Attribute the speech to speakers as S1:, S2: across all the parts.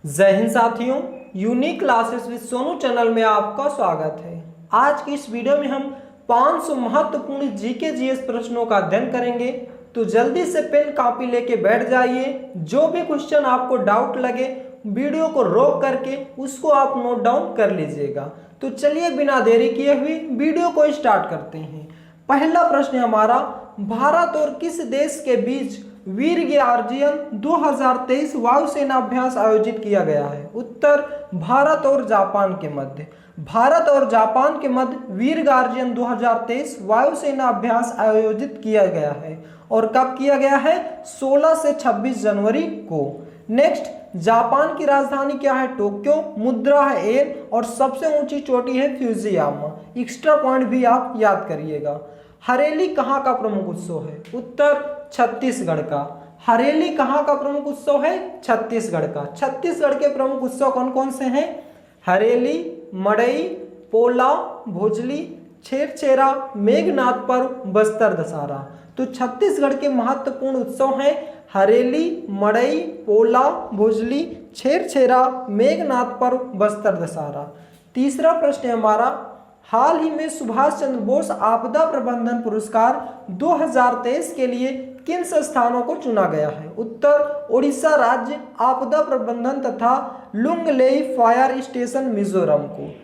S1: जय हिंद साथियों, unique classes with Sonu channel में आपका स्वागत है। आज की इस वीडियो में हम 500 महत्वपूर्ण जीके जीएस प्रश्नों का अध्ययन करेंगे। तो जल्दी से पेन कॉपी लेके बैठ जाइए। जो भी क्वेश्चन आपको डाउट लगे वीडियो को रोक करके उसको आप नोट डाउन कर लीजिएगा। तो चलिए बिना देरी किए हुए वीडियो को स्टार्ट करते हैं। पहला प्रश्न हमारा, भारत और किस देश के बीच वीर गार्जियन 2023 वायुसेना अभ्यास आयोजित किया गया है? उत्तर, भारत और जापान के मध्य। भारत और जापान के मध्य वीर गार्जियन 2023 वायुसेना अभ्यास आयोजित किया गया है। और कब किया गया है? 16 से 26 जनवरी को। नेक्स्ट, जापान की राजधानी क्या है? टोक्यो। मुद्रा है एन और सबसे ऊंची चोटी है फ्यूजियामा। एक्स्ट्रा पॉइंट भी आप याद करिएगा। हरेली कहाँ का प्रमुख उत्सव है? उत्तर, छत्तीसगढ़ का। हरेली कहाँ का प्रमुख उत्सव है? छत्तीसगढ़ का। छत्तीसगढ़ के प्रमुख उत्सव कौन कौन से हैं? हरेली, मड़ई, पोला, भोजली, छेरछेरा, मेघनाथ पर्व, बस्तर दशहरा। तो छत्तीसगढ़ के महत्वपूर्ण उत्सव हैं हरेली, मड़ई, पोला, भोजली, छेरछेरा, मेघनाथ पर्व, बस्तर दशहरा। तीसरा प्रश्न है हमारा, हाल ही में सुभाष चंद्र बोस आपदा प्रबंधन पुरस्कार 2023 के लिए किन संस्थानों को चुना गया है? उत्तर, उड़ीसा राज्य आपदा प्रबंधन तथा लुंगलेई फायर स्टेशन मिजोरम को।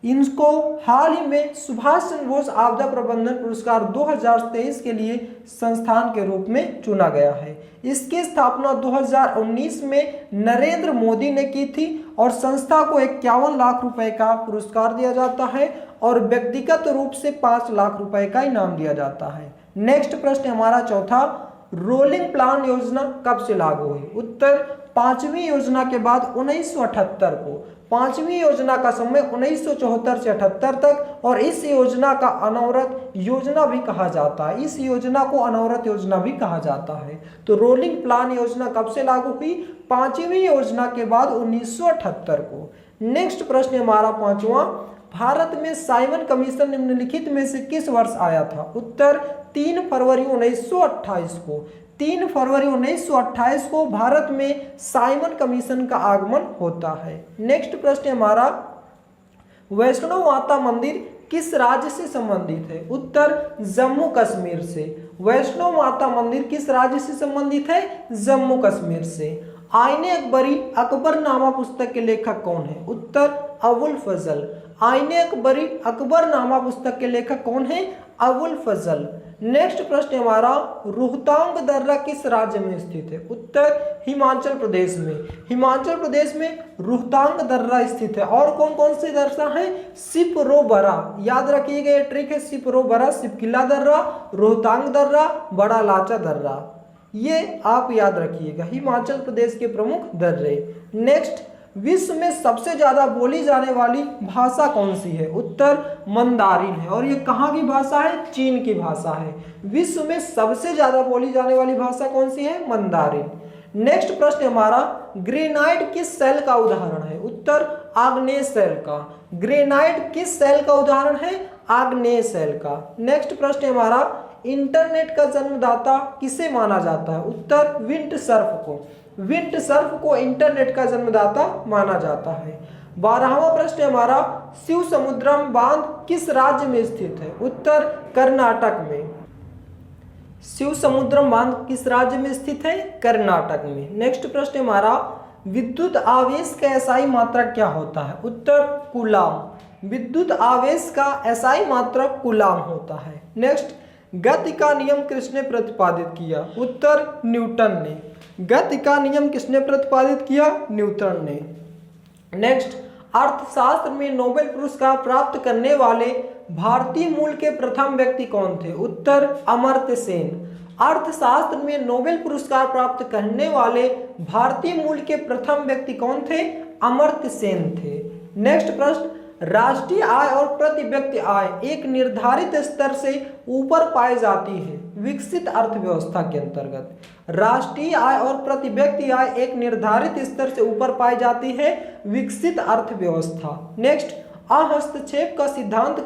S1: इनको हाल ही में सुभाष चंद्र बोस आपदा प्रबंधन पुरस्कार 2023 के लिए संस्थान के रूप में चुना गया है। इसकी स्थापना 2019 में नरेंद्र मोदी ने की थी और संस्था को 51 लाख रुपए का पुरस्कार दिया जाता है और व्यक्तिगत रूप से 5 लाख रुपए का इनाम दिया जाता है। नेक्स्ट प्रश्न हमारा चौथा, रोलिंग प्लान योजना कब से लागू हुई? उत्तर, 5वीं योजना के बाद 1978 को। 5वीं योजना का समय 1974 से 78 तक और इस योजना का अनवरत योजना भी कहा जाता है। इस योजना को अनवरत योजना भी कहा जाता है। तो रोलिंग प्लान योजना कब से लागू हुई? 5वीं योजना के बाद 1978 को। नेक्स्ट प्रश्न हमारा पांचवा, भारत में साइमन कमीशन निम्नलिखित में से किस वर्ष आया था? उत्तर, 3 फरवरी 1928 को। 3 फरवरी 1928 को भारत में साइमन कमीशन का आगमन होता है। नेक्स्ट प्रश्न हमारा, वैष्णो माता मंदिर किस राज्य से संबंधित है? उत्तर, जम्मू कश्मीर से। वैष्णो माता मंदिर किस राज्य से संबंधित है? जम्मू कश्मीर से। आईने अकबरी अकबरनामा पुस्तक के लेखक कौन है? उत्तर, अबुल फजल। आईने अकबरी अकबरनामा पुस्तक के लेखक कौन है? अबुल फजल। नेक्स्ट प्रश्न हमारा, रोहतांग दर्रा किस राज्य में स्थित है? उत्तर, हिमाचल प्रदेश में। हिमाचल प्रदेश में रोहतांग दर्रा स्थित है। और कौन कौन से दर्रा है? सिपरोबरा। याद रखिएगा ये ट्रिक है, सिपरोबरा, सिपकिला दर्रा, रोहतांग दर्रा, बड़ा लाचा दर्रा। ये आप याद रखिएगा, हिमाचल प्रदेश के प्रमुख दर्रे। नेक्स्ट, विश्व में सबसे ज्यादा बोली जाने वाली भाषा कौन सी है? उत्तर, मंदारिन है। और ये कहाँ की भाषा है? चीन की भाषा है। विश्व में सबसे ज्यादा बोली जाने वाली भाषा कौन सी है? मंदारिन। नेक्स्ट प्रश्न हमारा, ग्रेनाइट किस सेल का उदाहरण है? उत्तर, आग्नेय सेल का। ग्रेनाइट किस सेल का उदाहरण है? आग्नेय सेल का। नेक्स्ट प्रश्न हमारा, इंटरनेट का जन्मदाता किसे माना जाता है? उत्तर, विंड सर्फ को। विंड सर्फ को इंटरनेट का जन्मदाता माना जाता है। 12वां प्रश्न हमारा, शिव समुद्रम बांध किस राज्य में स्थित है? उत्तर, कर्नाटक में। शिव समुद्रम बांध किस राज्य में स्थित है? कर्नाटक में। नेक्स्ट प्रश्न हमारा, विद्युत आवेश का एसआई मात्रक क्या होता है? उत्तर, कूलाम। विद्युत आवेश का एसआई मात्रक कूलाम होता है। नेक्स्ट, गति का नियम किसने प्रतिपादित किया? उत्तर, न्यूटन ने। गति का नियम किसने प्रतिपादित किया? न्यूटन ने। नेक्स्ट, अर्थशास्त्र में नोबेल पुरस्कार प्राप्त करने वाले भारतीय मूल के प्रथम व्यक्ति कौन थे? उत्तर, अमर्त्य सेन। अर्थशास्त्र में नोबेल पुरस्कार प्राप्त करने वाले भारतीय मूल के प्रथम व्यक्ति कौन थे? अमर्त्य सेन थे। नेक्स्ट प्रश्न, राष्ट्रीय आय और प्रति व्यक्ति आय एक निर्धारित स्तर से ऊपर पाई जाती है विकसित अर्थव्यवस्था के अंतर्गत। राष्ट्रीय आय और प्रति व्यक्ति आय एक निर्धारित स्तर से ऊपर पाई जाती है विकसित अर्थव्यवस्था। नेक्स्ट, अहस्तक्षेप का सिद्धांत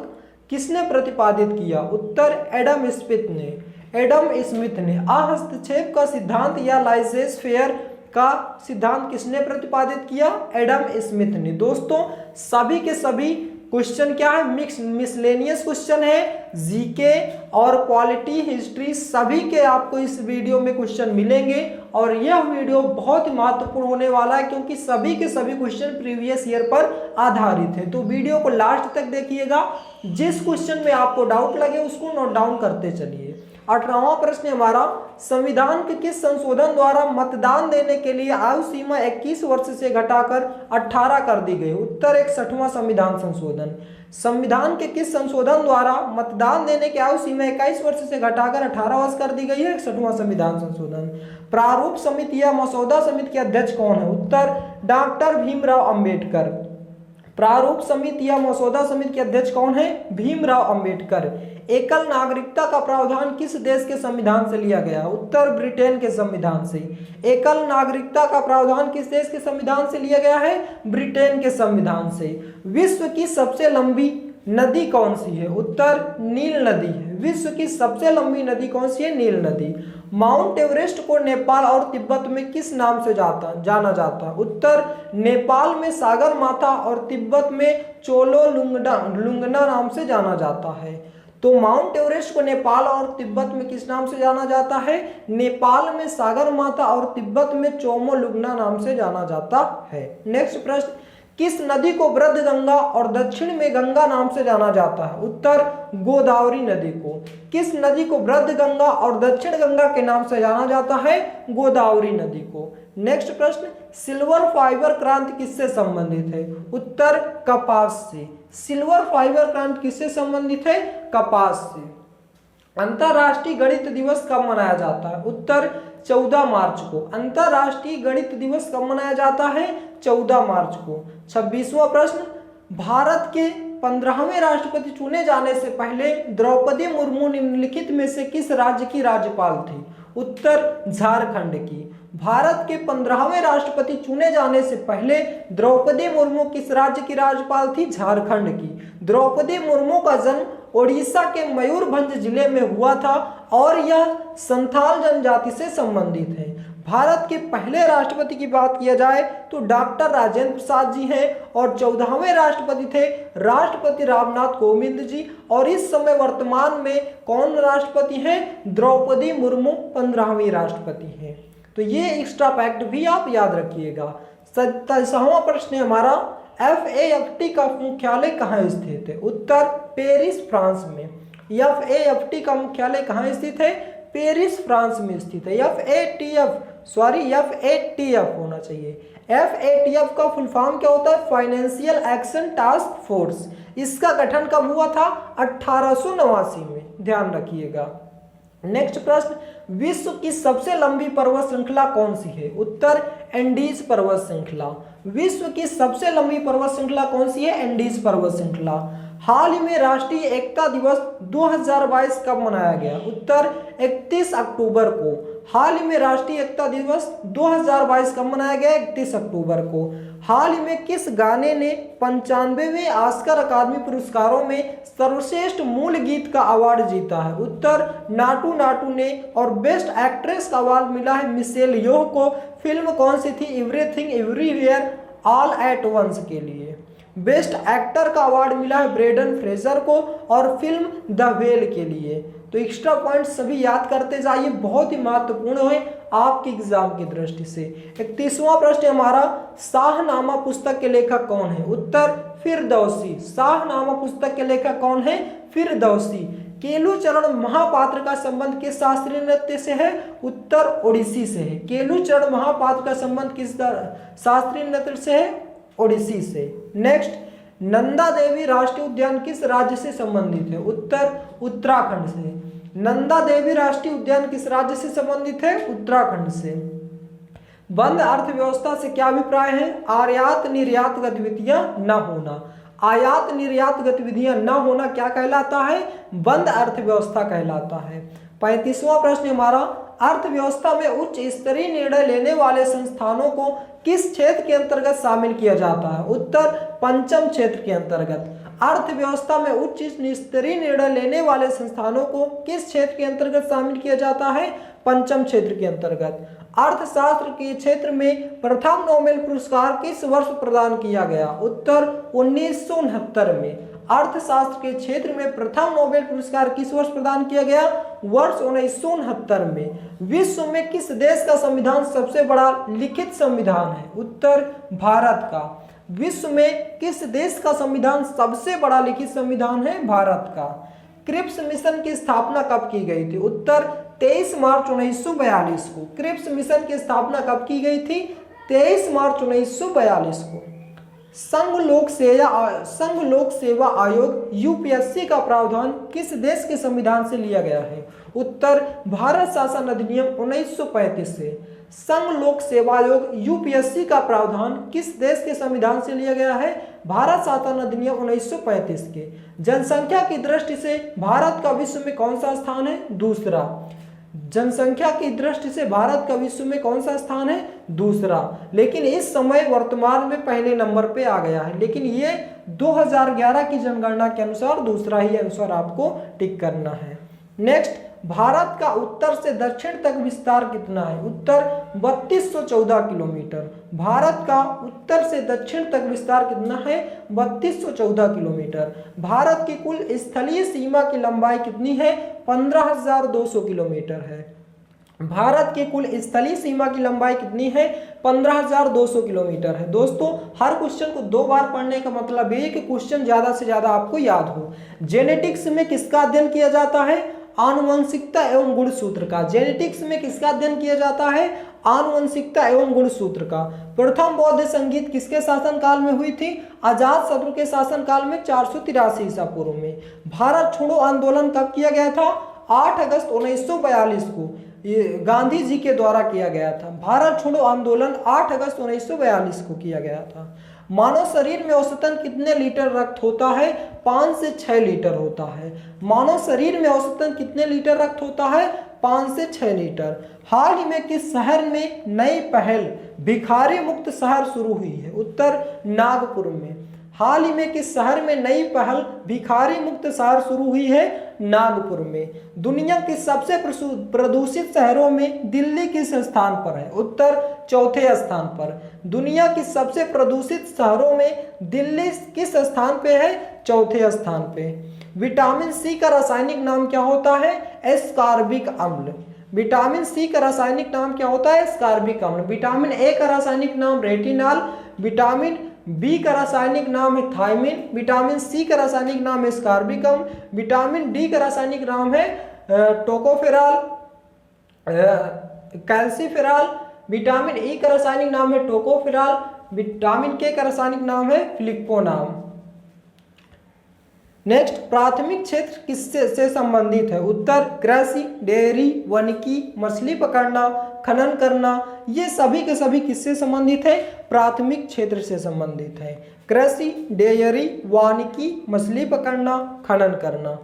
S1: किसने प्रतिपादित किया? उत्तर, एडम स्मिथ ने। एडम स्मिथ ने अहस्तक्षेप का सिद्धांत या लाइसेंस फेयर का सिद्धांत किसने प्रतिपादित किया? एडम स्मिथ ने। दोस्तों सभी के सभी क्वेश्चन क्या है? मिसलेनियस क्वेश्चन है, जीके और क्वालिटी हिस्ट्री सभी के आपको इस वीडियो में क्वेश्चन मिलेंगे और यह वीडियो बहुत ही महत्वपूर्ण होने वाला है क्योंकि सभी के सभी क्वेश्चन प्रीवियस ईयर पर आधारित है। तो वीडियो को लास्ट तक देखिएगा, जिस क्वेश्चन में आपको डाउट लगे उसको नोट डाउन करते चलिए। 18वां प्रश्न हमारा, संविधान के किस संशोधन द्वारा मतदान देने के लिए आयु सीमा 21 वर्ष से घटाकर 18 कर दी गई? उत्तर 61वां संविधान संशोधन। संविधान के किस संशोधन द्वारा मतदान देने की आयु सीमा 21 वर्ष से घटाकर 18 वर्ष कर दी गई है? 61वां संविधान संशोधन। प्रारूप समिति या मसौदा समिति के अध्यक्ष कौन है? उत्तर डॉक्टर भीमराव अंबेडकर। प्रारूप समिति या मसौदा समिति के अध्यक्ष कौन है? भीमराव अंबेडकर। एकल नागरिकता का प्रावधान किस देश के संविधान से लिया गया? उत्तर ब्रिटेन के संविधान से। एकल नागरिकता का प्रावधान किस देश के संविधान से लिया गया है? ब्रिटेन के संविधान से। विश्व की सबसे लंबी नदी कौन सी है? उत्तर नील नदी है। विश्व की सबसे लंबी नदी कौन सी है? नील नदी। माउंट एवरेस्ट को नेपाल और तिब्बत में किस नाम से जाना जाता है? उत्तर नेपाल में सागर माथा और तिब्बत में चोलो लुंगना नाम से जाना जाता है। तो माउंट एवरेस्ट को नेपाल और तिब्बत में किस नाम से जाना जाता है? नेपाल में सागर माथा और तिब्बत में चोमो लुंगना नाम से जाना जाता है। नेक्स्ट प्रश्न, किस नदी को वृद्ध गंगा और दक्षिण में गंगा नाम से जाना जाता है? उत्तर गोदावरी नदी को। किस नदी को वृद्ध गंगा और दक्षिण गंगा के नाम से जाना जाता है? गोदावरी नदी को। नेक्स्ट प्रश्न, सिल्वर फाइबर क्रांति किससे संबंधित है? उत्तर कपास से। सिल्वर फाइबर क्रांति किससे संबंधित है? कपास से। अंतरराष्ट्रीय गणित दिवस कब मनाया जाता है? उत्तर 14 मार्च को। अंतरराष्ट्रीय गणित दिवस कब मनाया जाता है? 14 मार्च को। 26वां प्रश्न, भारत के 15वें राष्ट्रपति चुने जाने से पहले द्रौपदी मुर्मू निम्नलिखित में से किस राज्य की राज्यपाल थी? उत्तर झारखंड की। भारत के 15वें राष्ट्रपति चुने जाने से पहले द्रौपदी मुर्मू किस राज्य की राज्यपाल थी? झारखंड की। द्रौपदी मुर्मू का जन्म ओडिशा के मयूरभंज जिले में हुआ था और यह संथाल जनजाति से संबंधित है। भारत के पहले राष्ट्रपति की बात किया जाए तो डॉक्टर राजेंद्र प्रसाद जी हैं और 14वें राष्ट्रपति थे राष्ट्रपति रामनाथ कोविंद जी। और इस समय वर्तमान में कौन राष्ट्रपति हैं? द्रौपदी मुर्मू 15वीं राष्ट्रपति हैं। तो ये एक्स्ट्रा फैक्ट भी आप याद रखिएगा। 27वां प्रश्न हमारा, FAFT का मुख्यालय कहाँ स्थित है? उत्तर पेरिस फ्रांस में। FAFT का मुख्यालय कहाँ स्थित है? पेरिस फ्रांस में स्थित है। FATF होना चाहिए। FATF का फुल फॉर्म क्या होता है? Financial action task force. इसका गठन कब हुआ था? 1889 में, ध्यान रखिएगा। नेक्स्ट प्रश्न, विश्व की सबसे लंबी पर्वत श्रृंखला कौन सी है? उत्तर एंडीज पर्वत श्रृंखला। विश्व की सबसे लंबी पर्वत श्रृंखला कौन सी है? एंडीज पर्वत श्रृंखला। हाल ही में राष्ट्रीय एकता दिवस 2022 कब मनाया गया? उत्तर 31 अक्टूबर को। हाल ही में राष्ट्रीय एकता दिवस 2022 कब मनाया गया? 31 अक्टूबर को। हाल ही में किस गाने ने 95वें ऑस्कर अकादमी पुरस्कारों में सर्वश्रेष्ठ मूल गीत का अवार्ड जीता है? उत्तर नाटू नाटू ने। और बेस्ट एक्ट्रेस का अवार्ड मिला है मिशेल योह को। फिल्म कौन सी थी? Everything everywhere all at once के लिए। बेस्ट एक्टर का अवार्ड मिला है ब्रेंडन फ्रेजर को और फिल्म द वेल के लिए। तो एक्स्ट्रा पॉइंट सभी याद करते जाइए, बहुत ही महत्वपूर्ण है आपके एग्जाम की दृष्टि से। 31वां प्रश्न हमारा, शाहनामा पुस्तक के लेखक कौन है? उत्तर फिरदौसी। शाहनामा पुस्तक के लेखक कौन है? फिरदौसी। केलुचरण महापात्र का संबंध किस शास्त्रीय नृत्य से है? उत्तर ओडिसी से है। केलुचरण महापात्र का संबंध किस शास्त्रीय नृत्य से है? ओडिसी से। नेक्स्ट, नंदा देवी राष्ट्रीय उद्यान किस राज्य से संबंधित है? उत्तर उत्तराखंड से। नंदा देवी राष्ट्रीय उद्यान किस राज्य से संबंधित है? उत्तराखंड से। बंद अर्थव्यवस्था से क्या अभिप्राय है? आयात निर्यात गतिविधियां न होना। आयात निर्यात गतिविधियां न होना क्या कहलाता है? बंद अर्थव्यवस्था कहलाता है। 35वां प्रश्न हमारा, अर्थव्यवस्था में उच्च स्तरीय निर्णय लेने वाले संस्थानों को किस क्षेत्र के अंतर्गत शामिल किया जाता है? उत्तर पंचम क्षेत्र के अंतर्गत। अर्थव्यवस्था में उच्च स्तरीय निर्णय लेने वाले संस्थानों को किस क्षेत्र के अंतर्गत शामिल किया जाता है? पंचम क्षेत्र के अंतर्गत। अर्थशास्त्र के क्षेत्र में प्रथम नोबेल पुरस्कार किस वर्ष प्रदान किया गया? उत्तर 1969 में। अर्थशास्त्र के क्षेत्र में प्रथम नोबेल पुरस्कार किस वर्ष प्रदान किया गया? वर्ष 1969 में। विश्व में किस देश का संविधान सबसे बड़ा लिखित संविधान है? उत्तर भारत का। विश्व में किस देश का संविधान सबसे बड़ा लिखित संविधान है? भारत का। क्रिप्स मिशन की स्थापना कब की गई थी? उत्तर 23 मार्च 1942 को। क्रिप्स मिशन की स्थापना कब की गई थी? 23 मार्च 1942 को। संघ लोक सेवा आयोग यूपीएससी का प्रावधान किस देश के संविधान से लिया गया है? उत्तर भारत शासन अधिनियम 1935 से। संघ लोक सेवा आयोग यूपीएससी का प्रावधान किस देश के संविधान से लिया गया है? भारत शासन अधिनियम 1935 के। जनसंख्या की दृष्टि से भारत का विश्व में कौन सा स्थान है? दूसरा। जनसंख्या की दृष्टि से भारत का विश्व में कौन सा स्थान है? दूसरा। लेकिन इस समय वर्तमान में पहले नंबर पे आ गया है, लेकिन ये 2011 की जनगणना के अनुसार दूसरा ही आंसर आपको टिक करना है। नेक्स्ट, भारत का उत्तर से दक्षिण तक विस्तार कितना है? उत्तर 3214 किलोमीटर। भारत का उत्तर से दक्षिण तक विस्तार कितना है? 3214 किलोमीटर। भारत की कुल स्थलीय सीमा की लंबाई कितनी है? 15,200 किलोमीटर है। भारत की कुल स्थलीय सीमा की लंबाई कितनी है? 15,200 किलोमीटर है। दोस्तों, हर क्वेश्चन को 2 बार पढ़ने का मतलब ये कि क्वेश्चन ज्यादा से ज्यादा आपको याद हो। जेनेटिक्स में किसका अध्ययन किया जाता है? आनुवंशिकता एवं गुणसूत्र का। जेनेटिक्स में किसका अध्ययन किया जाता है? आनुवंशिकता एवं गुणसूत्र का। प्रथम बौद्ध संगीत किसके शासनकाल में हुई थी? अजात शत्रु के शासनकाल में 483 ईसा पूर्व में। भारत छोड़ो आंदोलन कब किया गया था? 8 अगस्त 1942 को गांधी जी के द्वारा किया गया था। भारत छोड़ो आंदोलन 8 अगस्त 1942 को किया गया था। मानव शरीर में औसतन कितने लीटर रक्त होता है? 5 से 6 लीटर होता है। मानव शरीर में औसतन कितने लीटर रक्त होता है? 5 से 6 लीटर। हाल ही में किस शहर में नई पहल भिखारी मुक्त शहर शुरू हुई है? उत्तर नागपुर में। हाल ही में किस शहर में नई पहल भिखारी मुक्त शहर शुरू हुई है? नागपुर में। दुनिया के सबसे प्रदूषित शहरों में दिल्ली किस स्थान पर है? उत्तर चौथे स्थान पर। दुनिया की सबसे प्रदूषित शहरों में दिल्ली किस स्थान पे है? चौथे स्थान पे। विटामिन सी का रासायनिक नाम क्या होता है? एस्कॉर्बिक अम्ल। विटामिन सी का रासायनिक नाम क्या होता है? एस्कॉर्बिक अम्ल। विटामिन ए का रासायनिक नाम रेटिनॉल। विटामिन बी का रासायनिक नाम है थायमिन। विटामिन सी का रासायनिक नाम है एस्कॉर्बिक अम्ल। विटामिन डी का रासायनिक नाम है टोकोफेरॉल, कैल्सीफेरॉल। विटामिन ई का रासायनिक नाम है टोकोफेरॉल। विटामिन के का रासायनिक नाम है फ्लिपोनाम। नेक्स्ट, प्राथमिक क्षेत्र किससे से संबंधित है? उत्तर कृषि, डेयरी, वानिकी, मछली पकड़ना, खनन करना। ये सभी के सभी किससे संबंधित है? प्राथमिक क्षेत्र से संबंधित है। कृषि, डेयरी, वानिकी, मछली पकड़ना, खनन करना।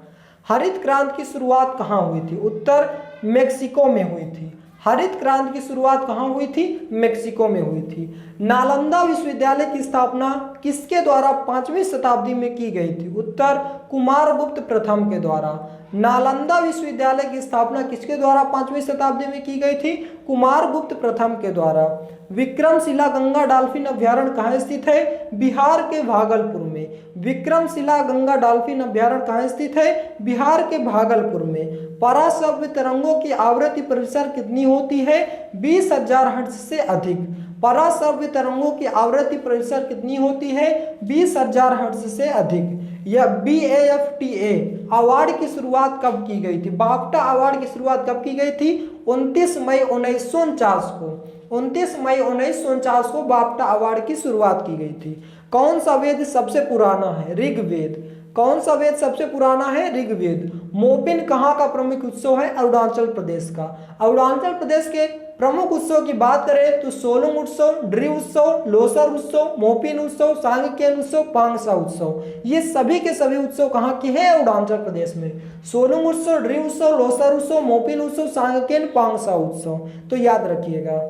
S1: हरित क्रांति की शुरुआत कहाँ हुई थी? उत्तर मेक्सिको में हुई थी। हरित क्रांति की शुरुआत कहाँ हुई थी? मेक्सिको में हुई थी। नालंदा विश्वविद्यालय की स्थापना किसके द्वारा 5वीं शताब्दी में की गई थी? उत्तर कुमारगुप्त प्रथम के द्वारा। नालंदा विश्वविद्यालय की स्थापना किसके द्वारा 5वीं शताब्दी में की गई थी? कुमारगुप्त प्रथम के द्वारा। विक्रमशिला गंगा डॉल्फिन अभ्यारण्य कहाँ स्थित है? बिहार के भागलपुर में। विक्रमशिला गंगा डॉल्फिन अभ्यारण्य कहाँ स्थित है? बिहार के भागलपुर में। पराश्रव्य तरंगों की आवृत्ति परिसर कितनी होती है? 20,000 हर्ट्ज से अधिक। पराश्रव्य तरंगों की आवृत्ति परिसर कितनी होती है? 20,000 हर्ट्ज से अधिक। यह BAFTA अवार्ड की शुरुआत कब की गई थी? बाफ्टा अवार्ड की शुरुआत कब की गई थी? 29 मई 1949 को। 29 मई 1949 को बाफ्टा अवार्ड की शुरुआत की गई थी। कौन सा वेद सबसे पुराना है? ऋग्वेद। कौन सा वेद सबसे पुराना है? ऋग्वेद। मोपिन कहाँ का प्रमुख उत्सव है? अरुणाचल प्रदेश का। अरुणाचल प्रदेश के प्रमुख उत्सव की बात करें तो सोलुंग उत्सव, ड्री उत्सव, लोसर उत्सव, मोपिन उत्सव, सांगकेन उत्सव, पांगसा उत्सव। ये सभी के सभी उत्सव कहाँ के हैं? अरुणाचल प्रदेश में। सोलुंग उत्सव, ड्री उत्सव, लोसर उत्सव, मोपिन उत्सव, सांगकेन, पांगसा उत्सव। तो याद रखिएगा।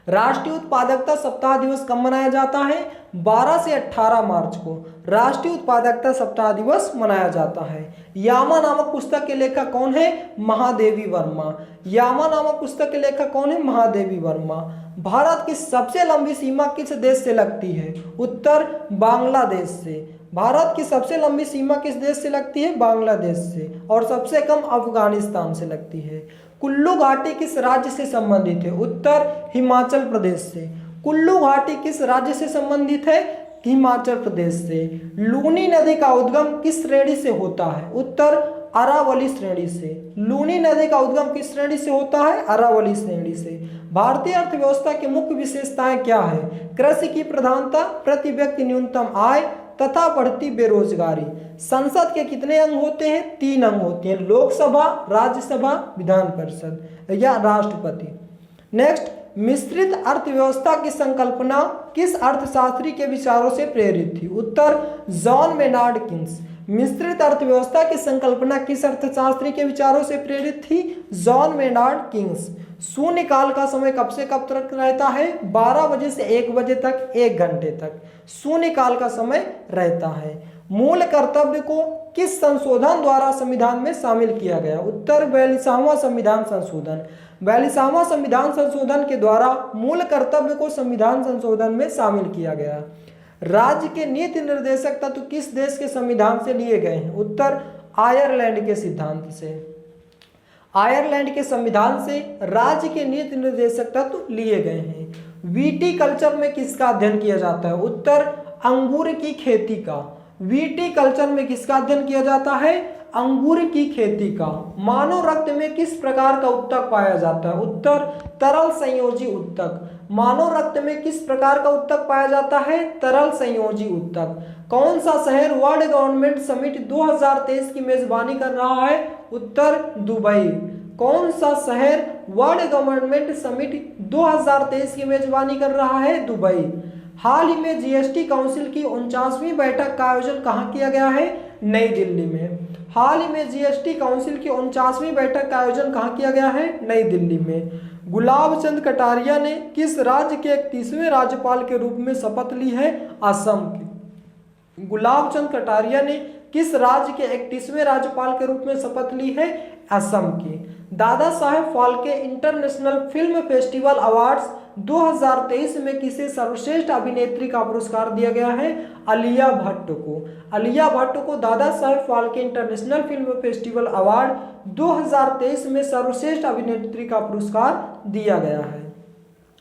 S1: राष्ट्रीय उत्पादकता सप्ताह दिवस कब मनाया जाता है? 12 से 18 मार्च को राष्ट्रीय उत्पादकता सप्ताह दिवस मनाया जाता है। यामा नामक पुस्तक के लेखक कौन है? महादेवी वर्मा। यामा नामक पुस्तक के लेखक कौन है? महादेवी वर्मा। भारत की सबसे लंबी सीमा किस देश से लगती है? उत्तर बांग्लादेश से। भारत की सबसे लंबी सीमा किस देश से लगती है? बांग्लादेश से। और सबसे कम अफगानिस्तान से लगती है। कुल्लू घाटी किस राज्य से संबंधित है? उत्तर हिमाचल प्रदेश से। कुल्लू घाटी किस राज्य से संबंधित है? हिमाचल प्रदेश से। लूनी नदी का उद्गम किस श्रेणी से होता है? उत्तर अरावली श्रेणी से। लूनी नदी का उद्गम किस श्रेणी से होता है? अरावली श्रेणी से। भारतीय अर्थव्यवस्था की मुख्य विशेषताएं क्या है? कृषि की प्रधानता, प्रति व्यक्ति न्यूनतम आय तथा बढ़ती बेरोजगारी। संसद के कितने अंग होते हैं? 3 अंग होते हैं, लोकसभा, राज्यसभा, विधान परिषद या राष्ट्रपति। नेक्स्ट, मिश्रित अर्थव्यवस्था की संकल्पना किस अर्थशास्त्री के विचारों से प्रेरित थी? उत्तर जॉन मेनार्ड कीन्स। मिश्रित अर्थव्यवस्था की संकल्पना किस अर्थशास्त्री के विचारों से प्रेरित थी? John Maynard Keynes. शून्यकाल का समय कब से कब तक रहता है? 12 बजे से 1 बजे तक, 1 घंटे तक शून्यकाल का समय रहता है। मूल कर्तव्य को किस संशोधन द्वारा संविधान में शामिल किया गया? उत्तर 42वां संविधान संशोधन। 42वां संविधान संशोधन के द्वारा मूल कर्तव्य को संविधान संशोधन में शामिल किया गया। राज्य के नीति निर्देशक तत्व किस देश के संविधान से लिए गए हैं? उत्तर आयरलैंड के सिद्धांत से। आयरलैंड के संविधान से राज्य के नीति निर्देशक तत्व लिए गए हैं। वीटी कल्चर में किसका अध्ययन किया जाता है? उत्तर अंगूर की खेती का। वीटी कल्चर में किसका अध्ययन किया जाता है? अंगूर की खेती का। मानव रक्त में किस प्रकार का उत्तक पाया जाता है? उत्तर तरल संयोजी उत्तक। मानव रक्त में किस प्रकार का उत्तक पाया जाता है? तरल संयोजी उत्तक। कौन सा शहर वर्ल्ड गवर्नमेंट समिट 2023 की मेजबानी कर रहा है? उत्तर दुबई। कौन सा शहर वर्ल्ड गवर्नमेंट समिट 2023 की मेजबानी कर रहा है? दुबई। हाल ही में जीएसटी काउंसिल की 49वीं बैठक का आयोजन कहाँ किया गया है? नई दिल्ली में। हाल ही में जीएसटी काउंसिल की 49वीं बैठक का आयोजन कहाँ किया गया है? नई दिल्ली में। गुलाब चंद कटारिया ने किस राज्य के 31वें राज्यपाल के रूप में शपथ ली है? असम के। गुलाब चंद कटारिया ने किस राज्य के 31वें राज्यपाल के रूप में शपथ ली है? असम की। Dada Saheb Phalke international film festival awards 2023 में किसे सर्वश्रेष्ठ अभिनेत्री का पुरस्कार दिया गया है? आलिया भट्ट को। आलिया भट्ट को Dada Saheb Phalke international film festival award 2023 में सर्वश्रेष्ठ अभिनेत्री का पुरस्कार दिया गया है।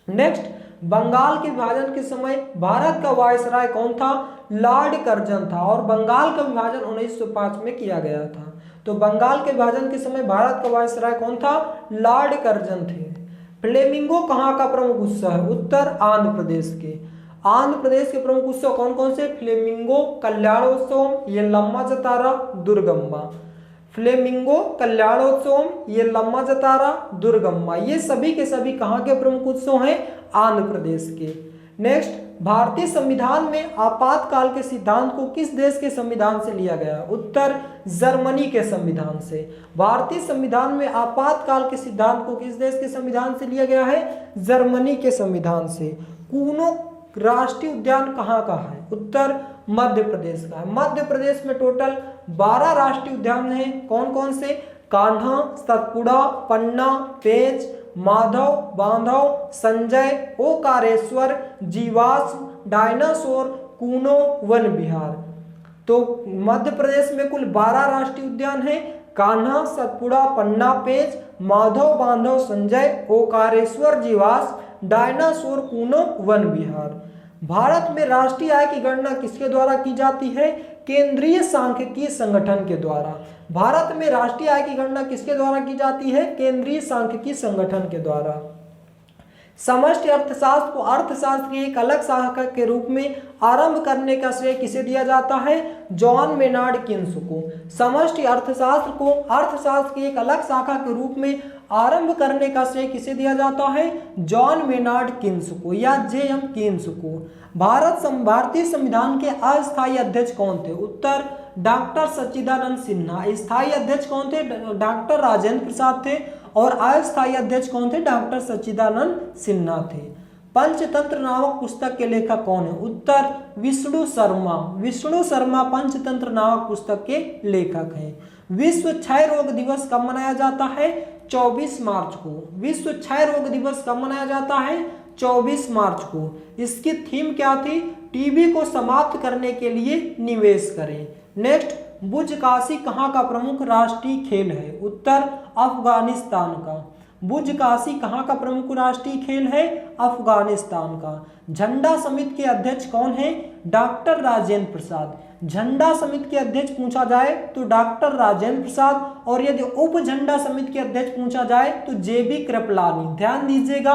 S1: नेक्स्ट, बंगाल के विभाजन के समय भारत का वायसराय कौन था? लॉर्ड कर्जन था। और बंगाल का विभाजन 1905 में किया गया था। तो बंगाल के विभाजन के समय भारत का वायसराय कौन था? लॉर्ड कर्जन थे। फ्लेमिंगो कहाँ का प्रमुख उत्सव है? उत्तर आंध्र प्रदेश के। आंध्र प्रदेश के प्रमुख उत्सव कौन कौन से? फ्लेमिंगो कल्याणोत्सव, ये लम्मा जतारा, दुर्गम्मा। फ्लेमिंगो कल्याणोत्सव, ये लम्मा जतारा, दुर्गम्मा, ये सभी के सभी कहाँ के प्रमुख उत्सव हैं? आंध्र प्रदेश के। नेक्स्ट, भारतीय संविधान में आपातकाल के सिद्धांत को किस देश के संविधान से लिया गया? उत्तर जर्मनी के संविधान से। भारतीय संविधान में आपातकाल के सिद्धांत को किस देश के संविधान से लिया गया है? जर्मनी के संविधान से। कूनो राष्ट्रीय उद्यान कहाँ का है? उत्तर मध्य प्रदेश का है। मध्य प्रदेश में टोटल 12 राष्ट्रीय उद्यान हैं। कौन कौन से? कान्हा, सतपुड़ा, पन्ना, पेंच, माधव, बांधव, संजय, ओकारेश्वर, जीवाश्म, डायनासोर, कूनो, वन विहार। तो मध्य प्रदेश में कुल 12 राष्ट्रीय उद्यान हैं। कान्हा, सतपुड़ा, पन्ना, पेंच, माधव, बांधव, संजय, ओकारेश्वर, जीवाश्म, डायनासोर, कूनो, वन विहार। भारत में राष्ट्रीय आय की गणना किसके द्वारा की जाती है? केंद्रीय सांख्यिकीय संगठन के द्वारा। भारत में राष्ट्रीय आय की गणना किसके द्वारा की जाती है? केंद्रीय सांख्यिकीय संगठन के द्वारा। समष्टि अर्थशास्त्र को अर्थशास्त्र की एक अलग शाखा के रूप में आरंभ करने का श्रेय किसे दिया जाता है? जॉन मेनार्ड कीन्स को। समष्टि अर्थशास्त्र को अर्थशास्त्र की एक अलग शाखा के रूप में आरंभ करने का श्रेय किसे दिया जाता है? जॉन मेनार्ड कीन्स को या जे.एम. कीन्स को। भारतीय संविधान के अस्थायी अध्यक्ष कौन थे? उत्तर डॉक्टर सच्चिदानंद सिन्हा। स्थायी अध्यक्ष कौन थे? डॉक्टर राजेंद्र प्रसाद थे। और अस्थायी अध्यक्ष कौन थे? डॉक्टर सच्चिदानंद सिन्हा थे। पंचतंत्र नामक पुस्तक के लेखक कौन है? उत्तर विष्णु शर्मा। विष्णु शर्मा पंचतंत्र नामक पुस्तक के लेखक हैं। विश्व क्षय रोग दिवस कब मनाया जाता है? 24 मार्च को। विश्व क्षय रोग दिवस कब मनाया जाता है? 24 मार्च को। इसकी थीम क्या थी? टीबी को समाप्त करने के लिए निवेश करें। नेक्स्ट, बुजकाशी कहाँ का प्रमुख राष्ट्रीय खेल है? उत्तर अफगानिस्तान का। बुजकाशी कहाँ का प्रमुख राष्ट्रीय खेल है? अफगानिस्तान का। झंडा समिति के अध्यक्ष कौन है? डॉक्टर राजेंद्र प्रसाद। झंडा समिति के अध्यक्ष पूछा जाए तो डॉक्टर राजेंद्र प्रसाद, और यदि उप झंडा समिति के अध्यक्ष पूछा जाए तो जेबी कृपलानी। ध्यान दीजिएगा,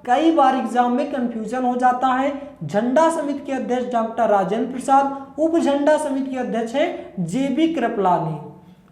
S1: कई बार एग्जाम में कंफ्यूजन हो जाता है। झंडा समिति के अध्यक्ष डॉक्टर राजेंद्र प्रसाद, उप झंडा समिति के अध्यक्ष है जेबी कृपलानी।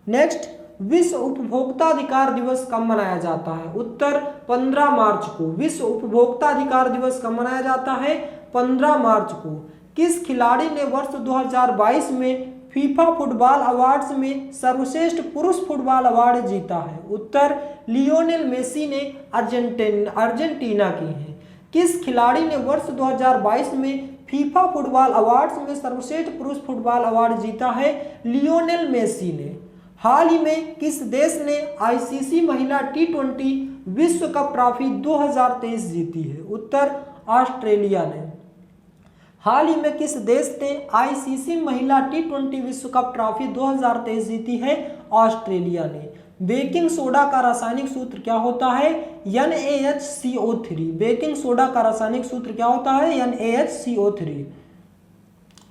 S1: नेक्स्ट, विश्व उपभोक्ता अधिकार दिवस कब मनाया जाता है? उत्तर 15 मार्च को। विश्व उपभोक्ता अधिकार दिवस कब मनाया जाता है? 15 मार्च को। किस खिलाड़ी ने वर्ष 2022 में फीफा फुटबॉल अवार्ड्स में सर्वश्रेष्ठ पुरुष फुटबॉल अवार्ड जीता है? उत्तर लियोनेल मेसी ने अर्जेंटीना की है। किस खिलाड़ी ने वर्ष 2022 में फीफा फुटबॉल अवार्ड्स में सर्वश्रेष्ठ पुरुष फुटबॉल अवार्ड जीता है? लियोनेल मेसी ने। हाल ही में किस देश ने आईसीसी महिला T20 विश्व कप ट्रॉफी 2023 जीती है? उत्तर ऑस्ट्रेलिया ने। हाल ही में किस देश ने आईसीसी महिला T20 विश्व कप ट्रॉफी 2023 जीती है? ऑस्ट्रेलिया ने। बेकिंग सोडा का रासायनिक सूत्र क्या होता है? NaHCO3। बेकिंग सोडा का रासायनिक सूत्र क्या होता है? NaHCO3,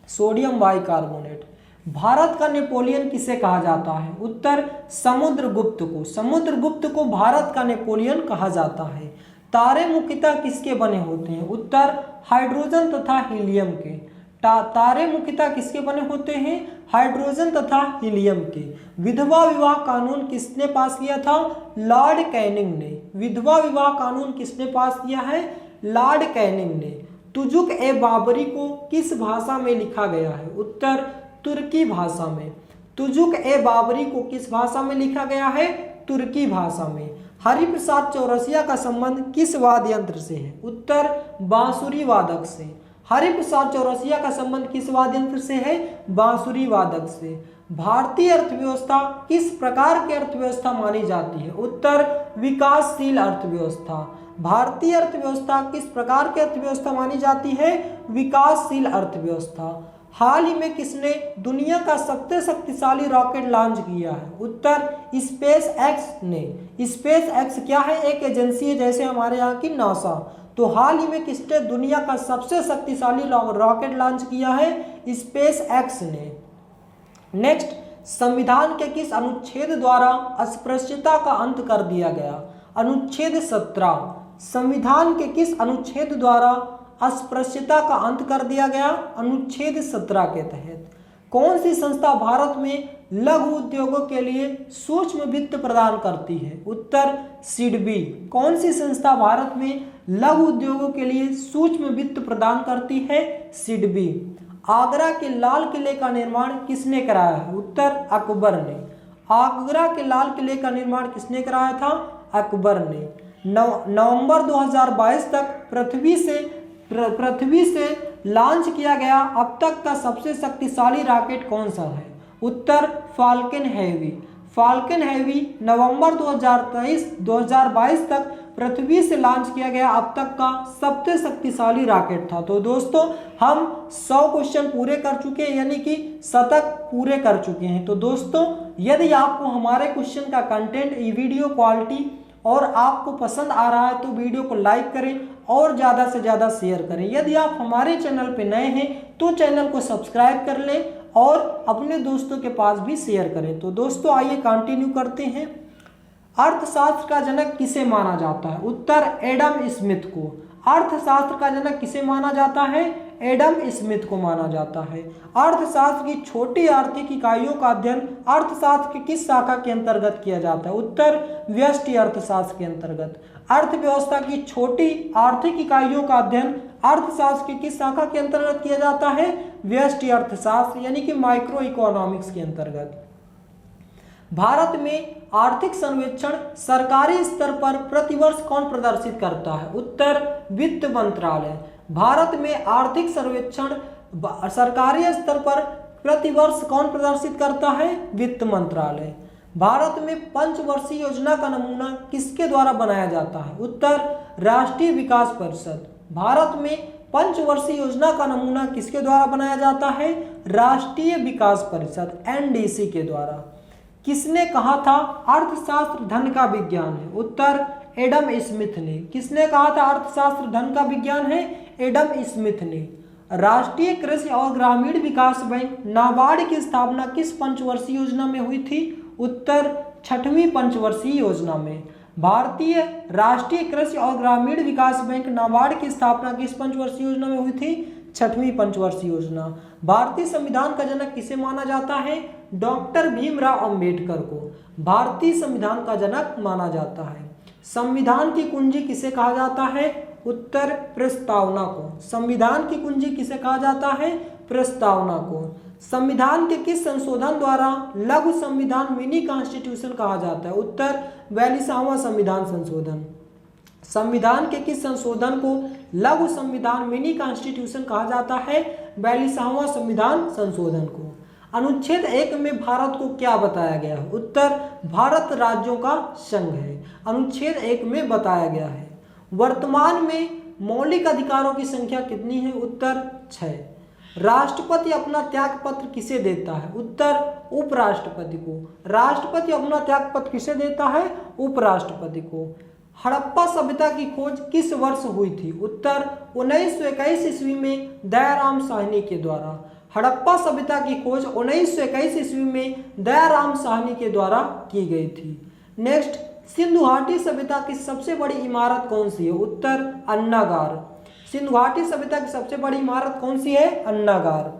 S1: sodium bicarbonate. भारत का नेपोलियन किसे कहा जाता है? उत्तर समुद्रगुप्त को। समुद्रगुप्त को भारत का नेपोलियन कहा जाता है। तारे मुख्यतः किसके बने होते हैं? उत्तर हाइड्रोजन तथा हीलियम के। तारे मुख्यतः किसके बने होते हैं? हाइड्रोजन तथा हीलियम के। विधवा विवाह कानून किसने पास किया था? लॉर्ड कैनिंग ने। विधवा विवाह कानून किसने पास किया है? लॉर्ड कैनिंग ने। तुजुक ए बाबरी को किस भाषा में लिखा गया है? उत्तर तुर्की भाषा में। तुजुक ए बाबरी को किस भाषा में लिखा गया है? तुर्की भाषा में। हरिप्रसाद चौरसिया का संबंध किस वाद्य यंत्र से है? उत्तर बांसुरी वादक से। हरिप्रसाद चौरसिया का संबंध किस वाद्य यंत्र से है? बांसुरी वादक से। भारतीय अर्थव्यवस्था किस प्रकार की अर्थव्यवस्था मानी जाती है? उत्तर विकासशील अर्थव्यवस्था। भारतीय अर्थव्यवस्था किस प्रकार की अर्थव्यवस्था मानी जाती है? विकासशील अर्थव्यवस्था। हाल ही में किसने दुनिया का सबसे शक्तिशाली रॉकेट लॉन्च किया है? उत्तर स्पेस एक्स ने। स्पेस एक्स क्या है? एक एजेंसी है जैसे हमारे यहाँ की नासा। तो हाल ही में किसने दुनिया का सबसे शक्तिशाली रॉकेट लॉन्च किया है? स्पेस एक्स ने। नेक्स्ट, संविधान के किस अनुच्छेद द्वारा अस्पृश्यता का अंत कर दिया गया? अनुच्छेद 17। संविधान के किस अनुच्छेद द्वारा अस्पृश्यता का अंत कर दिया गया? अनुच्छेद 17 के तहत। कौन सी संस्था भारत में लघु उद्योगों के लिए सूक्ष्म वित्त प्रदान करती है? उत्तर सिडबी। कौन सी संस्था भारत में लघु उद्योगों के लिए सूक्ष्म वित्त प्रदान करती है? सिडबी। आगरा के लाल किले का निर्माण किसने कराया है? उत्तर अकबर ने। आगरा के लाल किले का निर्माण किसने कराया था? अकबर ने। नवंबर 2022 तक पृथ्वी से लॉन्च किया गया अब तक का सबसे शक्तिशाली रॉकेट कौन सा है? उत्तर फाल्कन हैवी। फाल्कन हैवी नवंबर 2022 तक पृथ्वी से लॉन्च किया गया अब तक का सबसे शक्तिशाली रॉकेट था। तो दोस्तों हम 100 क्वेश्चन पूरे कर चुके हैं, यानी कि शतक पूरे कर चुके हैं। तो दोस्तों यदि आपको हमारे क्वेश्चन का कंटेंट, वीडियो क्वालिटी और आपको पसंद आ रहा है तो वीडियो को लाइक करें और ज़्यादा से ज़्यादा शेयर करें। यदि आप हमारे चैनल पर नए हैं तो चैनल को सब्सक्राइब कर लें और अपने दोस्तों के पास भी शेयर करें। तो दोस्तों आइए कंटिन्यू करते हैं। अर्थशास्त्र का जनक किसे माना जाता है? उत्तर एडम स्मिथ को। अर्थशास्त्र का जनक किसे माना जाता है? एडम स्मिथ को माना जाता है। अर्थशास्त्र की छोटी आर्थिक इकाइयों का अध्ययन अर्थशास्त्र की किस शाखा के अंतर्गत किया जाता है? उत्तर व्यष्टि अर्थशास्त्र के अंतर्गत। अर्थव्यवस्था की छोटी आर्थिक इकाइयों का अध्ययन अर्थशास्त्र की किस शाखा के अंतर्गत किया जाता है? व्यष्टि अर्थशास्त्र यानी कि माइक्रो इकोनॉमिक्स के अंतर्गत। भारत में आर्थिक सर्वेक्षण सरकारी स्तर पर प्रतिवर्ष कौन प्रदर्शित करता है? उत्तर वित्त मंत्रालय। भारत में आर्थिक सर्वेक्षण सरकारी स्तर पर प्रतिवर्ष कौन प्रदर्शित करता है? वित्त मंत्रालय। भारत में पंचवर्षीय योजना का नमूना किसके द्वारा बनाया जाता है? उत्तर राष्ट्रीय विकास परिषद। भारत में पंचवर्षीय योजना का नमूना किसके द्वारा बनाया जाता है? राष्ट्रीय विकास परिषद एनडीसी के द्वारा। किसने कहा था अर्थशास्त्र धन का विज्ञान है? उत्तर एडम स्मिथ ने। किसने कहा था अर्थशास्त्र धन का विज्ञान है? एडम स्मिथ ने। राष्ट्रीय कृषि और ग्रामीण विकास बैंक नाबार्ड की स्थापना किस पंचवर्षीय योजना में हुई थी? उत्तर छठवीं पंचवर्षीय योजना में। भारतीय राष्ट्रीय कृषि और ग्रामीण विकास बैंक नाबार्ड की स्थापना किस पंचवर्षीय योजना में हुई थी? छठवीं पंचवर्षीय योजना। भारतीय संविधान का जनक किसे माना जाता है? डॉक्टर भीमराव अंबेडकर को भारतीय संविधान का जनक माना जाता है। संविधान की कुंजी किसे कहा जाता है? उत्तर प्रस्तावना को। संविधान की कुंजी किसे कहा जाता है? प्रस्तावना को। संविधान के किस संशोधन द्वारा लघु संविधान मिनी कॉन्स्टिट्यूशन कहा जाता है? उत्तर 42वां संविधान संशोधन। संविधान के किस संशोधन को लघु संविधान मिनी कॉन्स्टिट्यूशन कहा जाता है? 42वां संविधान संशोधन को। अनुच्छेद 1 में भारत को क्या बताया गया है? उत्तर भारत राज्यों का संघ है, अनुच्छेद 1 में बताया गया है। वर्तमान में मौलिक अधिकारों की संख्या कितनी है? उत्तर 6। राष्ट्रपति अपना त्याग पत्र किसे देता है? उत्तर उपराष्ट्रपति को। राष्ट्रपति अपना त्याग पत्र किसे देता है? उपराष्ट्रपति को। हड़प्पा सभ्यता की खोज किस वर्ष हुई थी? उत्तर 1921 ईस्वी में दयाराम साहनी के द्वारा। हड़प्पा सभ्यता की खोज 1921 ईस्वी में दयाराम साहनी के द्वारा की गई थी। नेक्स्ट, सिंधु घाटी सभ्यता की सबसे बड़ी इमारत कौन सी है? उत्तर अन्नागार। सिंधु घाटी सभ्यता की सबसे बड़ी इमारत कौन सी है? अन्नागार।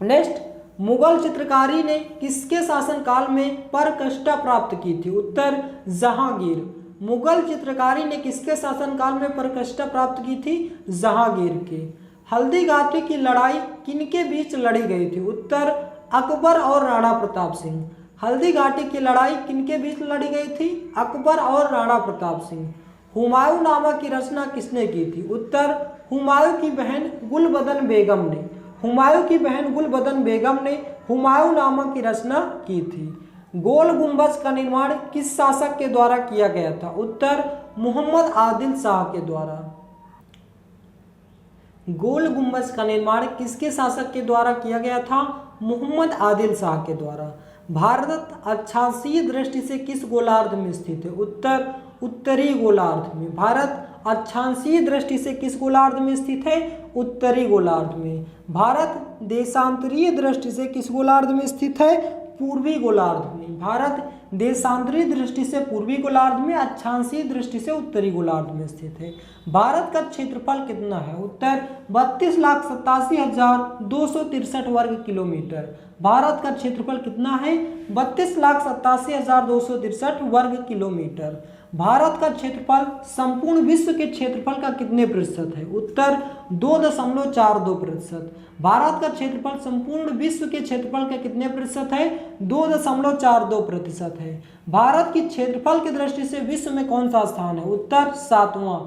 S1: नेक्स्ट, मुगल चित्रकारी ने किसके शासनकाल में परकष्टा प्राप्त की थी? उत्तर जहांगीर। मुगल चित्रकारी ने किसके शासनकाल में परकष्टा प्राप्त की थी? जहांगीर के। हल्दी घाटी की लड़ाई किनके बीच लड़ी गई थी? उत्तर अकबर और राणा प्रताप सिंह। हल्दी घाटी की लड़ाई किनके बीच लड़ी गई थी? अकबर और राणा प्रताप सिंह। हुमायूंनामा की रचना किसने की थी? उत्तर हुमायूं की बहन गुलबदन बेगम ने। हुमायूं की बहन गुलबदन बेगम ने हुमायूंनामा की रचना की थी। गोल गुंबज का निर्माण किस शासक के द्वारा किया गया था? उत्तर मोहम्मद आदिल शाह के द्वारा। गोल गुंबज का निर्माण किसके शासक के द्वारा किया गया था? मोहम्मद आदिल शाह के द्वारा। भारत अक्षांशीय दृष्टि से किस गोलार्ध में स्थित है? उत्तर उत्तरी गोलार्ध में। भारत अक्षांशीय दृष्टि से किस गोलार्ध में स्थित है? उत्तरी गोलार्ध में। भारत देशांतरीय दृष्टि से किस गोलार्ध में स्थित है? पूर्वी गोलार्ध में। भारत देशांतरीय दृष्टि से पूर्वी गोलार्ध में, अक्षांशीय दृष्टि से उत्तरी गोलार्ध में स्थित है। भारत का क्षेत्रफल कितना है? उत्तर 32,87,263 वर्ग किलोमीटर। भारत का क्षेत्रफल कितना है? 32,87,263 वर्ग किलोमीटर। भारत का क्षेत्रफल संपूर्ण विश्व के क्षेत्रफल का कितने प्रतिशत है? उत्तर 2.42%। भारत का क्षेत्रफल संपूर्ण विश्व के क्षेत्रफल का कितने प्रतिशत है? 2.42% है। भारत की क्षेत्रफल की दृष्टि से विश्व में कौन सा स्थान है? उत्तर 7वां।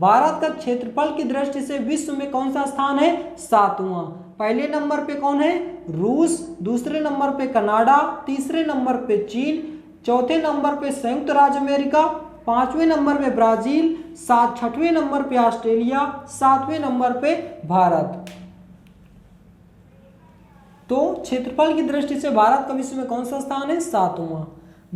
S1: भारत का क्षेत्रफल की दृष्टि से विश्व में कौन सा स्थान है? 7वां। पहले नंबर पे कौन है? रूस, दूसरे नंबर पे कनाडा, तीसरे नंबर पे चीन, चौथे नंबर पे संयुक्त राज्य अमेरिका, 5वें नंबर पे ब्राजील, 6वें नंबर पे ऑस्ट्रेलिया, 7वें नंबर पे भारत। तो क्षेत्रफल की दृष्टि से भारत का विश्व में कौन सा स्थान है? 7वां।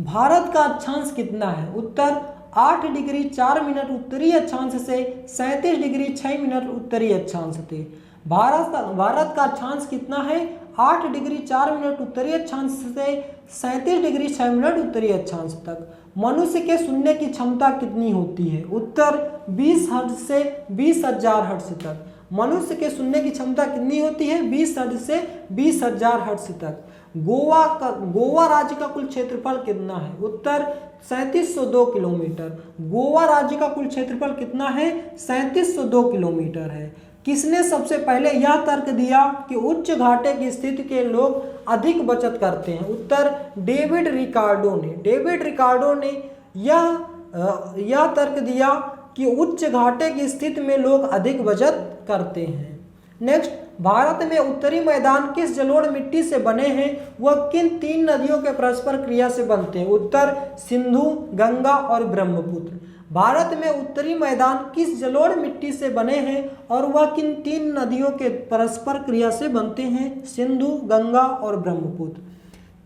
S1: भारत का अक्षांश कितना है? उत्तर 8 डिग्री 4 मिनट उत्तरी अक्षांश से 37 डिग्री 6 मिनट उत्तरी अक्षांश थे। भारत का अक्षांश कितना है? 8 डिग्री 4 मिनट उत्तरी अक्षांश से 37 डिग्री 6 मिनट उत्तरी अक्षांश तक। मनुष्य के सुनने की क्षमता कितनी होती है? उत्तर 20 हर्ट्ज से 20,000 हर्ट्ज तक। मनुष्य के सुनने की क्षमता कितनी होती है? 20 हर्ट्ज से 20,000 हर्ट्ज तक। गोवा राज्य का कुल क्षेत्रफल कितना है? उत्तर 3702 किलोमीटर। गोवा राज्य का कुल क्षेत्रफल कितना है? 3702 किलोमीटर है। किसने सबसे पहले यह तर्क दिया कि उच्च घाटे की स्थिति के लोग अधिक बचत करते हैं? उत्तर डेविड रिकार्डो ने। डेविड रिकार्डो ने यह तर्क दिया कि उच्च घाटे की स्थिति में लोग अधिक बचत करते हैं। नेक्स्ट, भारत में उत्तरी मैदान किस जलोढ़ मिट्टी से बने हैं? वह किन 3 नदियों के परस्पर क्रिया से बनते हैं? उत्तर सिंधु, गंगा और ब्रह्मपुत्र। भारत में उत्तरी मैदान किस जलोढ़ मिट्टी से बने हैं और वह किन 3 नदियों के परस्पर क्रिया से बनते हैं? सिंधु, गंगा और ब्रह्मपुत्र।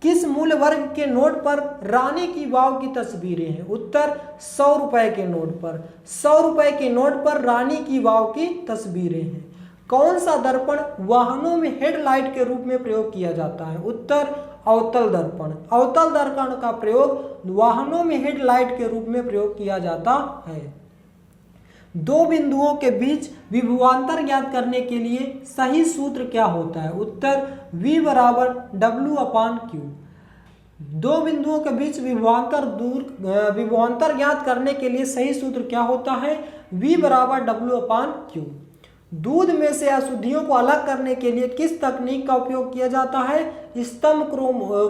S1: किस मूल्य वर्ग के नोट पर रानी की वाव की तस्वीरें हैं? उत्तर 100 रुपए के नोट पर। 100 रुपए के नोट पर रानी की वाव की तस्वीरें हैं। कौन सा दर्पण वाहनों में हेडलाइट के रूप में प्रयोग किया जाता है? उत्तर अवतल दर्पण। अवतल दर्पण का प्रयोग वाहनों में हेडलाइट के रूप में प्रयोग किया जाता है। 2 बिंदुओं के बीच विभवांतर ज्ञात करने के लिए सही सूत्र क्या होता है? उत्तर V बराबर W/Q। 2 बिंदुओं के बीच विभवांतर ज्ञात करने के लिए सही सूत्र क्या होता है? V बराबर W/Q। दूध में से अशुद्धियों को अलग करने के लिए किस तकनीक का उपयोग किया जाता है? स्तंभ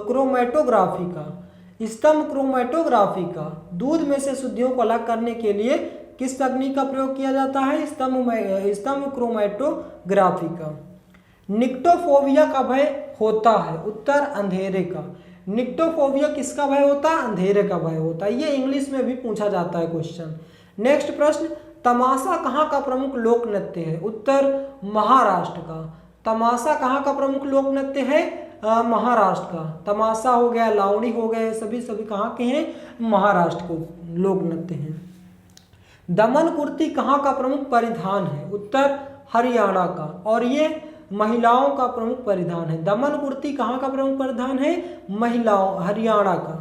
S1: क्रोमैटोग्राफी का। स्तंभ क्रोमैटोग्राफी का। दूध में से अशुद्धियों को अलग करने के लिए किस तकनीक का प्रयोग किया जाता है? स्तंभ क्रोमैटोग्राफी का। निक्टोफोबिया का भय होता है? उत्तर अंधेरे का। निक्टोफोबिया किसका भय होता है? अंधेरे का भय होता है। ये इंग्लिश में भी पूछा जाता है क्वेश्चन। नेक्स्ट प्रश्न, तमाशा कहाँ का प्रमुख लोक नृत्य है? उत्तर महाराष्ट्र का। तमाशा कहाँ का प्रमुख लोक नृत्य है? महाराष्ट्र का। तमाशा हो गया, लावणी हो गए, सभी कहाँ के हैं? महाराष्ट्र को लोक नृत्य हैं। दमन कुर्ती कहाँ का प्रमुख परिधान है? उत्तर हरियाणा का। और ये महिलाओं का प्रमुख परिधान है। दमन कुर्ती कहाँ का प्रमुख परिधान है? महिलाओं, हरियाणा का।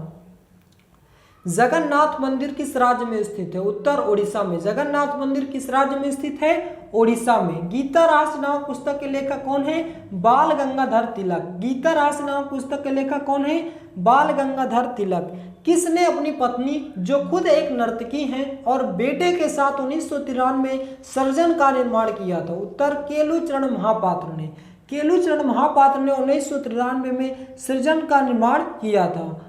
S1: जगन्नाथ मंदिर किस राज्य में स्थित है? उत्तर ओडिशा में। जगन्नाथ मंदिर किस राज्य में स्थित है? ओडिशा में। गीता रहस्य नामक पुस्तक के लेखक कौन है? बाल गंगाधर तिलक। गीता रहस्य नामक पुस्तक के लेखक कौन है? बाल गंगाधर तिलक। किसने अपनी पत्नी, जो खुद एक नर्तकी हैं, और बेटे के साथ 1993 में सृजन का निर्माण किया था? उत्तर केलुचरण महापात्र ने। केलुचरण महापात्र ने 1993 में सृजन का निर्माण किया था।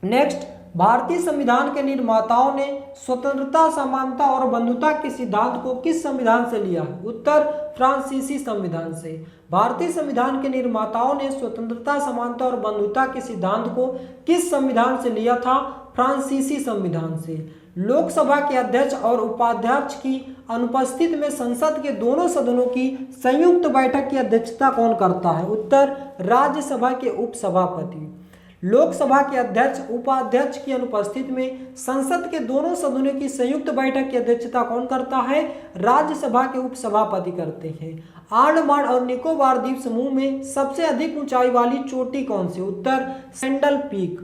S1: नेक्स्ट, भारतीय संविधान के निर्माताओं ने स्वतंत्रता, समानता और बंधुता के सिद्धांत को किस संविधान से लिया है? उत्तर फ्रांसीसी संविधान से। भारतीय संविधान के निर्माताओं ने स्वतंत्रता, समानता और बंधुता के सिद्धांत को किस संविधान से लिया था? फ्रांसीसी संविधान से। लोकसभा के अध्यक्ष और उपाध्यक्ष की अनुपस्थिति में संसद के दोनों सदनों की संयुक्त बैठक की अध्यक्षता कौन करता है? उत्तर राज्यसभा के उपसभापति। लोकसभा के अध्यक्ष, उपाध्यक्ष की अनुपस्थिति में संसद के दोनों सदनों की संयुक्त बैठक की अध्यक्षता कौन करता है? राज्यसभा के उपसभापति करते हैं। अंडमान और निकोबार द्वीप समूह में सबसे अधिक ऊंचाई वाली चोटी कौन सी? उत्तर सैंडल पीक।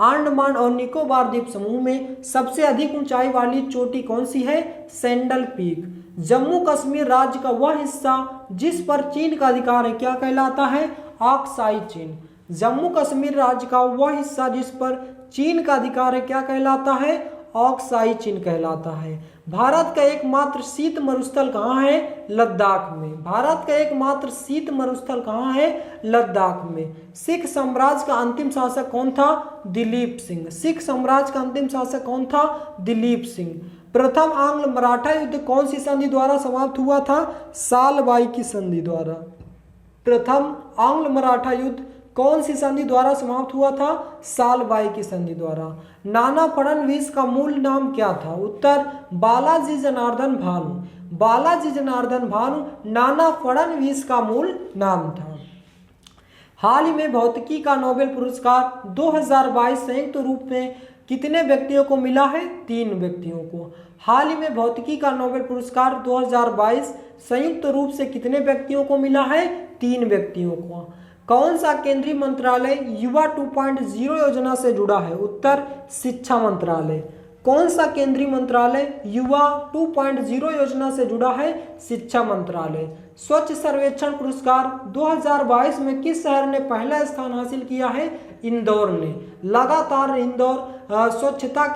S1: अंडमान और निकोबार द्वीप समूह में सबसे अधिक ऊंचाई वाली चोटी कौन सी है? Sandal peak. जम्मू कश्मीर राज्य का वह हिस्सा जिस पर चीन का अधिकार है क्या कहलाता है? ऑक्साई चीन। जम्मू कश्मीर राज्य का वह हिस्सा जिस पर चीन का अधिकार है क्या कहलाता है? ऑक्साई चीन कहलाता है। भारत का एकमात्र शीत मरुस्थल कहाँ है? लद्दाख में। भारत का एकमात्र शीत मरुस्थल कहाँ है? लद्दाख में। सिख साम्राज्य का अंतिम शासक कौन था? दिलीप सिंह। सिख साम्राज्य का अंतिम शासक कौन था? दिलीप सिंह। प्रथम आंग्ल मराठा युद्ध कौन सी संधि द्वारा समाप्त हुआ था? सालबाई की संधि द्वारा। प्रथम आंग्ल मराठा युद्ध कौन सी संधि द्वारा समाप्त हुआ था? सालबाई की संधि द्वारा। नाना फडणवीस का मूल नाम क्या था? उत्तर बालाजी जनार्दन भानु। बालाजी जनार्दन भानु नाना फडणवीस का मूल नाम था। हाल ही में भौतिकी का नोबेल पुरस्कार 2022 संयुक्त रूप में कितने व्यक्तियों को मिला है? 3 व्यक्तियों को। हाल ही में भौतिकी का नोबेल पुरस्कार 2022 संयुक्त रूप से कितने व्यक्तियों को मिला है? 3 व्यक्तियों को। कौन सा केंद्रीय मंत्रालय युवा 2.0 योजना से जुड़ा है? उत्तर शिक्षा मंत्रालय। कौन सा केंद्रीय मंत्रालय युवा 2.0 योजना से जुड़ा है? शिक्षा मंत्रालय। स्वच्छ सर्वेक्षण पुरस्कार 2022 में किस शहर ने पहला स्थान हासिल किया है? इंदौर ने। लगातार इंदौर स्वच्छता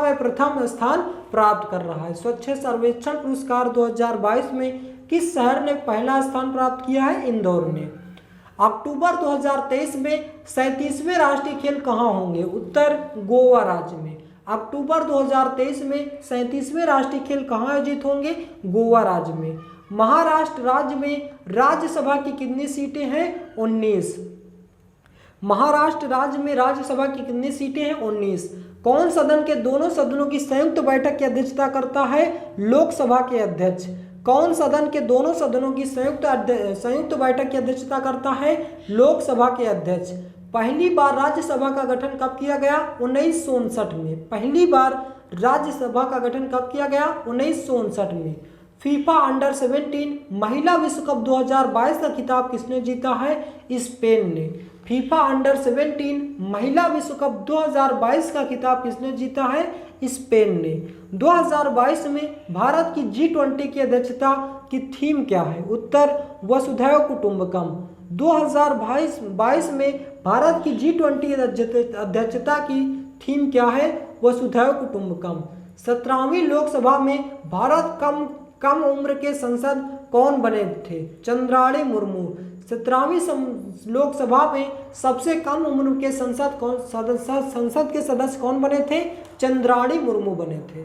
S1: में प्रथम स्थान प्राप्त कर रहा है। स्वच्छ सर्वेक्षण पुरस्कार 2022 में किस शहर ने पहला स्थान प्राप्त किया है? इंदौर ने। अक्टूबर 2023 में 37वें राष्ट्रीय खेल कहाँ होंगे? उत्तर गोवा राज्य में। अक्टूबर 2023 में 37वें राष्ट्रीय खेल कहाँ आयोजित होंगे? गोवा राज्य में। महाराष्ट्र राज्य में राज्यसभा की कितनी सीटें हैं? 19। महाराष्ट्र राज्य में राज्यसभा की कितनी सीटें हैं? 19। कौन सदन के दोनों सदनों की संयुक्त बैठक की अध्यक्षता करता है? लोकसभा के अध्यक्ष। कौन सदन के दोनों सदनों की संयुक्त बैठक की अध्यक्षता करता है? लोकसभा के अध्यक्ष। पहली बार राज्यसभा का गठन कब किया गया? 1959 में। पहली बार राज्यसभा का गठन कब किया गया? 1959 में। फीफा अंडर 17 महिला विश्व कप 2022 का खिताब किसने जीता है? स्पेन ने। फीफा अंडर 17 महिला विश्व कप 2022 का खिताब किसने जीता है? स्पेन ने। 2022 में भारत की G20 की अध्यक्षता की थीम क्या है? उत्तर वसुधैव कुटुंबकम। 2022 में भारत की G20 अध्यक्षता की थीम क्या है? वसुधैव कुटुंबकम। 17वीं लोकसभा में भारत कम उम्र के सांसद कौन बने थे? चंद्राणी मुर्मू। 17वीं लोकसभा में सबसे कम उम्र के संसद के सदस्य कौन बने थे? चंद्राणी मुर्मू बने थे।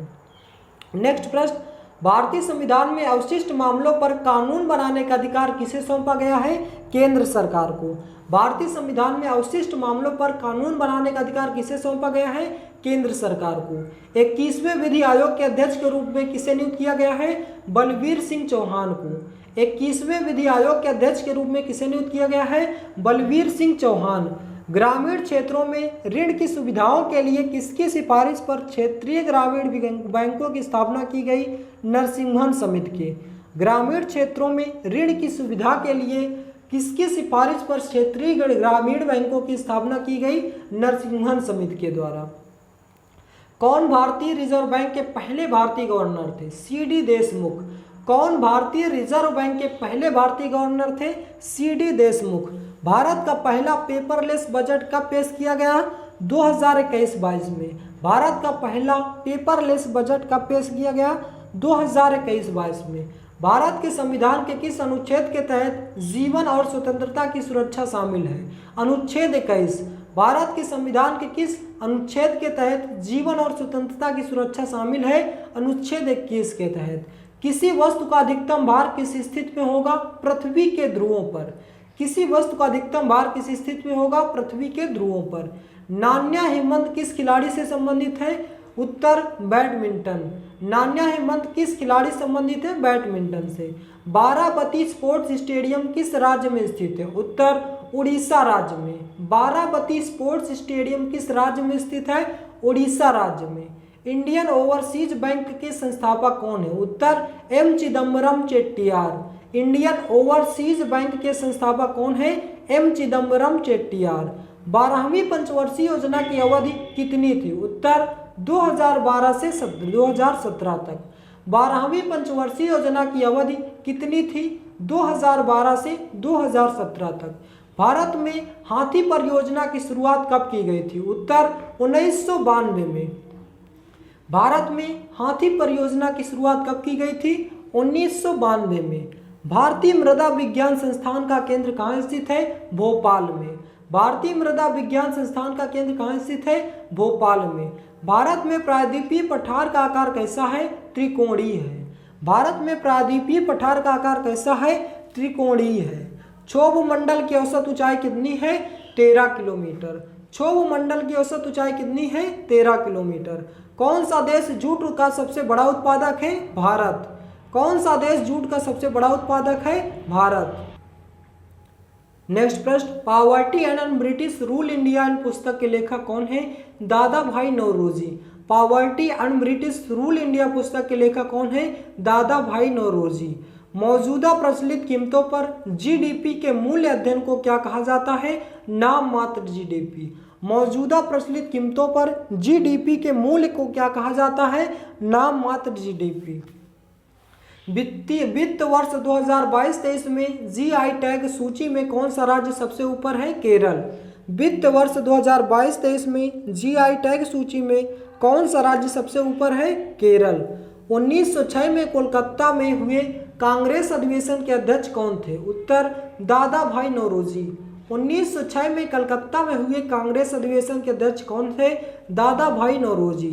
S1: नेक्स्ट प्रश्न, भारतीय संविधान में अवशिष्ट मामलों पर कानून बनाने का अधिकार किसे सौंपा गया है? केंद्र सरकार को। भारतीय संविधान में अवशिष्ट मामलों पर कानून बनाने का अधिकार किसे सौंपा गया है? केंद्र सरकार को। 21वें विधि आयोग के अध्यक्ष के रूप में किसे नियुक्त किया गया है? बलवीर सिंह चौहान को। 21वें विधि आयोग के अध्यक्ष के रूप में किसे नियुक्त किया गया है? बलवीर सिंह चौहान। ग्रामीण क्षेत्रों में ऋण की सुविधाओं के लिए किसकी सिफारिश पर क्षेत्रीय ग्रामीण बैंकों की स्थापना की गई? नरसिम्हन समिति के। ग्रामीण क्षेत्रों में ऋण की सुविधा के लिए किसकी सिफारिश पर क्षेत्रीय ग्रामीण बैंकों की स्थापना की गई? नरसिम्हन समिति के द्वारा। कौन भारतीय रिजर्व बैंक के पहले भारतीय गवर्नर थे? CD देशमुख। कौन भारतीय रिजर्व बैंक के पहले भारतीय गवर्नर थे? CD देशमुख। भारत का पहला पेपरलेस बजट कब पेश किया गया? 2021-22 में। भारत का पहला पेपरलेस बजट कब पेश किया गया? 2021-22 में। भारत के संविधान के किस अनुच्छेद के तहत जीवन और स्वतंत्रता की सुरक्षा शामिल है? अनुच्छेद 21। भारत के संविधान के किस अनुच्छेद के तहत जीवन और स्वतंत्रता की सुरक्षा शामिल है? अनुच्छेद 21 के तहत। किसी वस्तु का अधिकतम भार किस स्थिति में होगा? पृथ्वी के ध्रुवों पर। किसी वस्तु का अधिकतम भार किस स्थिति में होगा? पृथ्वी के ध्रुवों पर। नान्या हेमंत किस खिलाड़ी से संबंधित है? उत्तर बैडमिंटन। नान्या हेमंत किस खिलाड़ी से संबंधित है? बैडमिंटन से। बाराबती स्पोर्ट्स स्टेडियम किस राज्य में स्थित है? उत्तर उड़ीसा राज्य में। बाराबती स्पोर्ट्स स्टेडियम किस राज्य में स्थित है? उड़ीसा राज्य में। इंडियन ओवरसीज बैंक के संस्थापक कौन है? उत्तर M Chidambaram Chettiar. Indian overseas bank के संस्थापक कौन है? M चिदम्बरम चेट्टियार। 12वीं पंचवर्षीय योजना की अवधि कितनी थी? उत्तर 2012 से 2017 तक। 12वीं पंचवर्षीय योजना की अवधि कितनी थी? 2012 से 2017 तक। भारत में हाथी परियोजना की शुरुआत कब की गई थी? उत्तर 1992 में। भारत में हाथी परियोजना की शुरुआत कब की गई थी? 1992 में। भारतीय मृदा विज्ञान संस्थान का केंद्र कहाँ स्थित है? भोपाल में। भारतीय मृदा विज्ञान संस्थान का केंद्र कहाँ स्थित है? भोपाल में। भारत में प्रायद्वीपीय पठार का आकार कैसा है? त्रिकोणीय है। भारत में प्रायद्वीपीय पठार का आकार कैसा है? त्रिकोणीय है। क्षोभ मंडल की औसत ऊंचाई कितनी है? 13 किलोमीटर। क्षोभ मंडल की औसत ऊंचाई कितनी है? 13 किलोमीटर। कौन सा देश जूट का सबसे बड़ा उत्पादक है? भारत। कौन सा देश जूट का सबसे बड़ा उत्पादक है? भारत। नेक्स्ट प्रश्न, poverty and British rule India पुस्तक के लेखक कौन है? Dadabhai Naoroji. Poverty and British rule India पुस्तक के लेखक कौन है? दादा भाई नौरोजी। मौजूदा प्रचलित कीमतों पर GDP के मूल्य अध्ययन को क्या कहा जाता है? नाम मात्र GDP। मौजूदा प्रचलित कीमतों पर जीडीपी के मूल्य को क्या कहा जाता है? नाम मात्र जीडीपी। वित्त वर्ष 2022-23 में जीआई टैग सूची में कौन सा राज्य सबसे ऊपर है? केरल। वित्त वर्ष 2022-23 में जीआई टैग सूची में कौन सा राज्य सबसे ऊपर है? केरल। 1906 में कोलकाता में हुए कांग्रेस अधिवेशन के अध्यक्ष कौन थे? उत्तर दादा भाई नौरोजी। 1906 में कलकत्ता में हुए कांग्रेस अधिवेशन के अध्यक्ष कौन थे? दादा भाई नौरोजी।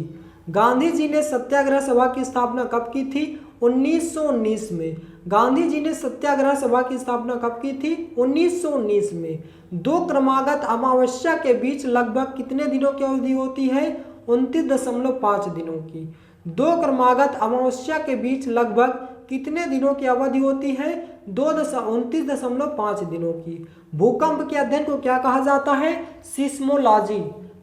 S1: गांधी जी ने सत्याग्रह सभा की स्थापना कब की थी? 1919 में। गांधी जी ने सत्याग्रह सभा की स्थापना कब की थी? 1919 में। दो क्रमागत अमावस्या के बीच लगभग कितने दिनों की अवधि होती है? 29.5 दिनों की। दो क्रमागत अमावस्या के बीच लगभग कितने दिनों की अवधि होती है? 29.5 दिनों की। भूकंप के अध्ययन को क्या कहा जाता है? सिस्मोलॉजी।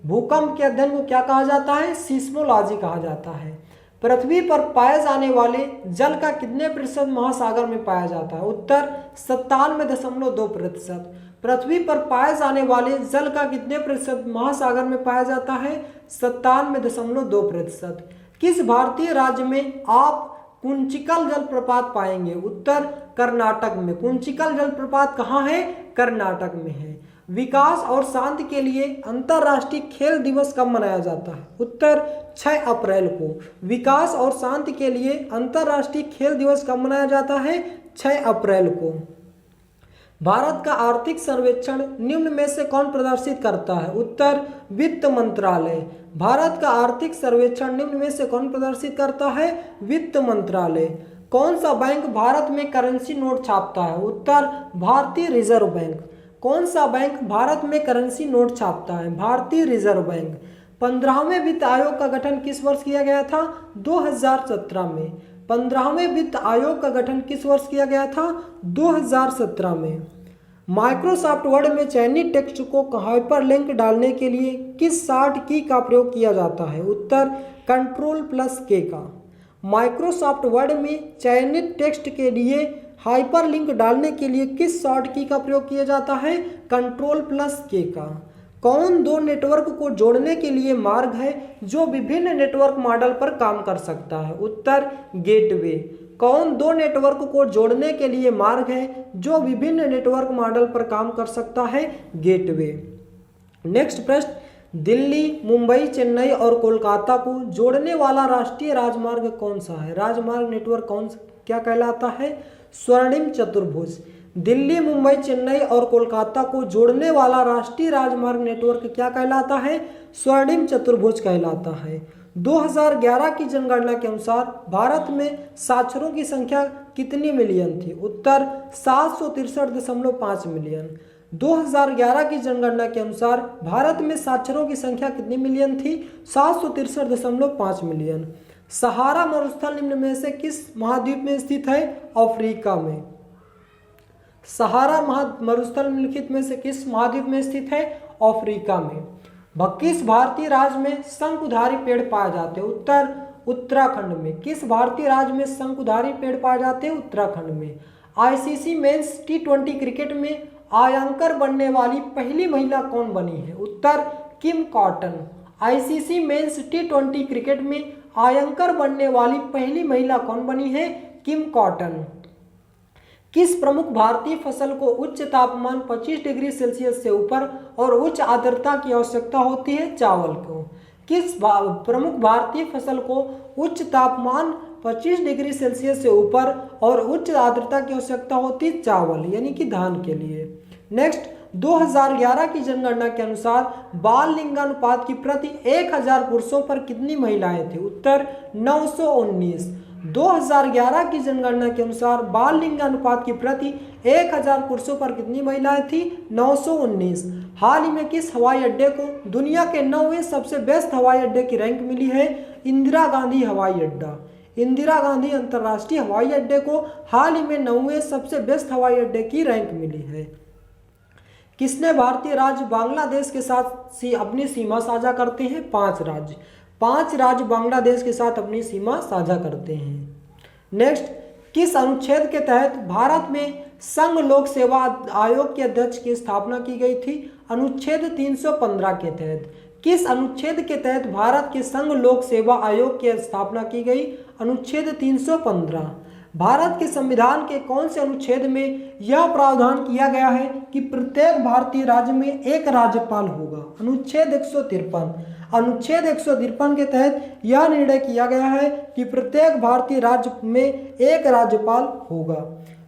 S1: भूकंप के अध्ययन को क्या कहा जाता है? सिस्मोलॉजी कहा जाता है। पृथ्वी पर पाए जाने वाले जल का कितने प्रतिशत महासागर में पाया जाता है? उत्तर 97.2%। पृथ्वी पर पाए जाने वाले जल का कितने प्रतिशत महासागर में पाया जाता है? 97.2%। किस भारतीय राज्य में आप कुंचिकल जलप्रपात पाएंगे? उत्तर कर्नाटक में। कुंचिकल जलप्रपात कहाँ है? कर्नाटक में है। विकास और शांति के लिए अंतर्राष्ट्रीय खेल दिवस कब मनाया जाता है? उत्तर 6 अप्रैल को। विकास और शांति के लिए अंतर्राष्ट्रीय खेल दिवस कब मनाया जाता है? 6 अप्रैल को। भारत का आर्थिक सर्वेक्षण निम्न में से कौन प्रदर्शित करता है? उत्तर वित्त मंत्रालय। भारत का आर्थिक सर्वेक्षण निम्न में से कौन प्रदर्शित करता है? वित्त मंत्रालय। कौन सा बैंक भारत में करेंसी नोट छापता है? उत्तर भारतीय रिजर्व बैंक। कौन सा बैंक भारत में करेंसी नोट छापता है? भारतीय रिजर्व बैंक। 15वें वित्त आयोग का गठन किस वर्ष किया गया था? 2017 में। 15वें वित्त आयोग का गठन किस वर्ष किया गया था? 2017 में। माइक्रोसॉफ्ट वर्ड में चयनित टेक्स्ट को हाइपरलिंक डालने के लिए किस शॉर्ट की का प्रयोग किया जाता है? उत्तर Ctrl+K का। माइक्रोसॉफ्ट वर्ड में चयनित टेक्स्ट के लिए हाइपरलिंक डालने के लिए किस शॉर्ट की का प्रयोग किया जाता है? Ctrl+K का। कौन दो नेटवर्क को जोड़ने के लिए मार्ग है जो विभिन्न नेटवर्क मॉडल पर काम कर सकता है? उत्तर गेटवे। कौन दो नेटवर्क को जोड़ने के लिए मार्ग है जो विभिन्न नेटवर्क मॉडल पर काम कर सकता है? गेटवे। नेक्स्ट प्रश्न, दिल्ली, मुंबई, चेन्नई और कोलकाता को जोड़ने वाला राष्ट्रीय राजमार्ग कौन सा है? राजमार्ग नेटवर्क क्या कहलाता है? स्वर्णिम चतुर्भुज। दिल्ली, मुंबई, चेन्नई और कोलकाता को जोड़ने वाला राष्ट्रीय राजमार्ग नेटवर्क क्या कहलाता है? स्वर्णिम चतुर्भुज कहलाता है। 2011 की जनगणना के अनुसार भारत में साक्षरों की संख्या कितनी मिलियन थी? उत्तर 763.5 मिलियन। 2011 की जनगणना के अनुसार भारत में साक्षरों की संख्या कितनी मिलियन थी? 763.5 मिलियन। सहारा मरुस्थल निम्न में से किस महाद्वीप में स्थित है? अफ्रीका में। सहारा मरुस्थल निम्नलिखित में से किस महाद्वीप में स्थित है? अफ्रीका में। किस भारतीय राज्य में शंकुधारी पेड़ पाए जाते हैं? उत्तर उत्तराखंड में। किस भारतीय राज्य में शंकुधारी पेड़ पाए जाते हैं? उत्तराखंड में। आईसीसी मेंस T20 क्रिकेट में आयांकर बनने वाली पहली महिला कौन बनी है? उत्तर Kim Cotton. ICC men's T20 cricket में आयांकर बनने वाली पहली महिला कौन बनी है? Kim Cotton. किस प्रमुख भारतीय फसल को उच्च तापमान 25 डिग्री सेल्सियस से ऊपर और उच्च आर्द्रता की आवश्यकता होती है? चावल को। किस प्रमुख भारतीय फसल को उच्च तापमान 25 डिग्री सेल्सियस से ऊपर और उच्च आर्द्रता की आवश्यकता होती है? चावल, यानी कि धान के लिए। नेक्स्ट, 2011 की जनगणना के अनुसार बाल लिंगानुपात की प्रति 1000 पुरुषों पर कितनी महिलाएं थी? उत्तर 919। 2011 की जनगणना के अनुसार बाल लिंगानुपात की प्रति 1000 पुरुषों पर कितनी महिलाएं थी? 919। हाल ही में किस हवाई अड्डे को दुनिया के 9वें सबसे बेस्ट हवाई अड्डे की रैंक मिली है? इंदिरा गांधी हवाई अड्डा। इंदिरा गांधी अंतर्राष्ट्रीय हवाई अड्डे को हाल ही में 9वें सबसे बेस्ट हवाई अड्डे की रैंक मिली है। किसने भारतीय राज्य बांग्लादेश के साथ अपनी सीमा साझा करते हैं? 5 राज्य। 5 राज्य बांग्लादेश के साथ अपनी सीमा साझा करते हैं। नेक्स्ट, किस अनुच्छेद के तहत भारत में संघ लोक सेवा आयोग के अध्यक्ष की स्थापना की गई थी? अनुच्छेद 315 के तहत। किस अनुच्छेद के तहत भारत के संघ लोक सेवा आयोग की स्थापना की गई? अनुच्छेद 315। भारत के संविधान के कौन से अनुच्छेद में यह प्रावधान किया गया है कि प्रत्येक भारतीय राज्य में एक राज्यपाल होगा? अनुच्छेद 153। अनुच्छेद 153 के तहत यह निर्णय किया गया है कि प्रत्येक भारतीय राज्य में एक राज्यपाल होगा।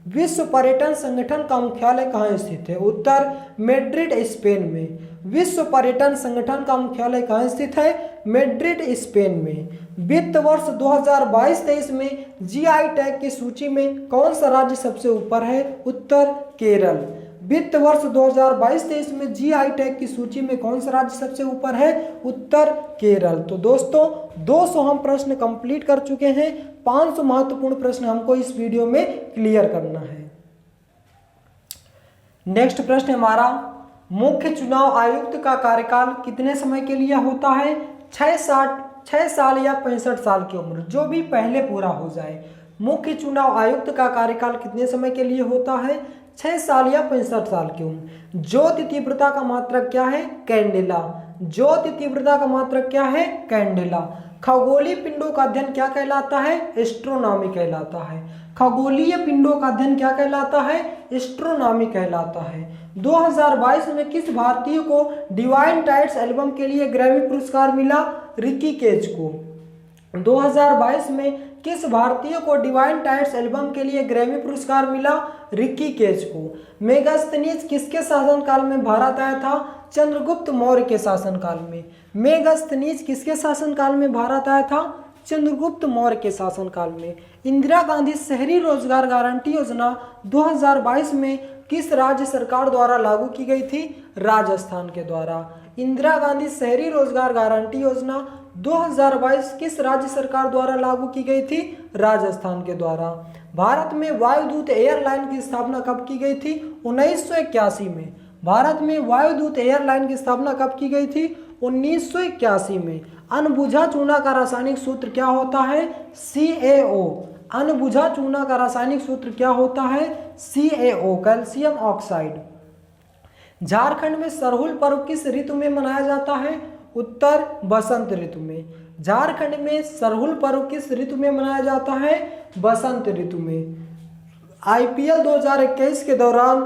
S1: विश्व पर्यटन संगठन का मुख्यालय कहाँ स्थित है? उत्तर मैड्रिड, स्पेन में। विश्व पर्यटन संगठन का मुख्यालय कहाँ स्थित है? मैड्रिड, स्पेन में। वित्त वर्ष 2022-23 में जीआई टैग की सूची में कौन सा राज्य सबसे ऊपर है? उत्तर केरल। वित्त वर्ष 2022-23 में जीआई टैग की सूची में कौन सा राज्य सबसे ऊपर है? उत्तर केरल। तो दोस्तों 200 हम प्रश्न कंप्लीट कर चुके हैं। 500 महत्वपूर्ण प्रश्न हमको इस वीडियो में क्लियर करना है। नेक्स्ट प्रश्न हमारा, मुख्य चुनाव आयुक्त का कार्यकाल कितने समय के लिए होता है? 6 साल या 65 साल की उम्र, जो भी पहले पूरा हो जाए। मुख्य चुनाव आयुक्त का कार्यकाल कितने समय के लिए होता है? 6 साल या 65 साल की उम्र। ज्योति तीव्रता का मात्रक क्या है? कैंडेला। ज्योति तीव्रता का मात्रक क्या है? कैंडेला। खगोलीय पिंडों का अध्ययन क्या कहलाता है? एस्ट्रोनॉमी कहलाता है। खगोलीय पिंडों का अध्ययन क्या कहलाता है? एस्ट्रोनॉमी कहलाता है। 2022 में किस भारतीय को डिवाइन टाइट्स एल्बम के लिए ग्रैमी पुरस्कार मिला? रिकी केज को। 2022 में किस भारतीय को डिवाइन टाइट्स एल्बम के लिए ग्रैमी पुरस्कार मिला? रिकी केज को। मेगास्थनीज किसके शासनकाल में भारत आया था? चंद्रगुप्त मौर्य के शासनकाल में। मेगास्थनीज किसके शासनकाल में भारत आया था? चंद्रगुप्त मौर्य के शासनकाल में। इंदिरा गांधी शहरी रोजगार गारंटी योजना 2022 में किस राज्य सरकार द्वारा लागू की गई थी? राजस्थान के द्वारा। इंदिरा गांधी शहरी रोजगार गारंटी योजना 2022 किस राज्य सरकार द्वारा लागू की गई थी? राजस्थान के द्वारा। भारत में वायुदूत एयरलाइन की स्थापना कब की गई थी? 1981 में। भारत में वायुदूत एयरलाइन की स्थापना कब की गई थी? 1981 में। अनबुझा चूना का रासायनिक सूत्र क्या होता है? CaO। अनबुझा चूना का रासायनिक सूत्र क्या होता है? CaO, calcium oxide. झारखंड में सरहुल पर्व किस ऋतु में मनाया जाता है? उत्तर बसंत ऋतु में। झारखंड में सरहुल पर्व किस ऋतु में मनाया जाता है? बसंत ऋतु में। IPL 2021 के दौरान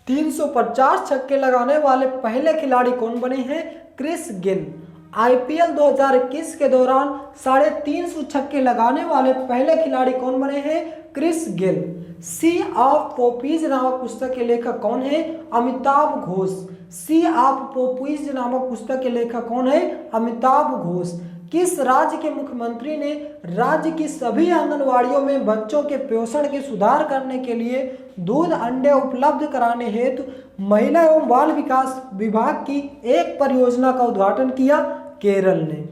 S1: 350 छक्के लगाने वाले पहले खिलाड़ी कौन बने हैं? Chris Gayle. IPL 2021 के दौरान 350 छक्के लगाने वाले पहले खिलाड़ी कौन बने हैं? Chris Gayle. सी ऑफ पोपीज नामक पुस्तक के लेखक कौन है? अमिताभ घोष। सी ऑफ पोपीज नामक पुस्तक के लेखक कौन है? अमिताभ घोष। किस राज्य के मुख्यमंत्री ने राज्य की सभी आंगनवाड़ियों में बच्चों के पोषण के सुधार करने के लिए दूध अंडे उपलब्ध कराने हेतु महिला एवं बाल विकास विभाग की एक परियोजना का उद्घाटन किया? केरल ने।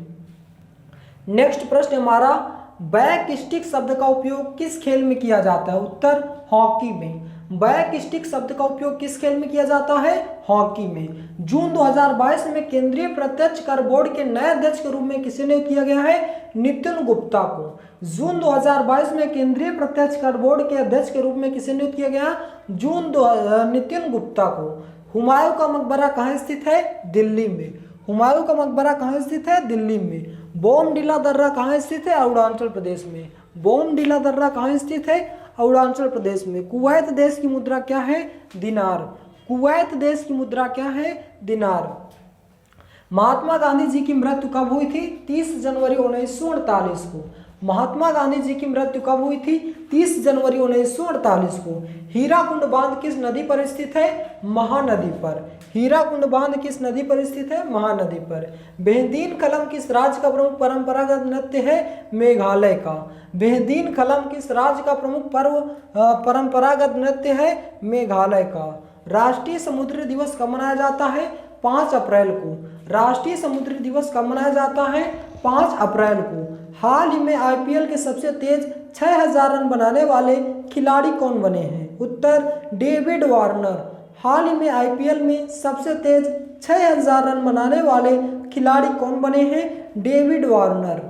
S1: नेक्स्ट प्रश्न हमारा, बैक स्टिक शब्द का उपयोग किस खेल में किया जाता है? उत्तर हॉकी में। बैक स्टिक शब्द का उपयोग किस खेल में किया जाता है? हॉकी में। जून 2022 में केंद्रीय प्रत्यक्ष कर बोर्ड के नए अध्यक्ष के रूप में किसे नियुक्त किया गया है? नितिन गुप्ता को। जून 2022 में केंद्रीय प्रत्यक्ष कर बोर्ड के अध्यक्ष के रूप में किसे नियुक्त किया गया? नितिन गुप्ता को। हुमायूं का मकबरा कहाँ स्थित है? दिल्ली में। हुमायूं का मकबरा कहाँ स्थित है? दिल्ली में। बोमडिला दर्रा कहाँ स्थित है? अरुणाचल प्रदेश में। बोमडिला दर्रा कहाँ स्थित है? अरुणाचल प्रदेश में। कुवैत देश की मुद्रा क्या है? दिनार। कुवैत देश की मुद्रा क्या है? दिनार। महात्मा गांधी जी की मृत्यु कब हुई थी? 30 जनवरी 1948 को। महात्मा गांधी जी की मृत्यु कब हुई थी? 30 जनवरी 1948 को। हीराकुंड बांध किस नदी पर स्थित है? महानदी पर। हीराकुंड बांध किस नदी पर स्थित है? महानदी पर। बेहदीन कलम किस राज्य का प्रमुख परंपरागत नृत्य है? मेघालय का। बेहदीन कलम किस राज्य का प्रमुख परंपरागत नृत्य है? मेघालय का। राष्ट्रीय समुद्री दिवस कब मनाया जाता है? 5 अप्रैल को। राष्ट्रीय समुद्री दिवस कब मनाया जाता है? 5 अप्रैल को। हाल ही में IPL के सबसे तेज 6000 रन बनाने वाले खिलाड़ी कौन बने हैं? उत्तर डेविड वार्नर। हाल ही में IPL में सबसे तेज 6000 रन बनाने वाले खिलाड़ी कौन बने हैं? David Warner.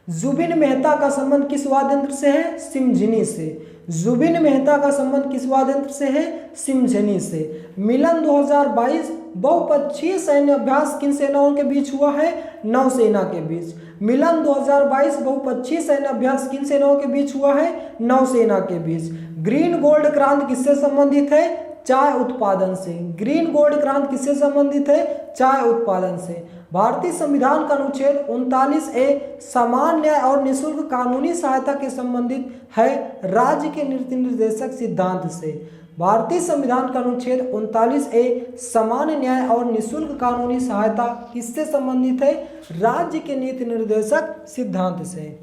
S1: जुबिन मेहता का संबंध किस वाद्य यंत्र से है? सिमझनी से। जुबिन मेहता का संबंध किस वाद्य यंत्र से है? सिमझनी से। मिलन 2022 बहुपक्षीय सैन्य अभ्यास किन सेनाओं के बीच हुआ है? नौसेना के बीच। मिलन 2022 बहुपक्षीय सैन्य अभ्यास किन सेनाओं के बीच हुआ है? नौसेना के बीच। ग्रीन गोल्ड क्रांति किससे संबंधित है? चाय उत्पादन से। ग्रीन गोल्ड क्रांति किससे संबंधित है? चाय उत्पादन से। भारतीय संविधान का अनुच्छेद 39A समान न्याय और निःशुल्क कानूनी सहायता के संबंधित है राज्य के नीति निर्देशक सिद्धांत से। भारतीय संविधान का अनुच्छेद 39A समान न्याय और निःशुल्क कानूनी सहायता किससे संबंधित है? राज्य के नीति निर्देशक सिद्धांत से।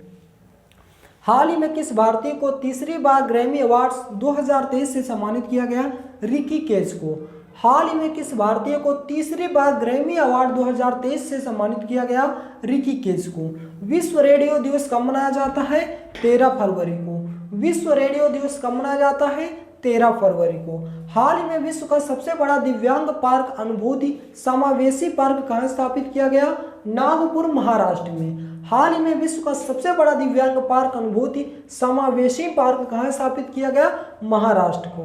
S1: हाल ही में किस भारतीय को तीसरी बार ग्रैमी अवार्ड्स 2023 से सम्मानित किया गया? रिकी केज को। हाल ही में किस भारतीय को तीसरी बार ग्रैमी अवार्ड 2023 से सम्मानित किया गया? रिकी केज को। विश्व रेडियो दिवस कब मनाया जाता है? 13 फरवरी को। विश्व रेडियो दिवस कब मनाया जाता है? 13 फरवरी को। हाल ही में विश्व का सबसे बड़ा दिव्यांग पार्क अनुभूति समावेशी पार्क कहाँ स्थापित किया गया? नागपुर महाराष्ट्र में। हाल ही में विश्व का सबसे बड़ा दिव्यांग पार्क अनुभूति समावेशी पार्क कहाँ स्थापित किया गया? महाराष्ट्र को,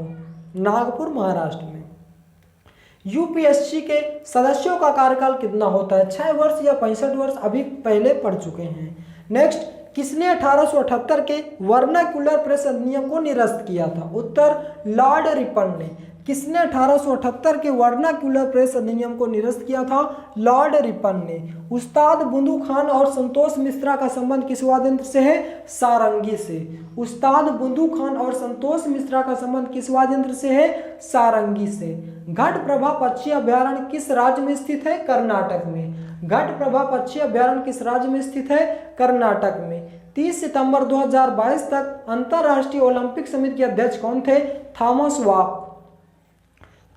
S1: नागपुर महाराष्ट्र में। यूपीएससी के सदस्यों का कार्यकाल कितना होता है? 6 वर्ष या 65 वर्ष? अभी पहले पढ़ चुके हैं। नेक्स्ट, किसने 1878 के वर्नाक्यूलर प्रेस अधिनियम को निरस्त किया था? उत्तर, लॉर्ड रिपन ने। किसने 1878 के वर्नाक्यूलर प्रेस अधिनियम को निरस्त किया था? लॉर्ड रिपन ने। उस्ताद बुंदू खान और संतोष मिश्रा का संबंध किस वाद्य यंत्र से है? सारंगी से। उस्ताद बुंदू खान और संतोष मिश्रा का संबंध किस वाद्य यंत्र से है? सारंगी से। घटप्रभा पक्षी अभयारण्य किस राज्य में स्थित है? कर्नाटक में। घटप्रभा पक्षी अभयारण्य किस राज्य में स्थित है? कर्नाटक में। 30 सितंबर 2022 तक अंतर्राष्ट्रीय ओलंपिक समिति के अध्यक्ष कौन थे? थॉमस वाक।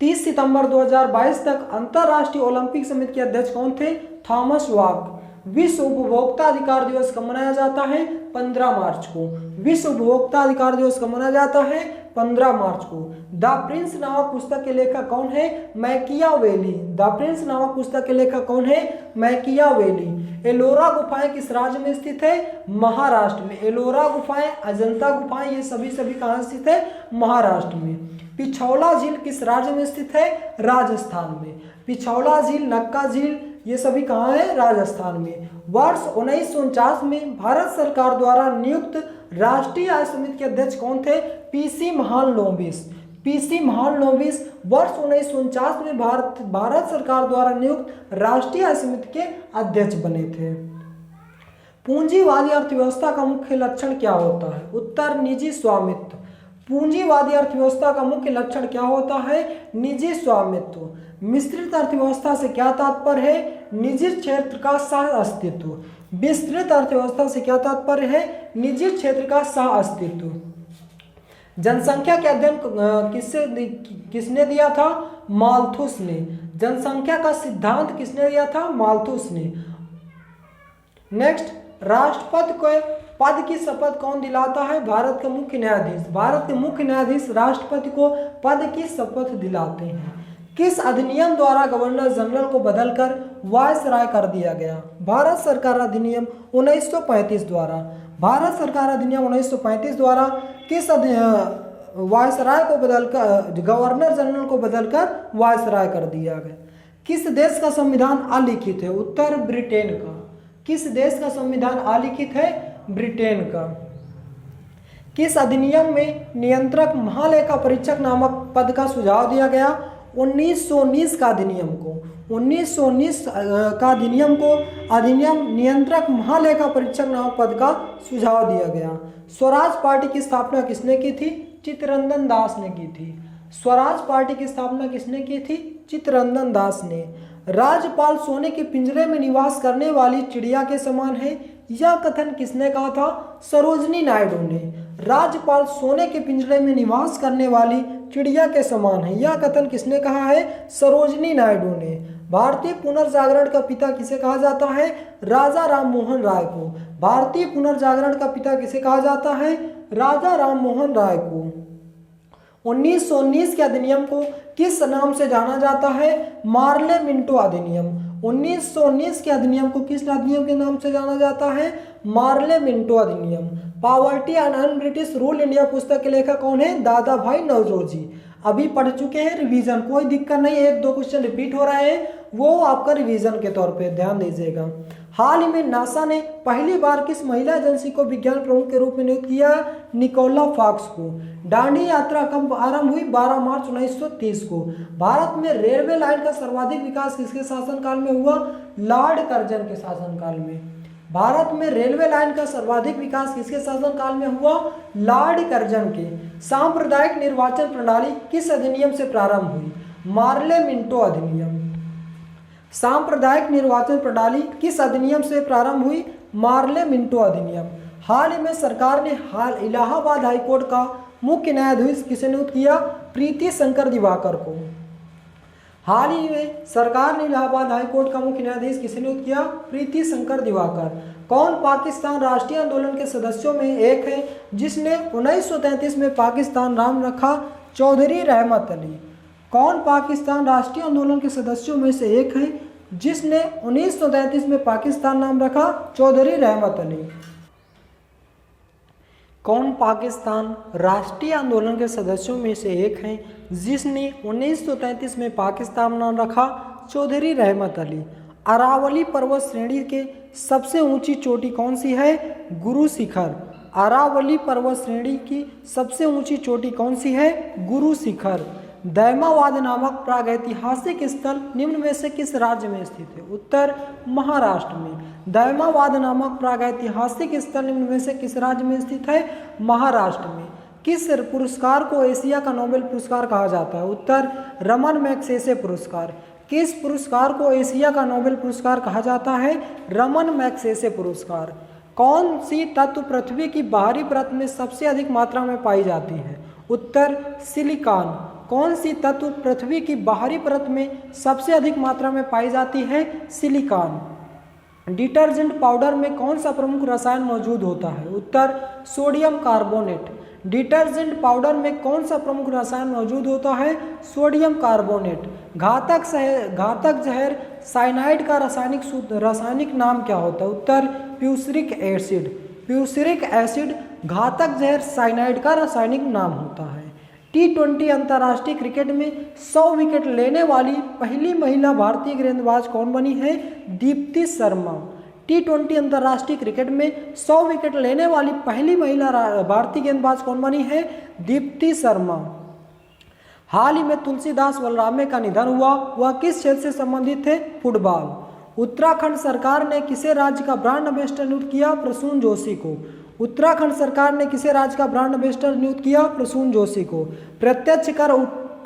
S1: 30 सितंबर 2022 तक अंतर्राष्ट्रीय ओलंपिक समिति के अध्यक्ष कौन थे? थॉमस वाक। विश्व उपभोक्ता अधिकार दिवस कब मनाया जाता है? 15 मार्च को। विश्व उपभोक्ता अधिकार दिवस कब मनाया जाता है? 15 मार्च को। द प्रिंस नामक पुस्तक के लेखक कौन है? मैकियावेली। द प्रिंस नामक पुस्तक के लेखक कौन है? मैकियावेली। एलोरा गुफाएं किस राज्य में स्थित है? महाराष्ट्र में। एलोरा गुफाएं, अजंता गुफाएं, ये सभी कहाँ स्थित है? महाराष्ट्र में। पिछौला झील किस राज्य में स्थित है? राजस्थान में। पिछौला झील, नक्का झील, ये सभी कहाँ है? राजस्थान में। वर्ष 1949 में भारत सरकार द्वारा नियुक्त राष्ट्रीय आय समिति के अध्यक्ष कौन थे? पीसी महालनोबिस। पीसी महालनोबिस वर्ष 1949 में भारत सरकार द्वारा नियुक्त राष्ट्रीय आय समिति के अध्यक्ष बने थे। पूंजीवादी अर्थव्यवस्था का मुख्य लक्षण क्या होता है? उत्तर, निजी स्वामित्व। पूंजीवादी अर्थव्यवस्था का मुख्य लक्षण क्या होता है? निजी स्वामित्व। मिश्रित अर्थव्यवस्था से क्या तात्पर्य है? निजी क्षेत्र का सह अस्तित्व। विस्तृत अर्थव्यवस्था से क्या तात्पर्य है? निजी क्षेत्र का सह अस्तित्व। जनसंख्या के अध्ययन किसने दिया था? माल्थुस ने। जनसंख्या का सिद्धांत किसने दिया था? माल्थुस ने। नेक्स्ट, राष्ट्रपति को पद की शपथ कौन दिलाता है? भारत के मुख्य न्यायाधीश। भारत के मुख्य न्यायाधीश राष्ट्रपति को पद की शपथ दिलाते हैं। किस अधिनियम द्वारा गवर्नर जनरल को बदलकर वायसराय कर दिया गया? भारत सरकार अधिनियम 1935 द्वारा। भारत सरकार अधिनियम 1935 द्वारा किस वायसराय को बदलकर, गवर्नर जनरल को बदलकर वायसराय कर दिया गया? किस देश का संविधान अलिखित है? उत्तर, ब्रिटेन का। किस देश का संविधान अलिखित है? ब्रिटेन का। किस अधिनियम में नियंत्रक महालेखा परीक्षक नामक पद का सुझाव दिया गया? 1919 का अधिनियम को। 1919 का अधिनियम नियंत्रक महालेखा परीक्षक नामक पद का सुझाव दिया गया। स्वराज पार्टी की स्थापना किसने की थी? चित्तरंजन दास ने की थी। स्वराज पार्टी की स्थापना किसने की थी? चित्तरंजन दास ने। राज्यपाल सोने के पिंजरे में निवास करने वाली चिड़िया के समान है, यह कथन किसने कहा था? सरोजनी नायडू ने। राज्यपाल सोने के पिंजरे में निवास करने वाली चिड़िया के समान है, यह कथन किसने कहा है? सरोजनी नायडू ने। भारतीय पुनर्जागरण का पिता किसे कहा जाता है? राजा राम मोहन राय को। भारतीय पुनर्जागरण का पिता किसे कहा जाता है? राजा राम मोहन राय को। 1919 के अधिनियम को किस नाम से जाना जाता है? मार्ले मिंटो अधिनियम। 1919 के अधिनियम को किस अधिनियम के नाम से जाना जाता है? मार्ले मिंटो अधिनियम। Poverty and un British rule India पुस्तक के लेखक कौन है? दादा भाई नौरोजी। अभी पढ़ चुके हैं, रिवीजन, कोई दिक्कत नहीं, एक दो क्वेश्चन रिपीट हो रहे हैं, वो आपका रिवीजन के तौर पे ध्यान दीजिएगा। हाल ही में नासा ने पहली बार किस महिला एजेंसी को विज्ञान प्रमुख के रूप में नियुक्त किया? निकोला फॉक्स को। दांडी यात्रा कब आरंभ हुई? 12 मार्च 1930 को। भारत में रेलवे लाइन का सर्वाधिक विकास किसके शासनकाल में हुआ? लॉर्ड कर्जन के शासनकाल में। भारत में रेलवे लाइन का सर्वाधिक विकास किसके शासनकाल में हुआ? लॉर्ड कर्जन के। सांप्रदायिक निर्वाचन प्रणाली किस अधिनियम से प्रारंभ हुई? मार्ले मिंटो अधिनियम। सांप्रदायिक निर्वाचन प्रणाली किस अधिनियम से प्रारंभ हुई? मार्ले मिंटो अधिनियम। हाल ही में सरकार ने इलाहाबाद हाईकोर्ट का मुख्य न्यायाधीश किसे नियुक्त किया? प्रीति शंकर दिवाकर को। हाल ही में सरकार ने इलाहाबाद हाईकोर्ट का मुख्य न्यायाधीश किसे नियुक्त किया? प्रीति शंकर दिवाकर। कौन पाकिस्तान राष्ट्रीय आंदोलन के सदस्यों में एक है जिसने 1933 में पाकिस्तान नाम रखा? चौधरी रहमत अली। कौन पाकिस्तान राष्ट्रीय आंदोलन के सदस्यों में से एक है जिसने 1933 में पाकिस्तान नाम रखा? चौधरी रहमत अली। कौन पाकिस्तान राष्ट्रीय आंदोलन के सदस्यों में से एक हैं जिसने 1933 में पाकिस्तान नाम रखा? चौधरी रहमत अली। अरावली पर्वत श्रेणी के सबसे ऊंची चोटी कौन सी है? गुरु शिखर। अरावली पर्वत श्रेणी की सबसे ऊंची चोटी कौन सी है? गुरु शिखर। दैमावाद नामक प्रागैतिहासिक स्थल निम्न में से किस राज्य में स्थित है? उत्तर महाराष्ट्र में। दैमावाद नामक प्रागैतिहासिक स्थल निम्न में से किस राज्य में स्थित है? महाराष्ट्र में। किस पुरस्कार को एशिया का नोबेल पुरस्कार कहा जाता है? उत्तर रमन मैग्सेसे पुरस्कार। किस पुरस्कार को एशिया का नोबेल पुरस्कार कहा जाता है? रमन मैग्सेसे पुरस्कार। कौन सी तत्व पृथ्वी की बाहरी परत में सबसे अधिक मात्रा में पाई जाती है? उत्तर सिलिकॉन। कौन सी तत्व पृथ्वी की बाहरी परत में सबसे अधिक मात्रा में पाई जाती है? सिलिकॉन। डिटर्जेंट पाउडर में कौन सा प्रमुख रसायन मौजूद होता है? उत्तर सोडियम कार्बोनेट। डिटर्जेंट पाउडर में कौन सा प्रमुख रसायन मौजूद होता है? Sodium carbonate. घातक जहर साइनाइड का रासायनिक नाम क्या होता है? उत्तर प्यूसरिक एसिड। प्यूसरिक एसिड घातक जहर साइनाइड का रासायनिक नाम होता है। T20 अंतर्राष्ट्रीय क्रिकेट में 100 विकेट लेने वाली पहली महिला भारतीय गेंदबाज कौन बनी है? दीप्ति शर्मा। T20 अंतर्राष्ट्रीय क्रिकेट में 100 विकेट लेने वाली पहली महिला भारतीय गेंदबाज कौन बनी है? दीप्ति शर्मा। हाल ही में तुलसीदास बलरामे का निधन हुआ, वह किस क्षेत्र से संबंधित थे? फुटबॉल। उत्तराखंड सरकार ने किसे राज्य का ब्रांड एम्बेसडर नियुक्त किया? प्रसून जोशी को। उत्तराखंड सरकार ने किसे राज्य का ब्रांड एम्बेसडर नियुक्त किया? प्रसून जोशी को। प्रत्यक्ष कर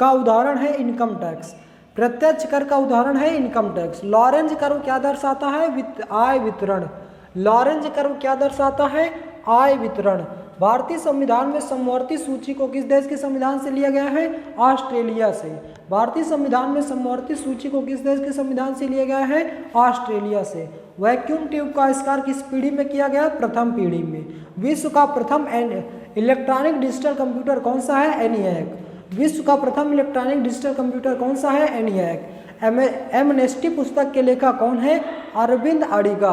S1: का उदाहरण है इनकम टैक्स। प्रत्यक्ष कर का उदाहरण है इनकम टैक्स। लॉरेंज कर्व क्या दर्शाता है? आय वितरण। लॉरेंज कर्व क्या दर्शाता है? आय वितरण। भारतीय संविधान में समवर्ती सूची को किस देश के संविधान से लिया गया है? ऑस्ट्रेलिया से। भारतीय संविधान में समवर्ती सूची को किस देश के संविधान से लिया गया है? ऑस्ट्रेलिया से। वैक्यूम ट्यूब का आविष्कार किस पीढ़ी में किया गया? प्रथम पीढ़ी में। विश्व का प्रथम इलेक्ट्रॉनिक डिजिटल कंप्यूटर कौन सा है? एनियाक। विश्व का प्रथम इलेक्ट्रॉनिक डिजिटल कंप्यूटर कौन सा है? एनियाक। एमनेस्टी पुस्तक के लेखक कौन है? अरविंद अडिगा।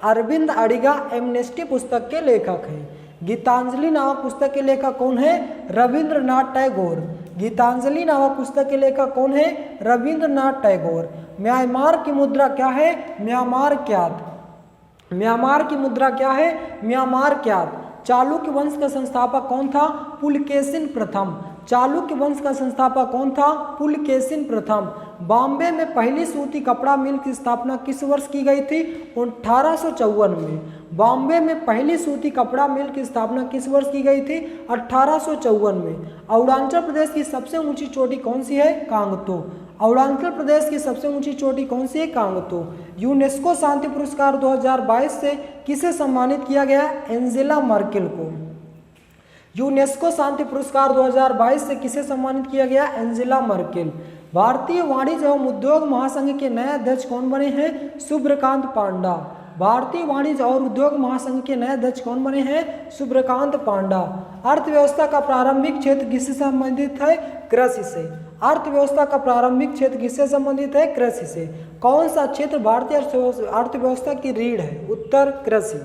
S1: अरविंद अडिगा एमनेस्टी पुस्तक के लेखक हैं। गीतांजलि नामक पुस्तक के लेखक कौन है? रविंद्रनाथ टैगोर। गीतांजलि नामक पुस्तक के लेखक कौन है? रविंद्रनाथ टैगोर। म्यांमार की मुद्रा क्या है? म्यांमार क्यात। म्यांमार की मुद्रा क्या है? म्यांमार क्यात। चालुक्य वंश का संस्थापक कौन था? पुलकेशिन प्रथम। चालुक्य वंश का संस्थापक कौन था? पुलकेशिन प्रथम। बॉम्बे में पहली सूती कपड़ा मिल की स्थापना किस वर्ष की गई थी? 1854 में। बॉम्बे में पहली सूती कपड़ा मिल की स्थापना किस वर्ष की गई थी? 1854 में। अरुणाचल प्रदेश की सबसे ऊंची चोटी कौन सी है? कांगतो। अरुणाचल प्रदेश की सबसे ऊंची चोटी कौन सी है? कांगतो। यूनेस्को शांति पुरस्कार 2022 से किसे सम्मानित किया गया? एंजेला मर्केल को। यूनेस्को शांति पुरस्कार 2022 से किसे सम्मानित किया गया? Angela Merkel. भारतीय वाणिज्य एवं उद्योग महासंघ के नए अध्यक्ष कौन बने हैं? शुभ्रकांत पांडा। भारतीय वाणिज्य और उद्योग महासंघ के नए अध्यक्ष कौन बने हैं? सूर्यकांत पांडा। अर्थव्यवस्था का प्रारंभिक क्षेत्र किससे संबंधित है? कृषि से। अर्थव्यवस्था का प्रारंभिक क्षेत्र किससे संबंधित है? कृषि से। कौन सा क्षेत्र भारतीय अर्थव्यवस्था की रीढ़ है? उत्तर कृषि।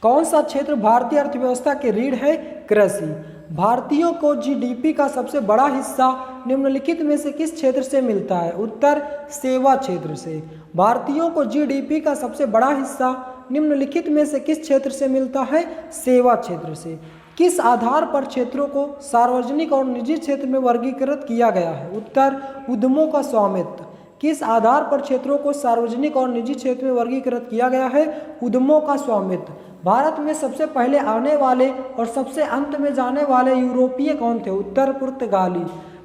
S1: कौन सा क्षेत्र भारतीय अर्थव्यवस्था की रीढ़ है? कृषि। भारतीयों को जीडीपी का सबसे बड़ा हिस्सा निम्नलिखित में से किस क्षेत्र से मिलता है? उत्तर सेवा क्षेत्र से। भारतीयों को जीडीपी का सबसे बड़ा हिस्सा निम्नलिखित में से किस क्षेत्र से मिलता है? सेवा क्षेत्र से। किस आधार पर क्षेत्रों को सार्वजनिक और निजी क्षेत्र में वर्गीकृत किया गया है? उत्तर उद्यमों का स्वामित्व। किस आधार पर क्षेत्रों को सार्वजनिक और निजी क्षेत्र में वर्गीकृत किया गया है? उद्यमों का स्वामित्व। भारत में सबसे पहले आने वाले और सबसे अंत में जाने वाले यूरोपीय कौन थे? उत्तर पुर्तगाली।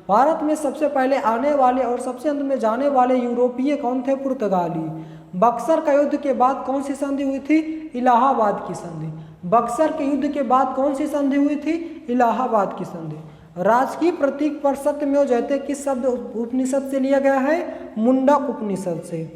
S1: भारत में सबसे पहले आने वाले और सबसे अंत में जाने वाले यूरोपीय कौन थे? पुर्तगाली। बक्सर का युद्ध के बाद कौन सी संधि हुई थी? इलाहाबाद की संधि। बक्सर के युद्ध के बाद कौन सी संधि हुई थी? इलाहाबाद की संधि। राजकीय प्रतीक पर सत्यमेव जयते किस शब्द उपनिषद से लिया गया है? मुंडक उपनिषद से।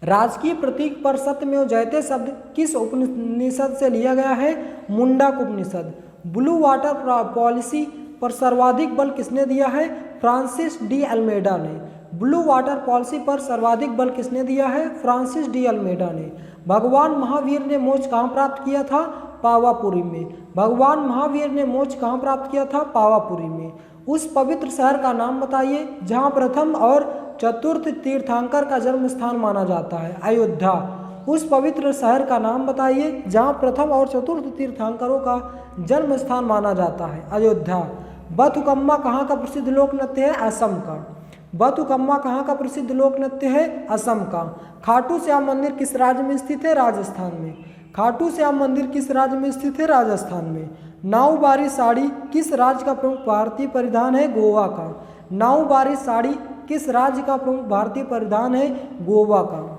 S1: राजकीय प्रतीक पर सत्यमेव जयते शब्द किस उपनिषद से लिया गया है? मुंडक उपनिषद। ब्लू वाटर पॉलिसी पर सर्वाधिक बल किसने दिया है? फ्रांसिस डी अल्मेडा ने। ब्लू वाटर पॉलिसी पर सर्वाधिक बल किसने दिया है? फ्रांसिस डी अल्मेडा ने। भगवान महावीर ने मोक्ष कहाँ प्राप्त किया था? पावापुरी में। भगवान महावीर ने मोक्ष कहाँ प्राप्त किया था? पावापुरी में। उस पवित्र शहर का नाम बताइए जहाँ प्रथम और चतुर्थ तीर्थंकर का जन्म स्थान माना जाता है? अयोध्या। उस पवित्र शहर का नाम बताइए जहाँ प्रथम और चतुर्थ तीर्थंकरों का जन्म स्थान माना जाता है? अयोध्या। बथुकम्मा कहाँ का प्रसिद्ध लोक नृत्य है? असम का। बथुकम्मा कहाँ का प्रसिद्ध लोक नृत्य है? असम का। खाटू श्याम मंदिर किस राज्य में स्थित है? राजस्थान में। खाटू श्याम मंदिर किस राज्य में स्थित है? राजस्थान में। नाऊबारी साड़ी किस राज्य का प्रमुख भारतीय परिधान है? गोवा का। नाऊबारी साड़ी किस राज्य का प्रमुख भारतीय परिधान है? गोवा का।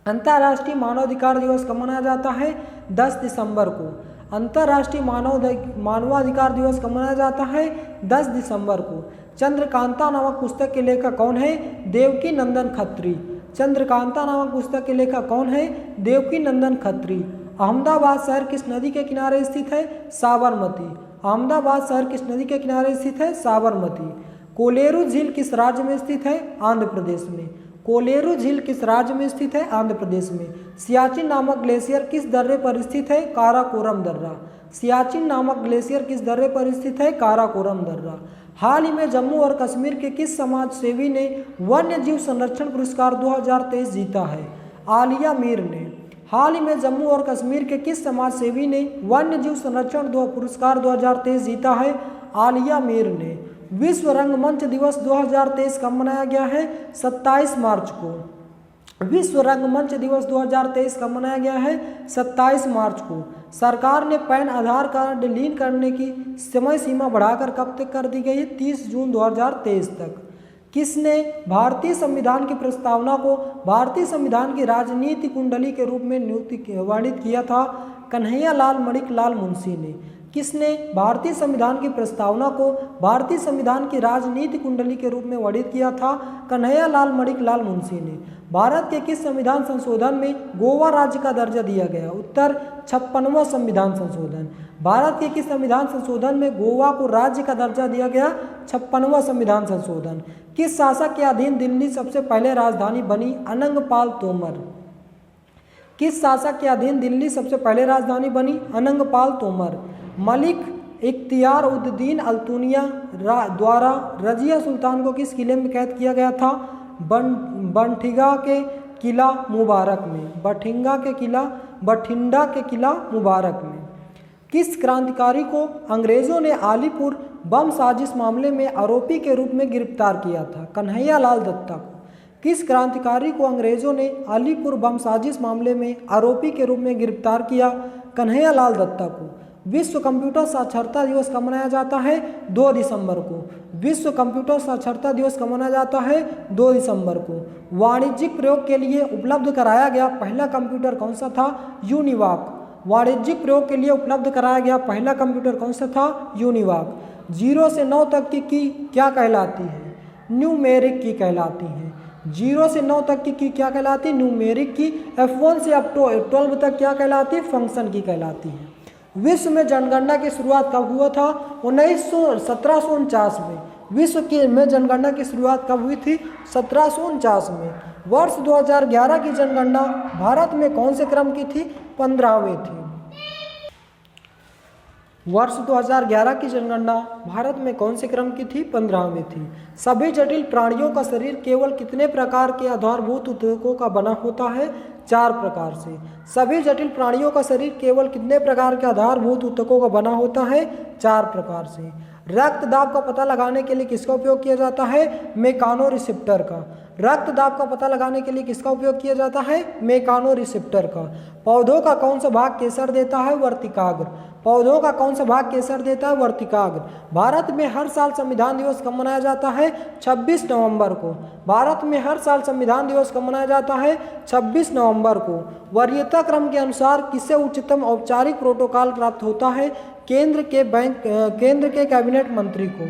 S1: अंतर्राष्ट्रीय मानवाधिकार दिवस कब मनाया जाता है? 10 दिसंबर को। अंतर्राष्ट्रीय मानवाधिकार दिवस कब मनाया जाता है? 10 दिसंबर को। चंद्रकांता नामक पुस्तक के लेखक कौन है? देवकी नंदन खत्री। चंद्रकांता नामक पुस्तक के लेखक कौन है? देवकी नंदन खत्री। अहमदाबाद शहर किस नदी के किनारे स्थित है? साबरमती। अहमदाबाद शहर किस नदी के किनारे स्थित है? साबरमती। कोलेरू झील किस राज्य में स्थित है? आंध्र प्रदेश में। कोलेरू झील किस राज्य में स्थित है? आंध्र प्रदेश में। सियाचिन नामक ग्लेशियर किस दर्रे पर स्थित है? काराकोरम दर्रा। सियाचिन नामक ग्लेशियर किस दर्रे पर स्थित है? काराकोरम दर्रा। हाल ही में जम्मू और कश्मीर के किस समाज सेवी ने वन्य जीव संरक्षण पुरस्कार 2023 जीता है? आलिया मीर ने। हाल ही में जम्मू और कश्मीर के किस समाज सेवी ने वन्य जीव संरक्षण पुरस्कार 2023 जीता है? आलिया मीर ने। विश्व रंगमंच दिवस 2023 कब मनाया गया है? 27 मार्च को। विश्व रंगमंच दिवस 2023 कब मनाया गया है? 27 मार्च को। सरकार ने पैन आधार कार्ड लिंक करने की समय सीमा बढ़ाकर कब तक कर दी गई है? 30 जून 2023 तक। किसने भारतीय संविधान की प्रस्तावना को भारतीय संविधान की राजनीति कुंडली के रूप में वर्णित किया था? कन्हैयालाल मणिकलाल मुंशी ने। किसने भारतीय संविधान की प्रस्तावना को भारतीय संविधान की राजनीति कुंडली के रूप में वर्णित किया था? कन्हैयालाल मणिकलाल मुंशी ने। भारत के किस संविधान संशोधन में गोवा राज्य का दर्जा दिया गया? उत्तर 56वां संविधान संशोधन। भारत के किस संविधान संशोधन में गोवा को राज्य का दर्जा दिया गया? 56वां संविधान संशोधन। किस शासक के अधीन दिल्ली सबसे पहले राजधानी बनी? अनंगपाल तोमर। किस शासक के अधीन दिल्ली सबसे पहले राजधानी बनी? अनंगपाल तोमर। मलिक इख्तियार उद्दीन अल्तुनिया द्वारा रजिया सुल्तान को किस किले में कैद किया गया था? बठिंडा के किला मुबारक में। बठिंडा के किला मुबारक में। किस क्रांतिकारी को अंग्रेजों ने आलीपुर बम साजिश मामले में आरोपी के रूप में गिरफ्तार किया था? कन्हैयालाल दत्ता को। किस क्रांतिकारी को अंग्रेजों ने आलीपुर बम साजिश मामले में आरोपी के रूप में गिरफ्तार किया? कन्हैयालाल दत्ता को। विश्व कंप्यूटर साक्षरता दिवस कब मनाया जाता है? 2 दिसंबर को। विश्व कंप्यूटर साक्षरता दिवस कब मनाया जाता है? 2 दिसंबर को। वाणिज्यिक प्रयोग के लिए उपलब्ध कराया गया पहला कंप्यूटर कौन सा था? यूनिवाक। वाणिज्यिक प्रयोग के लिए उपलब्ध कराया गया पहला कंप्यूटर कौन सा था? यूनिवाक। 0 से 9 तक की क्या कहलाती है? न्यूमेरिक की कहलाती है। 0 से 9 तक की क्या कहलाती है? न्यूमेरिक की। F1 से अप टू 12 तक क्या कहलाती है? फंक्शन की कहलाती है। विश्व में जनगणना की शुरुआत कब हुआ था? 1749 में। विश्व की में जनगणना की शुरुआत कब हुई थी? 1749 में। वर्ष 2011 की जनगणना भारत में कौन से क्रम की थी? 15वीं थी। वर्ष 2011 की जनगणना भारत में कौन से क्रम की थी? 15वीं थी। सभी जटिल प्राणियों का शरीर केवल कितने प्रकार के आधारभूत ऊतकों का बना होता है? 4 प्रकार से। सभी जटिल प्राणियों का शरीर केवल कितने प्रकार के आधारभूत ऊतकों का बना होता है? 4 प्रकार से। रक्त दाब का पता लगाने के लिए किसका उपयोग किया जाता है? मेकानो रिसेप्टर का। रक्त दाब का पता लगाने के लिए किसका उपयोग किया जाता है? मेकानो रिसेप्टर का। पौधों का कौन सा भाग केसर देता है? वर्तिकाग्र। पौधों का कौन सा भाग केसर देता है? वर्तिकाग्र। भारत में हर साल संविधान दिवस कब मनाया जाता है? 26 नवंबर को। भारत में हर साल संविधान दिवस कब मनाया जाता है? 26 नवंबर को। वरीयता क्रम के अनुसार किसे उच्चतम औपचारिक प्रोटोकॉल प्राप्त होता है? केंद्र के कैबिनेट मंत्री को।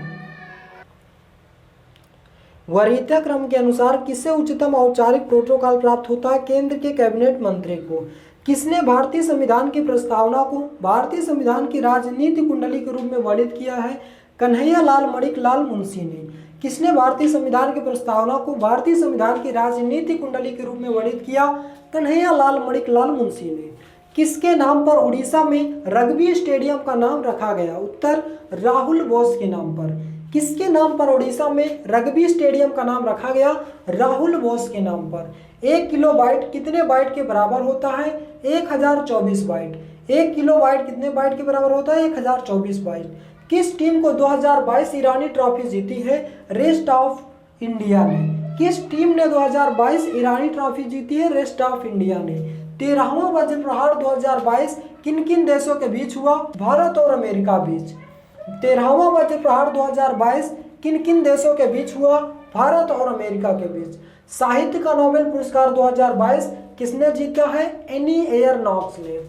S1: वरीयता क्रम के अनुसार किससे उच्चतम औपचारिक प्रोटोकॉल प्राप्त होता है? केंद्र के कैबिनेट मंत्री को। किसने भारतीय संविधान की प्रस्तावना को भारतीय संविधान की राजनीति कुंडली के रूप में वर्णित किया है? कन्हैया लाल मणिकलाल मुंशी ने। किसने भारतीय संविधान की प्रस्तावना को भारतीय संविधान की राजनीति कुंडली के रूप में वर्णित किया? कन्हैया लाल मणिकलाल मुंशी ने। किसके नाम पर उड़ीसा में रग्बी स्टेडियम का नाम रखा गया? उत्तर, राहुल बोस के नाम पर। किसके नाम पर उड़ीसा में रग्बी स्टेडियम का नाम रखा गया? राहुल बोस के नाम पर। 1 किलोबाइट कितने बाइट के बराबर होता है? 1024 बाइट। 1 किलोबाइट कितने बाइट के बराबर होता है? 1024 बाइट। किस टीम को 2022 ईरानी ट्रॉफी जीती है? रेस्ट ऑफ इंडिया ने। किस टीम ने 2022 ईरानी ट्रॉफी जीती है? रेस्ट ऑफ इंडिया ने। 13वां वज्र प्रहार 2022 किन किन देशों के बीच हुआ? भारत और अमेरिका बीच। 13वां वज्र प्रहार 2022 किन किन देशों के बीच हुआ? भारत और अमेरिका के बीच। साहित्य का नोबेल पुरस्कार 2022 किसने जीता है? एनी एयर नॉक्स ने।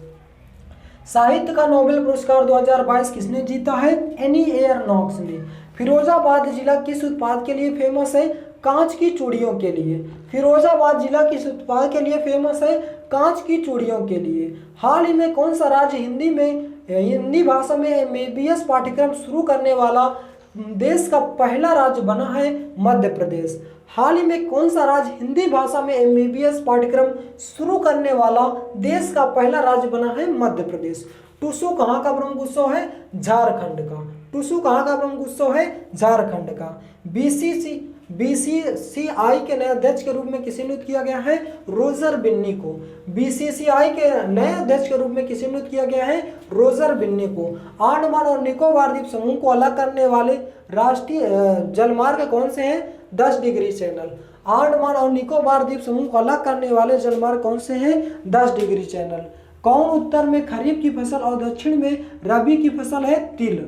S1: साहित्य का नोबेल पुरस्कार 2022 किसने जीता है? एनी एयर नॉक्स ने। फिरोजाबाद जिला किस उत्पाद के लिए फेमस है? कांच की चूड़ियों के लिए। फिरोजाबाद जिला किस उत्पाद के लिए फेमस है? कांच की चूड़ियों के लिए। हाल ही में कौन सा राज्य हिंदी भाषा में एमबीबीएस पाठ्यक्रम शुरू करने वाला देश का पहला राज्य बना है? मध्य प्रदेश। हाल ही में कौन सा राज्य हिंदी भाषा में एमबीबीएस पाठ्यक्रम शुरू करने वाला देश का पहला राज्य बना है? मध्य प्रदेश। टुसू कहाँ का प्रमुख उत्सव है? झारखंड का। टुसू कहाँ का प्रमुख उत्सव है? झारखंड का। बीसीसीआई के नए अध्यक्ष के रूप में किसे नियुक्त किया गया है? रोजर बिन्नी को। बीसीसीआई के नए अध्यक्ष के रूप में किसे नियुक्त किया गया है? रोजर बिन्नी को। अंडमान और निकोबार द्वीप समूह को अलग करने वाले राष्ट्रीय जलमार्ग कौन से हैं? 10 डिग्री चैनल। अंडमान और निकोबार द्वीप समूह को अलग करने वाले जलमार्ग कौन से हैं? 10 डिग्री चैनल। कौन उत्तर में खरीफ की फसल और दक्षिण में रबी की फसल है? तिल।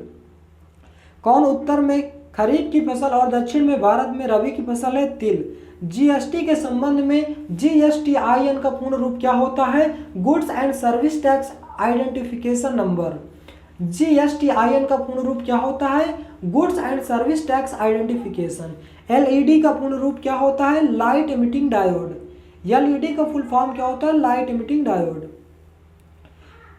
S1: कौन उत्तर में खरीफ की फसल और दक्षिण में भारत में रबी की फसल है? तिल। जीएसटी के संबंध में जीएसटीआईएन का पूर्ण रूप क्या होता है? Goods and service tax identification number. GSTIN का पूर्ण रूप क्या होता है? Goods and service tax identification. LED का पूर्ण रूप क्या होता है? Light emitting diode. एलईडी का फुल फॉर्म क्या होता है? Light emitting diode.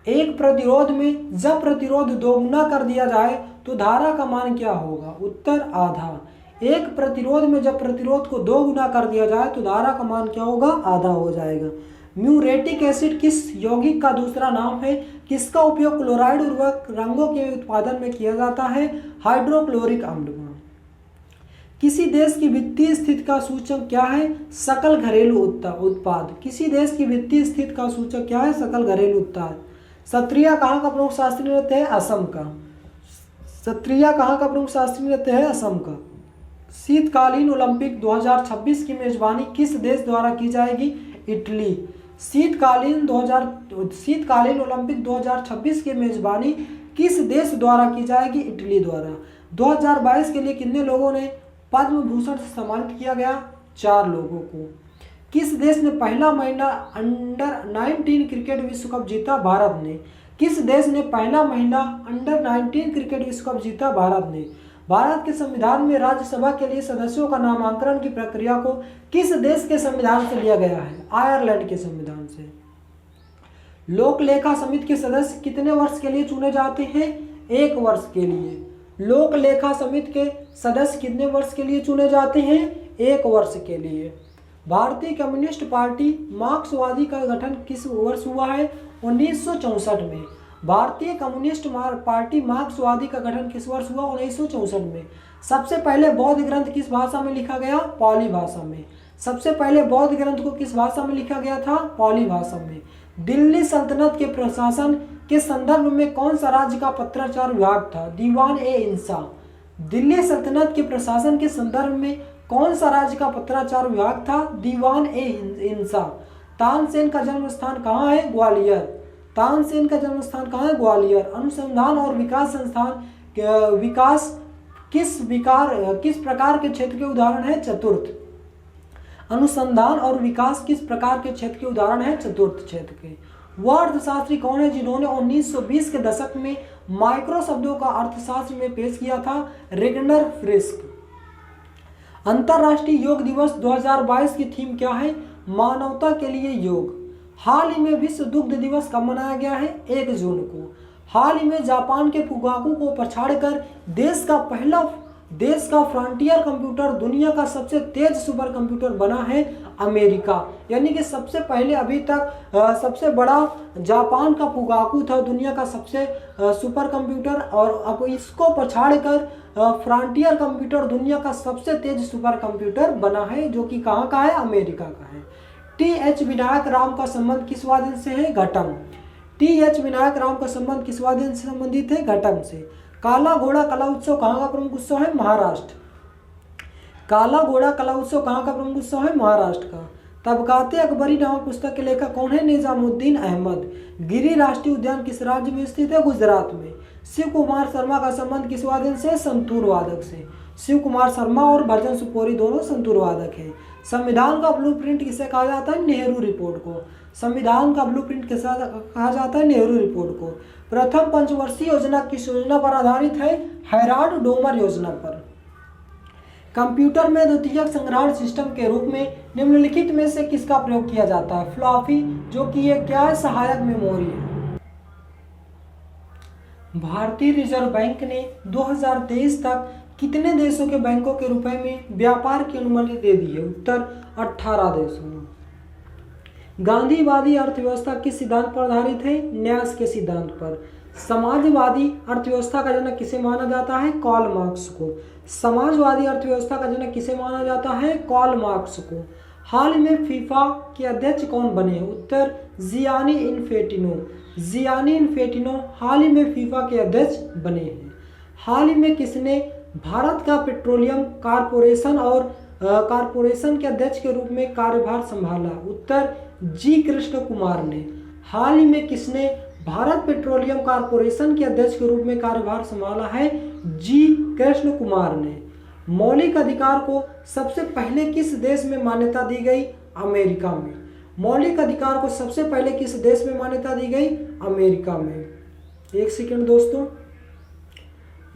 S1: एक प्रतिरोध में जब प्रतिरोध दोगुना कर दिया जाए तो धारा का मान क्या होगा? उत्तर, आधा। एक प्रतिरोध में जब प्रतिरोध को 2 गुना कर दिया जाए तो धारा का मान क्या होगा? आधा हो जाएगा। म्यूरेटिक एसिड किस यौगिक का दूसरा नाम है? किसका उपयोग क्लोराइड उर्वरक रंगों के उत्पादन में किया जाता है? हाइड्रोक्लोरिक अम्ल का। किसी देश की वित्तीय स्थिति का सूचक क्या है? सकल घरेलू उत्पाद। किसी देश की वित्तीय स्थिति का सूचक क्या है? सकल घरेलू उत्पाद। सत्रिया कहाँ का प्रमुख शास्त्रीय नृत्य है? असम का। सत्रिया कहाँ का प्रमुख शास्त्रीय नृत्य है? असम का। शीतकालीन ओलंपिक 2026 की मेजबानी किस देश द्वारा की जाएगी? इटली। शीतकालीन ओलंपिक 2026 की मेजबानी किस देश द्वारा की जाएगी? इटली द्वारा। 2022 के लिए कितने लोगों ने पद्म भूषण से सम्मानित किया गया? 4 लोगों को। किस देश ने पहला महिला अंडर 19 क्रिकेट विश्व कप जीता? भारत ने। किस देश ने पहला महिला अंडर 19 क्रिकेट विश्व कप जीता? भारत ने। भारत के संविधान में राज्यसभा के लिए सदस्यों का नामांकन की प्रक्रिया को किस देश के संविधान से लिया गया है? आयरलैंड के संविधान से। लोक लेखा समिति के सदस्य कितने वर्ष के लिए चुने जाते हैं? 1 वर्ष के लिए। लोक लेखा समिति के सदस्य कितने वर्ष के लिए चुने जाते हैं? 1 वर्ष के लिए। भारतीय कम्युनिस्ट पार्टी मार्क्सवादी का गठन किस वर्ष हुआ है? 1964 में। भारतीय कम्युनिस्ट पार्टी मार्क्सवादी का गठन किस वर्ष हुआ? 1964 में। सबसे पहले बौद्ध ग्रंथ किस भाषा में लिखा गया? पाली भाषा में। सबसे पहले बौद्ध ग्रंथ को किस भाषा में लिखा गया था? पाली भाषा में। दिल्ली सल्तनत के प्रशासन के संदर्भ में कौन सा राज्य का पत्राचार विभाग था? दीवान-ए-इंसा। दिल्ली सल्तनत के प्रशासन के संदर्भ में कौन सा राज्य का पत्राचार विभाग था? दीवान-ए-इंसा। तानसेन का जन्म स्थान कहाँ है? ग्वालियर। तानसेन का जन्म स्थान कहाँ है? ग्वालियर। अनुसंधान और विकास संस्थान विकास किस प्रकार के क्षेत्र के उदाहरण है? चतुर्थ। अनुसंधान और विकास किस प्रकार के क्षेत्र के उदाहरण है? चतुर्थ क्षेत्र के। वह अर्थशास्त्री कौन है जिन्होंने 1920 के दशक में माइक्रो शब्दों का अर्थशास्त्र में पेश किया था? Ragnar frisk. अंतर्राष्ट्रीय योग दिवस 2022 की थीम क्या है? मानवता के लिए योग। हाल ही में विश्व दुग्ध दिवस कब मनाया गया है? 1 जून को। हाल ही में जापान के फुगाकू को पछाड़कर देश का फ्रंटियर कंप्यूटर दुनिया का सबसे तेज सुपर कंप्यूटर बना है अमेरिका। यानी कि सबसे पहले अभी तक सबसे बड़ा जापान का फुगाकू था दुनिया का सबसे सुपर कंप्यूटर, और अब इसको पछाड़कर फ्रंटियर कंप्यूटर दुनिया का सबसे तेज सुपर कंप्यूटर बना है, जो कि कहाँ का है? अमेरिका का है। टी.एच. विनायक राम का संबंध किस वाद्य से है? घटम। टी.एच. विनायक राम का संबंध किस वाद्य से संबंधित है? घटम से। काला घोड़ा कला उत्सव कहाँ का प्रमुख उत्सव है? महाराष्ट्र। काला घोड़ा कला उत्सव कहाँ का प्रमुख उत्सव है? महाराष्ट्र का। तबकाते अकबरी नामक पुस्तक के लेखक कौन है? निजामुद्दीन अहमद। गिरी राष्ट्रीय उद्यान किस राज्य में स्थित है? गुजरात में। शिव कुमार शर्मा का संबंध किस वादन से? संतूर वादक से। शिव कुमार शर्मा और भजन सुपोरी दोनों संतूर वादक हैं। संविधान का ब्लूप्रिंट किसे कहा जाता है? नेहरू रिपोर्ट को। संविधान का ब्लूप्रिंट किसे कहा जाता है? नेहरू रिपोर्ट को। प्रथम पंचवर्षीय योजना किस योजना पर आधारित है? हैराल्ड डोमर योजना पर। कंप्यूटर में द्वितीयक संग्रहण सिस्टम के रूप में निम्नलिखित में से किसका प्रयोग किया जाता है? फ्लॉपी, जो कि एक क्या है? सहायक मेमोरी है। भारतीय रिजर्व बैंक ने 2023 तक कितने देशों के बैंकों के रुपए में व्यापार की अनुमति दे दी है? उत्तर 18 देशों। गांधीवादी अर्थव्यवस्था किस सिद्धांत पर आधारित है? न्यास के सिद्धांत पर। समाजवादी अर्थव्यवस्था का जनक किसे माना जाता है? कार्ल मार्क्स को। समाजवादी अर्थव्यवस्था का जनक किसे माना जाता है? कार्ल मार्क्स को। हाल में फीफा के अध्यक्ष कौन बने? उत्तर जियानी इन्फेंटिनो। जियानी इन्फेंटिनो हाल ही में फीफा के अध्यक्ष बने हैं। हाल ही में किसने भारत का पेट्रोलियम कारपोरेशन के अध्यक्ष के रूप में कार्यभार संभाला? उत्तर जी कृष्ण कुमार ने। हाल ही में किसने भारत पेट्रोलियम कारपोरेशन के अध्यक्ष के रूप में कार्यभार संभाला है? जी कृष्ण कुमार ने। मौलिक अधिकार को सबसे पहले किस देश में मान्यता दी गई? अमेरिका में। मौलिक अधिकार को सबसे पहले किस देश में मान्यता दी गई? अमेरिका में। एक सेकंड दोस्तों,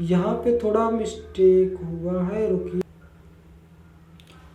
S1: यहाँ पे थोड़ा मिस्टेक हुआ है, रुकिए।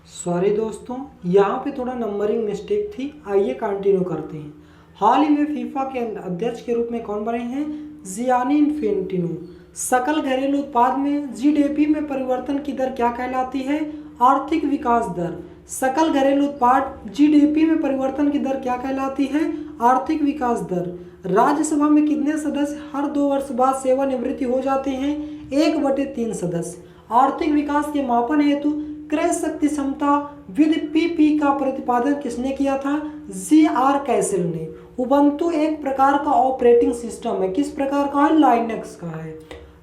S1: सॉरी दोस्तों, यहाँ पे थोड़ा नंबरिंग मिस्टेक थी। आइए कंटिन्यू करते हैं। हाल ही में फीफा के अध्यक्ष के रूप में कौन बने हैं? Gianni Infantino. सकल घरेलू उत्पाद में जीडीपी में परिवर्तन की दर क्या कहलाती है? आर्थिक विकास दर। सकल घरेलू उत्पाद जीडीपी में परिवर्तन की दर क्या कहलाती है? आर्थिक विकास दर। राज्यसभा में कितने सदस्य हर 2 वर्ष बाद सेवानिवृत्ति हो जाते हैं? 1/3 सदस्य। आर्थिक विकास के मापन हेतु क्रय शक्ति क्षमता विद पीपी का प्रतिपादन किसने किया था? जी.आर. कैसल ने। उबंटू एक प्रकार का ऑपरेटिंग सिस्टम है। किस प्रकार का है? लाइनक्स का है।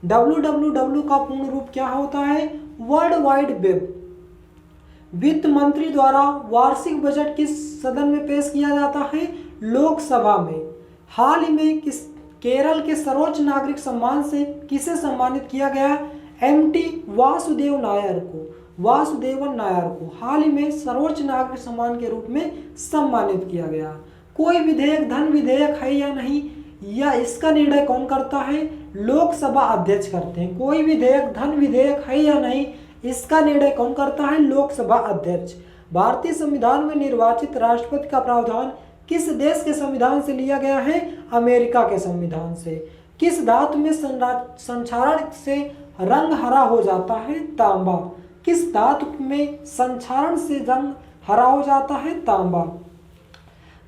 S1: www का पूर्ण रूप क्या होता है? World wide web. वित्त मंत्री द्वारा वार्षिक बजट किस सदन में पेश किया जाता है? लोकसभा में। हाल ही में केरल के सर्वोच्च नागरिक सम्मान से किसे सम्मानित किया गया? एम.टी. वासुदेवन नायर को हाल ही में सर्वोच्च नागरिक सम्मान के रूप में सम्मानित किया गया। कोई विधेयक धन विधेयक है या नहीं, या इसका निर्णय कौन करता है? लोकसभा अध्यक्ष करते हैं। कोई विधेयक धन विधेयक है या नहीं, इसका निर्णय कौन करता है? लोकसभा अध्यक्ष। भारतीय संविधान में निर्वाचित राष्ट्रपति का प्रावधान किस देश के संविधान से लिया गया है? अमेरिका के संविधान से। किस धातु में संक्षारण से रंग हरा हो जाता है? तांबा। किस धातु में संक्षारण से रंग हरा हो जाता है? तांबा।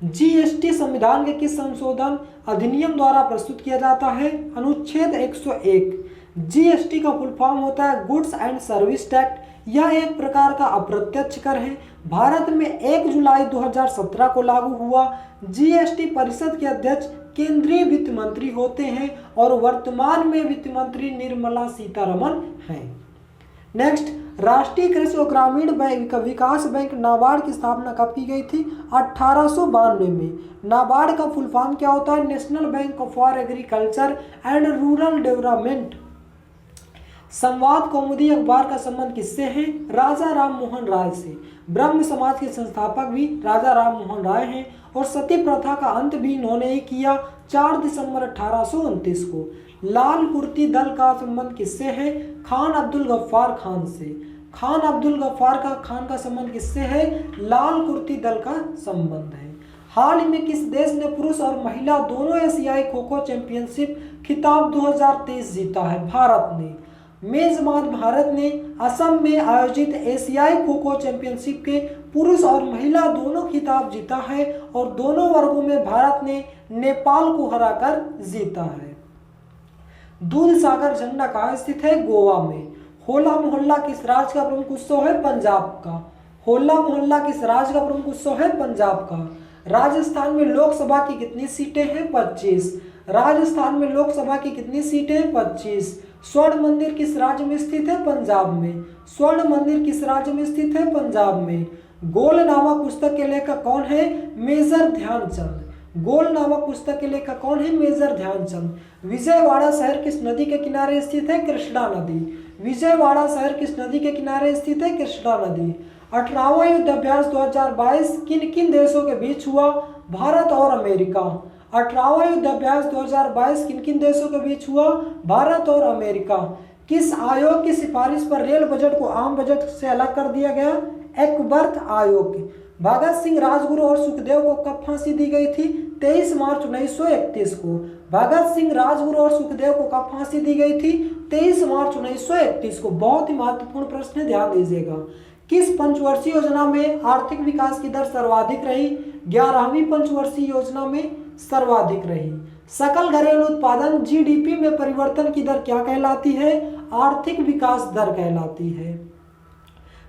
S1: जीएसटी संविधान के किस संशोधन अधिनियम द्वारा प्रस्तुत किया जाता है? अनुच्छेद 101। जीएसटी का फुल फॉर्म होता है गुड्स एंड सर्विस टैक्स। यह एक प्रकार का अप्रत्यक्ष कर है। भारत में 1 जुलाई 2017 को लागू हुआ। जीएसटी परिषद के अध्यक्ष केंद्रीय वित्त मंत्री होते हैं और वर्तमान में वित्त मंत्री निर्मला सीतारमण हैं। नेक्स्ट, राष्ट्रीय कृषि और ग्रामीण बैंक विकास बैंक नाबार्ड की स्थापना कब की गई थी? 1892 में। नाबार्ड का फुल फॉर्म क्या होता है? National bank for agriculture and rural development. संवाद कौमुदी अखबार का संबंध किससे है? राजा राम मोहन राय से। ब्रह्म समाज के संस्थापक भी राजा राम मोहन राय हैं और सती प्रथा का अंत भी इन्होंने ही किया 4 दिसंबर 1829 को। लाल कुर्ती दल का संबंध किससे है? खान अब्दुल गफ्फार खान से। खान अब्दुल गफ्फार खान का संबंध किससे है? लाल कुर्ती दल का संबंध है। हाल ही में किस देश ने पुरुष और महिला दोनों एशियाई खो खो चैंपियनशिप खिताब 2023 जीता है? भारत ने। मेजबान भारत ने असम में आयोजित एशियाई खो खो चैंपियनशिप के पुरुष और महिला दोनों खिताब जीता है और दोनों वर्गों में भारत ने नेपाल को हराकर जीता है। दूध सागर झंडा कहाँ स्थित है? गोवा में। होला मोहल्ला किस राज्य का प्रमुख उत्सव है? पंजाब का। होला मोहल्ला किस राज्य का प्रमुख उत्सव है? पंजाब का। राजस्थान में लोकसभा की कितनी सीटें हैं? 25। राजस्थान में लोकसभा की कितनी सीटें हैं? 25। स्वर्ण मंदिर किस राज्य में स्थित है? पंजाब में। स्वर्ण मंदिर किस राज्य में स्थित है? पंजाब में। गोल नामक पुस्तक के लेखक कौन है? मेजर ध्यानचंद। गोल नामक पुस्तक के लेखक कौन है? मेजर ध्यानचंद। विजयवाड़ा शहर किस नदी के किनारे स्थित है? कृष्णा नदी। विजयवाड़ा शहर किस नदी के किनारे स्थित है? कृष्णा नदी। 18वां युद्ध अभ्यास 2022 किन किन देशों के बीच हुआ? भारत और अमेरिका। 18वां युद्ध अभ्यास 2022 किन किन देशों के बीच हुआ? भारत और अमेरिका। किस आयोग की सिफारिश पर रेल बजट को आम बजट से अलग कर दिया गया? एकबर्थ आयोग। भगत सिंह, राजगुरु और सुखदेव को कब फांसी दी गई थी? 23 मार्च 1931 को। भगत सिंह, राजगुरु और सुखदेव को कब फांसी दी गई थी? 23 मार्च 1931 को। बहुत ही महत्वपूर्ण प्रश्न है, ध्यान दीजिएगा। किस पंचवर्षीय योजना में आर्थिक विकास की दर सर्वाधिक रही? 11वीं पंचवर्षीय योजना में सर्वाधिक रही। सकल घरेलू उत्पादन जीडीपी में परिवर्तन की दर क्या कहलाती है? आर्थिक विकास दर कहलाती है।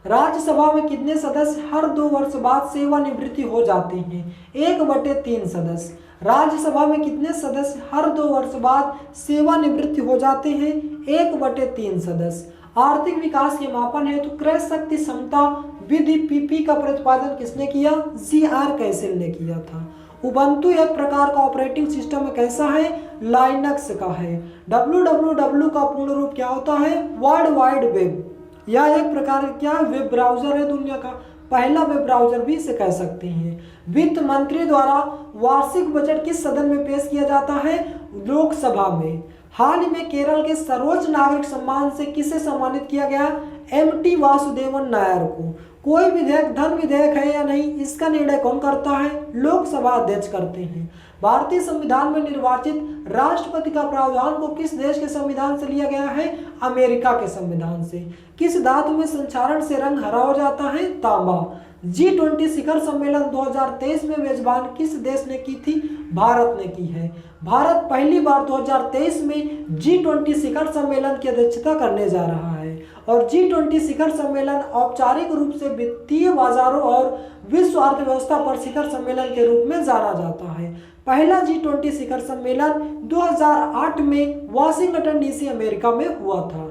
S1: राज्यसभा में कितने सदस्य हर 2 वर्ष बाद सेवानिवृत्ति हो जाते हैं? 1/3 सदस्य। राज्यसभा में कितने सदस्य हर 2 वर्ष बाद सेवानिवृत्ति हो जाते हैं? 1/3 सदस्य। आर्थिक विकास के मापन हेतु क्रय शक्ति क्षमता विधि पीपी का प्रतिपादन किसने किया? जीआर कैसिल ने किया था। उबंटू एक प्रकार का ऑपरेटिंग सिस्टम कैसा है? लाइनक्स का है। www का पूर्ण रूप क्या होता है? World wide web. यह एक प्रकार क्या वेब ब्राउजर है, दुनिया का पहला वेब ब्राउजर भी इसे कह सकते हैं। वित्त मंत्री द्वारा वार्षिक बजट किस सदन में पेश किया जाता है? लोकसभा में। हाल ही में केरल के सर्वोच्च नागरिक सम्मान से किसे सम्मानित किया गया? एमटी वासुदेवन नायर को। कोई विधेयक धन विधेयक है या नहीं, इसका निर्णय कौन करता है? लोकसभा अध्यक्ष करते हैं। भारतीय संविधान में निर्वाचित राष्ट्रपति का प्रावधान को किस देश के संविधान से लिया गया है? अमेरिका के संविधान से। किस धातु में संक्षारण से रंग हरा हो जाता है? तांबा। G20 शिखर सम्मेलन 2023 में मेजबान किस देश ने की थी? भारत ने की है। भारत पहली बार 2023 में G20 शिखर सम्मेलन की अध्यक्षता करने जा रहा है और G20 शिखर सम्मेलन औपचारिक रूप से वित्तीय बाजारों और विश्व अर्थव्यवस्था पर शिखर सम्मेलन के रूप में जाना जाता है। पहला G20 शिखर सम्मेलन 2008 में वाशिंगटन डीसी अमेरिका में हुआ था।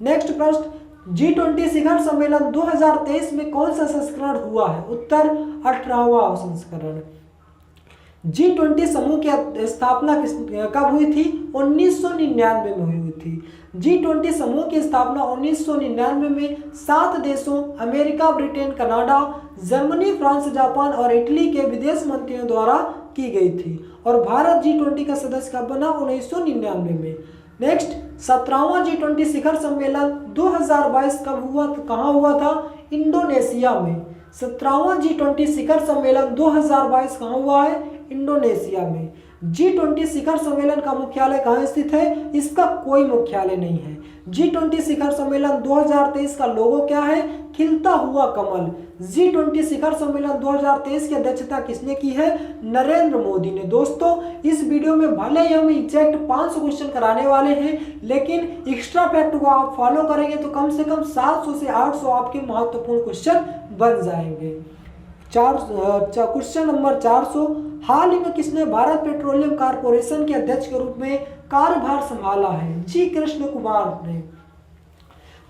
S1: नेक्स्ट प्रश्न, G20 शिखर सम्मेलन 2023 में कौन सा संस्करण हुआ है? उत्तर 18वां संस्करण। G20 समूह की स्थापना कब हुई थी? 1999 में हुई थी। G20 समूह की स्थापना 1999 में 7 देशों America, Britain, Canada, Germany, France, Japan और इटली के विदेश मंत्रियों द्वारा की गई थी और भारत G20 का सदस्य कब बना? 1999 में। नेक्स्ट, 17वां G20 शिखर सम्मेलन 2022 कब हुआ, कहाँ हुआ था? इंडोनेशिया में। 17वां G20 शिखर सम्मेलन 2022 कहाँ हुआ है? इंडोनेशिया में। G20 शिखर सम्मेलन का मुख्यालय कहाँ स्थित है? इसका कोई मुख्यालय नहीं है। G20 शिखर सम्मेलन 2023 का लोगो क्या है? खिलता हुआ कमल। G20 शिखर सम्मेलन 2023 की अध्यक्षता किसने की है? नरेंद्र मोदी ने। दोस्तों, इस वीडियो में भले ही हम एग्जैक्ट 500 क्वेश्चन कराने वाले हैं, लेकिन एक्स्ट्रा फैक्ट को आप फॉलो करेंगे तो कम से कम 700 से 800 आपके महत्वपूर्ण क्वेश्चन बन जाएंगे। क्वेश्चन नंबर 400, हाल ही में किसने भारत पेट्रोलियम कॉर्पोरेशन के अध्यक्ष के रूप में कार्यभार संभाला है? जी कृष्ण कुमार ने।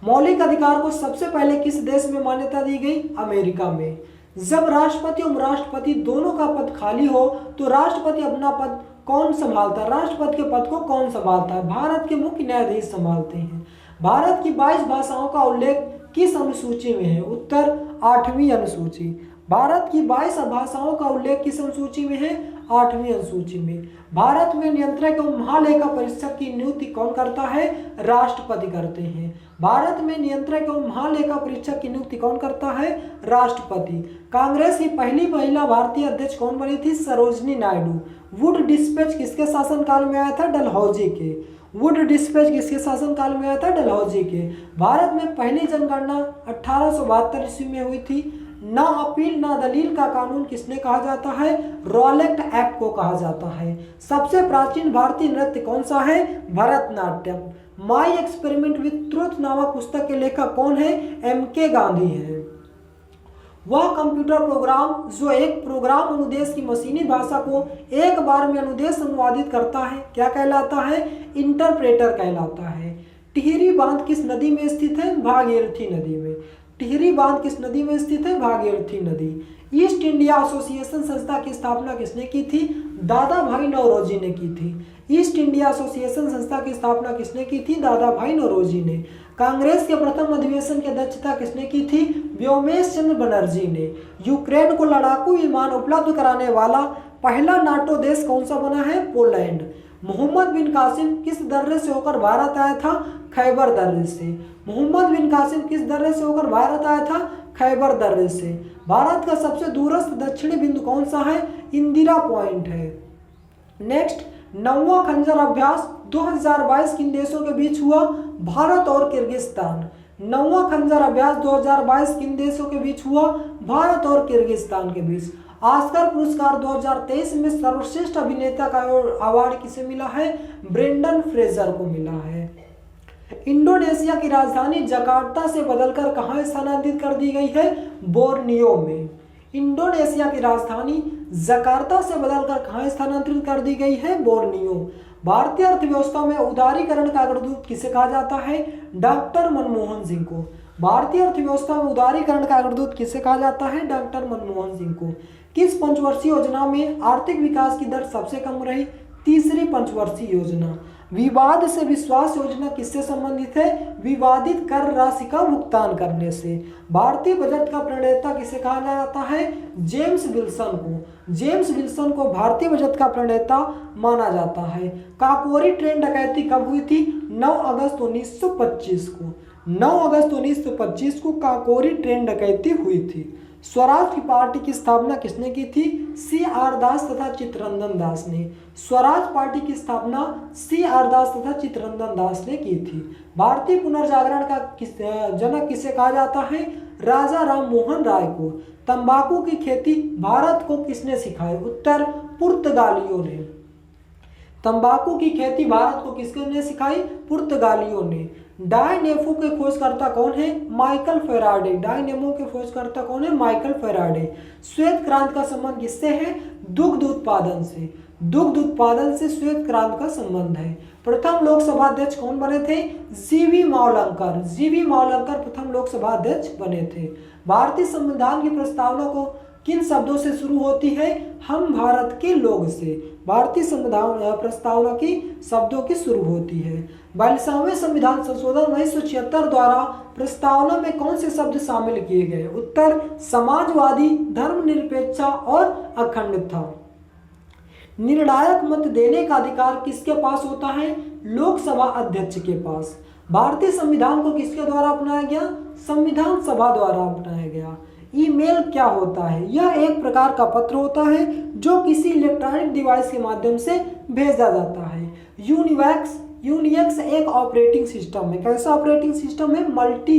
S1: मौलिक अधिकार को सबसे पहले किस देश में मान्यता दी गई? अमेरिका में। जब राष्ट्रपति और उपराष्ट्रपति दोनों का पद खाली हो तो राष्ट्रपति अपना पद कौन संभालता है? राष्ट्रपति के पद को कौन संभालता है? भारत के मुख्य न्यायाधीश संभालते हैं। भारत की 22 भाषाओं का उल्लेख किस अनुसूची में है? उत्तर 8वीं अनुसूची। भारत की 22 भाषाओं का उल्लेख किस अनुसूची में है? 8वीं अनुसूची में। भारत में नियंत्रक एवं महालेखा परीक्षक की नियुक्ति कौन करता है? राष्ट्रपति करते हैं। भारत में नियंत्रक एवं महालेखा परीक्षक की नियुक्ति कौन करता है? राष्ट्रपति। कांग्रेस की पहली महिला भारतीय अध्यक्ष कौन बनी थी? सरोजनी नायडू। वुड डिस्पैच किसके शासनकाल में आया था? डलहौजी के। वुड डिस्पैच किसके शासनकाल में आया था? डलहौजी के। भारत में पहली जनगणना 1872 ईस्वी में हुई थी। ना अपील ना दलील का कानून किसने कहा जाता है? रॉलेट एक्ट को कहा जाता है। सबसे प्राचीन भारतीय नृत्य कौन सा है? Bharatanatyam. My experiment with truth नामक पुस्तक के लेखक कौन है? MK गांधी है। वह कंप्यूटर प्रोग्राम जो एक प्रोग्राम अनुदेश की मशीनी भाषा को एक बार में अनुदेश अनुवादित करता है क्या कहलाता है? इंटरप्रेटर कहलाता है। टिहरी बांध किस नदी में स्थित है? भागीरथी नदी में। टिहरी बांध किस नदी में स्थित है? भागीरथी नदी। ईस्ट इंडिया एसोसिएशन संस्था की स्थापना किसने की थी? दादा भाई नौरोजी ने की थी। ईस्ट इंडिया एसोसिएशन संस्था की स्थापना किसने की थी? दादा भाई नौरोजी ने। कांग्रेस के प्रथम अधिवेशन की अध्यक्षता किसने की थी? व्योमेश चंद्र बनर्जी ने। यूक्रेन को लड़ाकू विमान उपलब्ध कराने वाला पहला नाटो देश कौन सा बना है? पोलैंड। मोहम्मद बिन कासिम किस दर्रे से होकर भारत आया था? खैबर दर्रे से। मोहम्मद बिन कासिम किस दर्रे से होकर भारत आया था? खैबर दर्रे से। भारत का सबसे दूरस्थ दक्षिणी बिंदु कौन सा है? इंदिरा पॉइंट है। नेक्स्ट, 9वां खंजर अभ्यास 2022 किन देशों के बीच हुआ? भारत और किर्गिस्तान। 9वां खंजर अभ्यास 2022 किन देशों के बीच हुआ? भारत और किर्गिस्तान के बीच। ऑस्कर पुरस्कार 2023 में सर्वश्रेष्ठ अभिनेता का अवार्ड किसे मिला है? ब्रेंडन फ्रेजर को मिला है। इंडोनेशिया की राजधानी जकार्ता से बदलकर कहाँ स्थानांतरित कर दी गई है? बोर्नियो में। इंडोनेशिया की राजधानी जकार्ता से बदलकर कहाँ स्थानांतरित कर दी गई है? बोर्नियो। भारतीय अर्थव्यवस्था में उदारीकरण का अग्रदूत किसे कहा जाता है? डॉक्टर मनमोहन सिंह को। भारतीय अर्थव्यवस्था में उदारीकरण का अग्रदूत किसे कहा जाता है? डॉक्टर मनमोहन सिंह को। किस पंचवर्षीय योजना में आर्थिक विकास की दर सबसे कम रही? तीसरी पंचवर्षीय योजना। विवाद से विश्वास योजना किससे संबंधित है? विवादित कर राशि का भुगतान करने से। भारतीय बजट का प्रणेता किसे कहा जाता है? जेम्स विल्सन को। जेम्स विल्सन को भारतीय बजट का प्रणेता माना जाता है। काकोरी ट्रेन डकैती कब हुई थी? 9 अगस्त 1925 को। 9 अगस्त 1925 को काकोरी ट्रेन डकैती हुई थी। स्वराज की पार्टी की स्थापना किसने की थी? CR दास तथा चित्तरंजन दास ने। स्वराज पार्टी की स्थापना CR दास तथा चित्तरंजन दास ने की थी। भारतीय पुनर्जागरण का जनक किसे कहा जाता है? राजा राम मोहन राय को। तंबाकू की खेती भारत को किसने सिखाई? उत्तर पुर्तगालियों ने। तंबाकू की खेती भारत को किसने सिखाई? पुर्तगालियों ने। डायनेमो के खोजकर्ता कौन है? Michael Faraday. डायनेमो के खोजकर्ता कौन है? Michael Faraday. श्वेत क्रांति का संबंध किससे है? दुग्ध उत्पादन से। दुग्ध उत्पादन से श्वेत क्रांति का संबंध है। प्रथम लोकसभा अध्यक्ष कौन बने थे? जीवी मावलंकर। जीवी मावलंकर प्रथम लोकसभा अध्यक्ष बने थे। भारतीय संविधान की प्रस्तावना को किन शब्दों से शुरू होती है? हम भारत के लोग से। भारतीय संविधान प्रस्तावना की शब्दों की शुरू होती है। 42वें संविधान संशोधन 1976 द्वारा प्रस्तावना में कौन से शब्द शामिल किए गए? उत्तर समाजवादी, धर्मनिरपेक्षता और अखंडता। निर्णायक मत देने का अधिकार किसके पास होता है? लोकसभा अध्यक्ष के पास। भारतीय संविधान को किसके द्वारा अपनाया गया? संविधान सभा द्वारा अपनाया गया। ईमेल क्या होता है? यह एक प्रकार का पत्र होता है जो किसी इलेक्ट्रॉनिक डिवाइस के माध्यम से भेजा जाता है। यूनिक्स एक ऑपरेटिंग सिस्टम है। कैसा ऑपरेटिंग सिस्टम है? मल्टी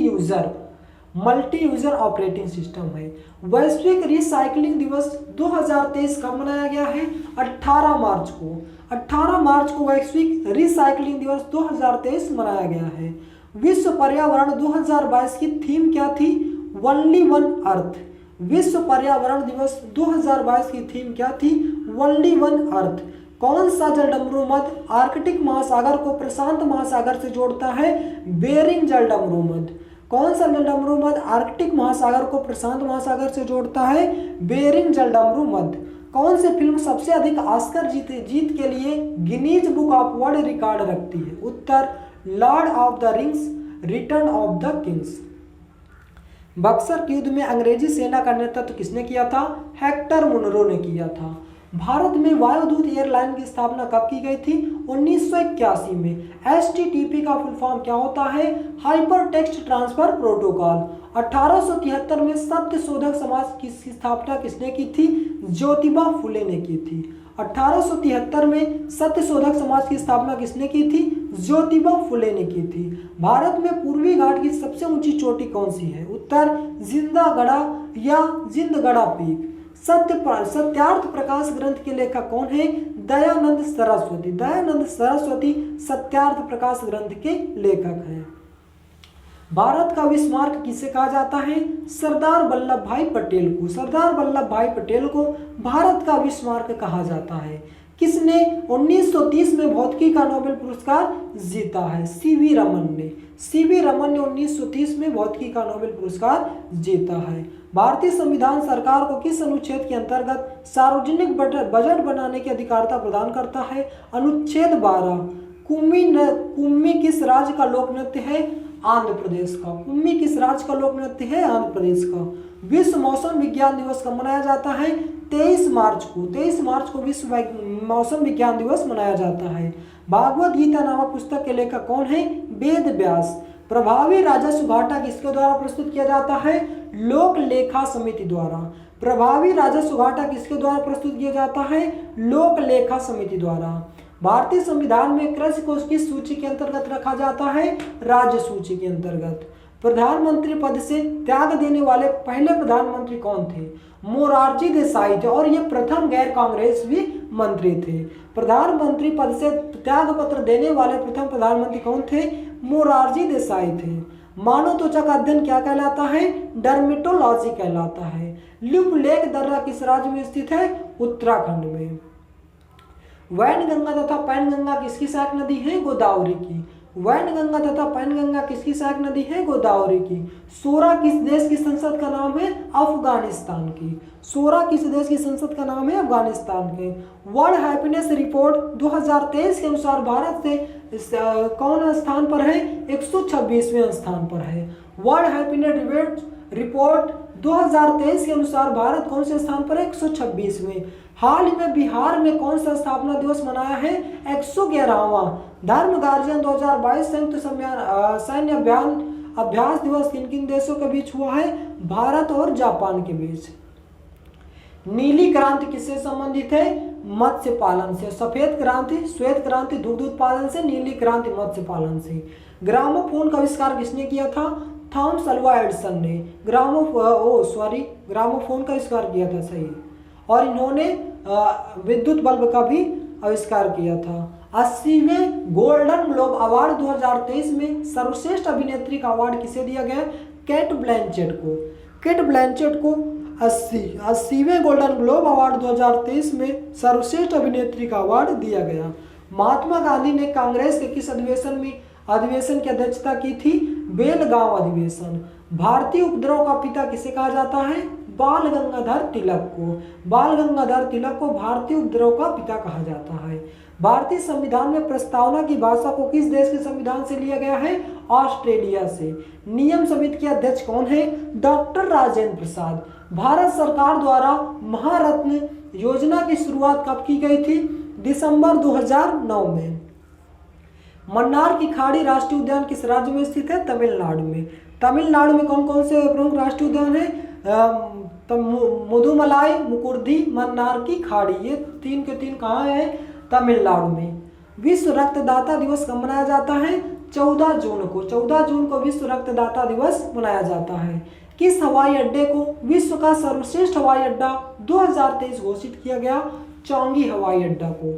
S1: यूजर ऑपरेटिंग सिस्टम है। वैश्विक रिसाइकलिंग दिवस 2023 कब मनाया गया है? 18 मार्च को। 18 मार्च को वैश्विक रिसाइकलिंग दिवस 2023 मनाया गया है। विश्व पर्यावरण 2022 की थीम क्या थी? Only one earth. विश्व पर्यावरण दिवस 2022 की थीम क्या थी? Only one earth. कौन सा जलडमरू मध्य आर्कटिक महासागर को प्रशांत महासागर से जोड़ता है? बेरिंग जलडमरू मध्य। कौन सा जलडमरू मध्य आर्कटिक महासागर को प्रशांत महासागर से जोड़ता है? बेरिंग जलडमरू मध्य। कौन सी फिल्म सबसे अधिक ऑस्कर जीत के लिए Guinness book of world record रखती है? उत्तर Lord of the Rings, return of the Kings. Buxar के युद्ध में अंग्रेजी सेना का नेतृत्व किसने किया था? हेक्टर मुनरो ने किया था। भारत में वायुदूत एयरलाइन की स्थापना कब की गई थी? 1981 में। HTTP का फुल फॉर्म क्या होता है? Hyper text transfer protocol. 1873 में सत्य शोधक समाज की स्थापना किसने की थी? ज्योतिबा फुले ने की थी। 1873 में सत्य शोधक समाज की स्थापना किसने की थी? ज्योतिबा फुले ने की थी। भारत में पूर्वी घाट की सबसे ऊंची चोटी कौन सी है? उत्तर जिंदागढ़ा या जिंदगढ़ा पीक। सत्यार्थ प्रकाश ग्रंथ के लेखक कौन है? दयानंद सरस्वती। दयानंद सरस्वती सत्यार्थ प्रकाश ग्रंथ के लेखक हैं। भारत का विस्मार्क किसे कहा जाता है? सरदार वल्लभ भाई पटेल को। सरदार वल्लभ भाई पटेल को भारत का विस्मार्क कहा जाता है। किसने 1930 में भौतिकी का नोबेल पुरस्कार जीता है? सीवी रमन ने। सीवी रमन ने 1930 में भौतिकी का नोबेल पुरस्कार जीता है। भारतीय संविधान सरकार को किस अनुच्छेद के अंतर्गत सार्वजनिक बजट बनाने की अधिकारिता प्रदान करता है? अनुच्छेद 12। कुम्मी किस राज्य का लोक नृत्य है? आंध्र प्रदेश का। कुम्मी किस राज्य का लोक नृत्य है? आंध्र प्रदेश का। विश्व मौसम विज्ञान दिवस कब मनाया जाता है? 23 मार्च को। 23 मार्च को विश्व मौसम विज्ञान दिवस मनाया जाता है। भागवत गीता नामक पुस्तक के लेखक कौन है? वेद व्यास। प्रभावी राजस्व घाटा किसके द्वारा प्रस्तुत किया जाता है? लोक लेखा समिति द्वारा। प्रभावी राजस्व घाटा किसके द्वारा प्रस्तुत किया जाता है? लोक लेखा समिति द्वारा। भारतीय संविधान में कृषि को किस सूची के अंतर्गत रखा जाता है? राज्य सूची के अंतर्गत। प्रधानमंत्री पद से त्याग देने वाले पहले प्रधानमंत्री कौन थे? मोरारजी देसाई थे और ये प्रथम गैर कांग्रेसी मंत्री थे। प्रधानमंत्री पद से त्याग पत्र देने वाले प्रथम प्रधानमंत्री कौन थे? मोरारजी देसाई थे। मानव त्वचा का अध्ययन क्या कहलाता है? डर्मेटोलॉजी कहलाता है। लिप लेक दर्रा किस राज्य में स्थित है? उत्तराखंड में। वैनगंगा तथा पैनगंगा किसकी सहायक नदी है? गोदावरी की। वैनगंगा तथा पैनगंगा किसकी सहायक नदी है? गोदावरी की। सोरा किस देश की संसद का नाम है? अफगानिस्तान की। सोरा किस देश की संसद का नाम है? अफगानिस्तान के। वर्ल्ड हैप्पीनेस रिपोर्ट 2023 के अनुसार भारत से कौन स्थान पर है? 126वें स्थान पर है। वर्ल्ड हैप्पीनेस रिपोर्ट 2023 के अनुसार भारत कौन से स्थान पर है? 126वें। हाल ही में बिहार में कौन सा स्थापना दिवस मनाया है? 111वां। धर्म गार्जियन 2022 संयुक्त सैन्य अभ्यास दिवस किन किन देशों के बीच हुआ है? भारत और जापान के बीच। नीली क्रांति किससे संबंधित है? मत्स्य पालन से। सफेद क्रांति श्वेत क्रांति दुग्ध उत्पादन से, नीली क्रांति मत्स्य पालन से। ग्रामोफोन का आविष्कार किसने किया था? थॉमस अल्वा एडिसन ने। ग्रामोफोन का आविष्कार किया था, सही। और इन्होंने विद्युत बल्ब का भी आविष्कार किया था। 80वें गोल्डन ग्लोब अवार्ड 2023 में सर्वश्रेष्ठ अभिनेत्री का अवार्ड किसे दिया गया? केट ब्लैंचेट को। केट ब्लैंचेट को 80वें गोल्डन ग्लोब अवार्ड 2023 में सर्वश्रेष्ठ अभिनेत्री का अवार्ड दिया गया। महात्मा गांधी ने कांग्रेस के किस अधिवेशन की अध्यक्षता की थी? बेलगांव अधिवेशन। भारतीय उपद्रव का पिता किसे कहा जाता है? बाल गंगाधर तिलक को। बाल गंगाधर तिलक को भारतीय उपद्रव का पिता कहा जाता है। भारतीय संविधान में प्रस्तावना की भाषा को किस देश के संविधान से लिया गया है? ऑस्ट्रेलिया से। नियम समिति के अध्यक्ष कौन है? डॉक्टर राजेंद्र प्रसाद। भारत सरकार द्वारा महारत्न योजना की शुरुआत कब की गई थी? दिसंबर 2009 में। मन्नार की खाड़ी राष्ट्रीय उद्यान किस राज्य में स्थित है? तमिलनाडु में। तमिलनाडु में कौन कौन से प्रमुख राष्ट्रीय उद्यान है? मुदुमलाई, मुकुर्दी, मन्नार की खाड़ी, ये तीन के तीन कहाँ है? तमिलनाडु में। विश्व रक्तदाता दिवस कब मनाया जाता है? 14 जून को। 14 जून को विश्व रक्तदाता दिवस मनाया जाता है। किस हवाई अड्डे को विश्व का सर्वश्रेष्ठ हवाई अड्डा 2023 घोषित किया गया? चौंगी हवाई अड्डा को।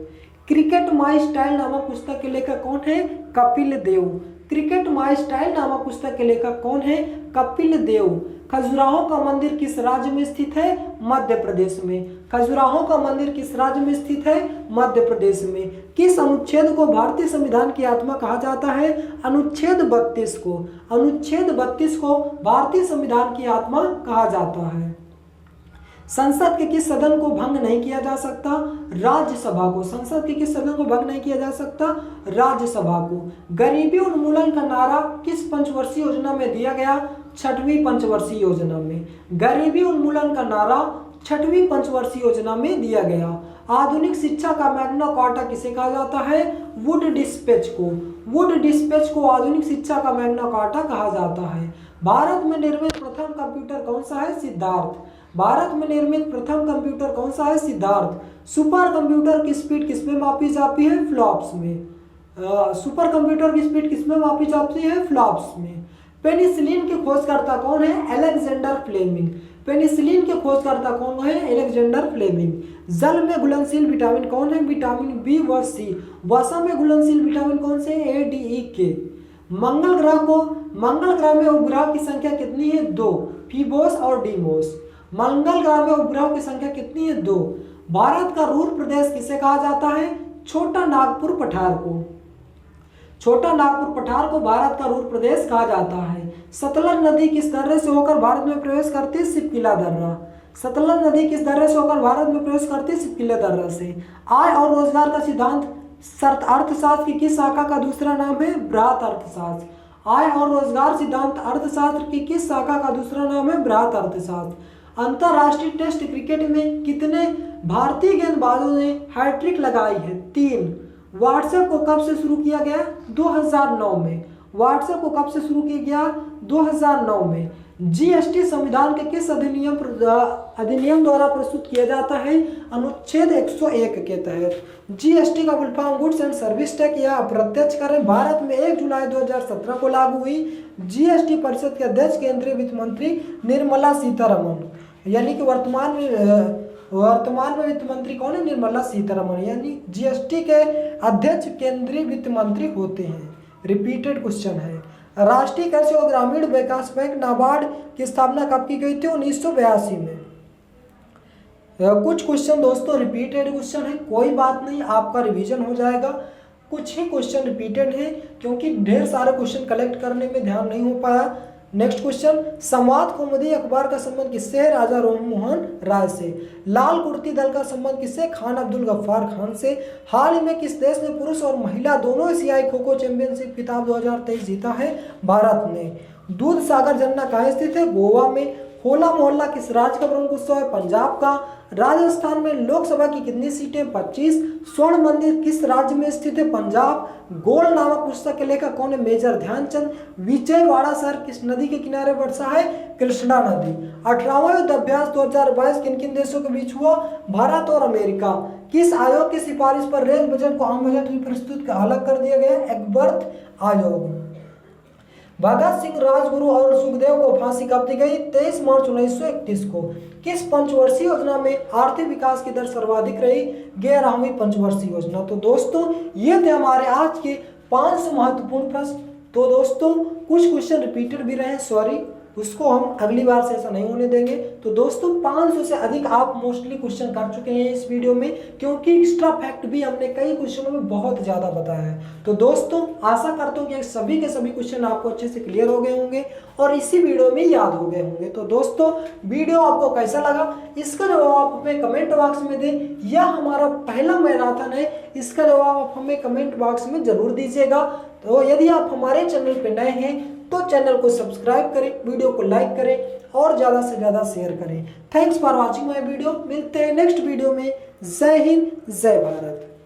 S1: क्रिकेट माई स्टाइल नामक पुस्तक के लेखक कौन है? Kapil Dev. Cricket my style नामक पुस्तक के लेखक कौन है? कपिल देव। खजुराहो का मंदिर किस राज्य में स्थित है? मध्य प्रदेश में। खजुराहो का मंदिर किस राज्य में स्थित है? मध्य प्रदेश में। किस अनुच्छेद को भारतीय संविधान की आत्मा कहा जाता है? अनुच्छेद 32 को। अनुच्छेद 32 को भारतीय संविधान की आत्मा कहा जाता है। संसद के किस सदन को भंग नहीं किया जा सकता? राज्यसभा को। संसद के किस सदन को भंग नहीं किया जा सकता? राज्यसभा को। गरीबी उन्मूलन का नारा किस पंचवर्षीय योजना में दिया गया? 6वीं पंचवर्षीय योजना में। गरीबी उन्मूलन का नारा 6वीं पंचवर्षीय योजना में दिया गया। आधुनिक शिक्षा का मैग्ना कार्टा किसे कहा जाता है? वुड डिस्पैच को। वुड डिस्पैच को आधुनिक शिक्षा का मैग्ना कार्टा कहा जाता है। भारत में निर्मित प्रथम कंप्यूटर कौन सा है? सिद्धार्थ। भारत में निर्मित प्रथम कंप्यूटर कौन सा है? सिद्धार्थ। सुपर कंप्यूटर की स्पीड किसमें मापी जाती है? फ्लॉप्स में। सुपर कंप्यूटर की स्पीड किसमें मापी जाती है? फ्लॉप्स में। पेनिसिलिन के खोजकर्ता कौन है? Alexander Fleming. पेनिसिलिन के खोजकर्ता कौन है? Alexander Fleming. जल में घुलनशील विटामिन कौन है? विटामिन बी व सी। वसा में घुलनशील विटामिन कौन से? ए, डी, ई, के। मंगल ग्रह में उपग्रह की संख्या कितनी है? 2। फीबोस और डीमोस। मंगल ग्रह में उपग्रहों की संख्या कितनी है? 2। भारत का रूर प्रदेश किसे कहा जाता है? छोटा नागपुर पठार को। छोटा नागपुर पठार को भारत का रूर प्रदेश कहा जाता है। सतलज नदी किस दर्रे से होकर भारत में प्रवेश करती है? सिपकिला दर्रा। सतलज नदी किस दर्रे से होकर भारत में प्रवेश करती है? सिपकिला दर्रा से। आय और रोजगार का सिद्धांत अर्थशास्त्र की किस शाखा का दूसरा नाम है? बृहत अर्थशास्त्र। आय और रोजगार सिद्धांत अर्थशास्त्र की किस शाखा का दूसरा नाम है? बृहत अर्थशास्त्र। अंतरराष्ट्रीय टेस्ट क्रिकेट में कितने भारतीय गेंदबाजों ने हैट्रिक लगाई है? 3। व्हाट्सएप को कब से शुरू किया गया? 2009 में। व्हाट्सएप को कब से शुरू किया गया? 2009 में। जीएसटी संविधान के किस अधिनियम द्वारा प्रस्तुत किया जाता है? अनुच्छेद 101 के तहत। जीएसटी का full form goods and service tax या अप्रत्यक्ष कर भारत में 1 जुलाई 2017 को लागू हुई। जीएसटी परिषद के अध्यक्ष केंद्रीय वित्त मंत्री निर्मला सीतारमण, यानी कि वर्तमान में वित्त मंत्री कौन है? निर्मला सीतारमण, यानी जीएसटी के अध्यक्ष केंद्रीय वित्त मंत्री होते हैं। रिपीटेड क्वेश्चन है। राष्ट्रीय कृषि और ग्रामीण विकास बैंक नाबार्ड की स्थापना कब की गई थी? 1982 में। कुछ क्वेश्चन दोस्तों रिपीटेड क्वेश्चन है, कोई बात नहीं, आपका रिवीजन हो जाएगा। कुछ ही क्वेश्चन रिपीटेड है क्योंकि ढेर सारे क्वेश्चन कलेक्ट करने में ध्यान नहीं हो पाया। नेक्स्ट क्वेश्चन, संवाद कौमुदी अखबार का संबंध किससे है? राजा राममोहन राय से। लाल कुर्ती दल का संबंध किससे? खान अब्दुल गफ्फार खान से। हाल ही में किस देश ने पुरुष और महिला दोनों एशियाई खो खो चैंपियनशिप खिताब 2023 जीता है? भारत ने। दूध सागर झरना कहाँ स्थित है? गोवा में। होला मोहल्ला किस राज्य का प्रमुख उत्सव है? पंजाब का। राजस्थान में लोकसभा की कितनी सीटें? 25। स्वर्ण मंदिर किस राज्य में स्थित है? पंजाब। गोल नामक पुस्तक के लेखक कौन है? मेजर ध्यानचंद। विजयवाड़ा शहर किस नदी के किनारे बसा है? कृष्णा नदी। 18वां युद्ध अभ्यास 2022 किन किन देशों के बीच हुआ? भारत और अमेरिका। किस आयोग की सिफारिश पर रेल बजट को आम बजट में प्रस्तुत अलग कर दिया गया? एकबर्थ आयोग। भगत सिंह, राजगुरु और सुखदेव को फांसी कब दी गई? 23 मार्च 1931 को। किस पंचवर्षीय योजना में आर्थिक विकास की दर सर्वाधिक रही? 11वीं पंचवर्षीय योजना। तो दोस्तों ये थे हमारे आज के 5 महत्वपूर्ण प्रश्न। तो दोस्तों कुछ क्वेश्चन रिपीटेड भी रहे, सॉरी, उसको हम अगली बार से ऐसा नहीं होने देंगे। तो दोस्तों 500 से अधिक आप मोस्टली क्वेश्चन कर चुके हैं इस वीडियो में, क्योंकि एक्स्ट्रा फैक्ट भी हमने कई क्वेश्चनों में बहुत ज़्यादा बताया है। तो दोस्तों आशा करता हूँ कि सभी के सभी क्वेश्चन आपको अच्छे से क्लियर हो गए होंगे और इसी वीडियो में याद हो गए होंगे। तो दोस्तों वीडियो आपको कैसा लगा इसका जवाब आप हमें कमेंट बॉक्स में दें। यह हमारा पहला मैराथन है, इसका जवाब आप हमें कमेंट बॉक्स में जरूर दीजिएगा। तो यदि आप हमारे चैनल पर नए हैं तो चैनल को सब्सक्राइब करें, वीडियो को लाइक करें और ज़्यादा से ज़्यादा शेयर करें। Thanks for watching my video. मिलते हैं नेक्स्ट वीडियो में। जय हिंद, जय भारत।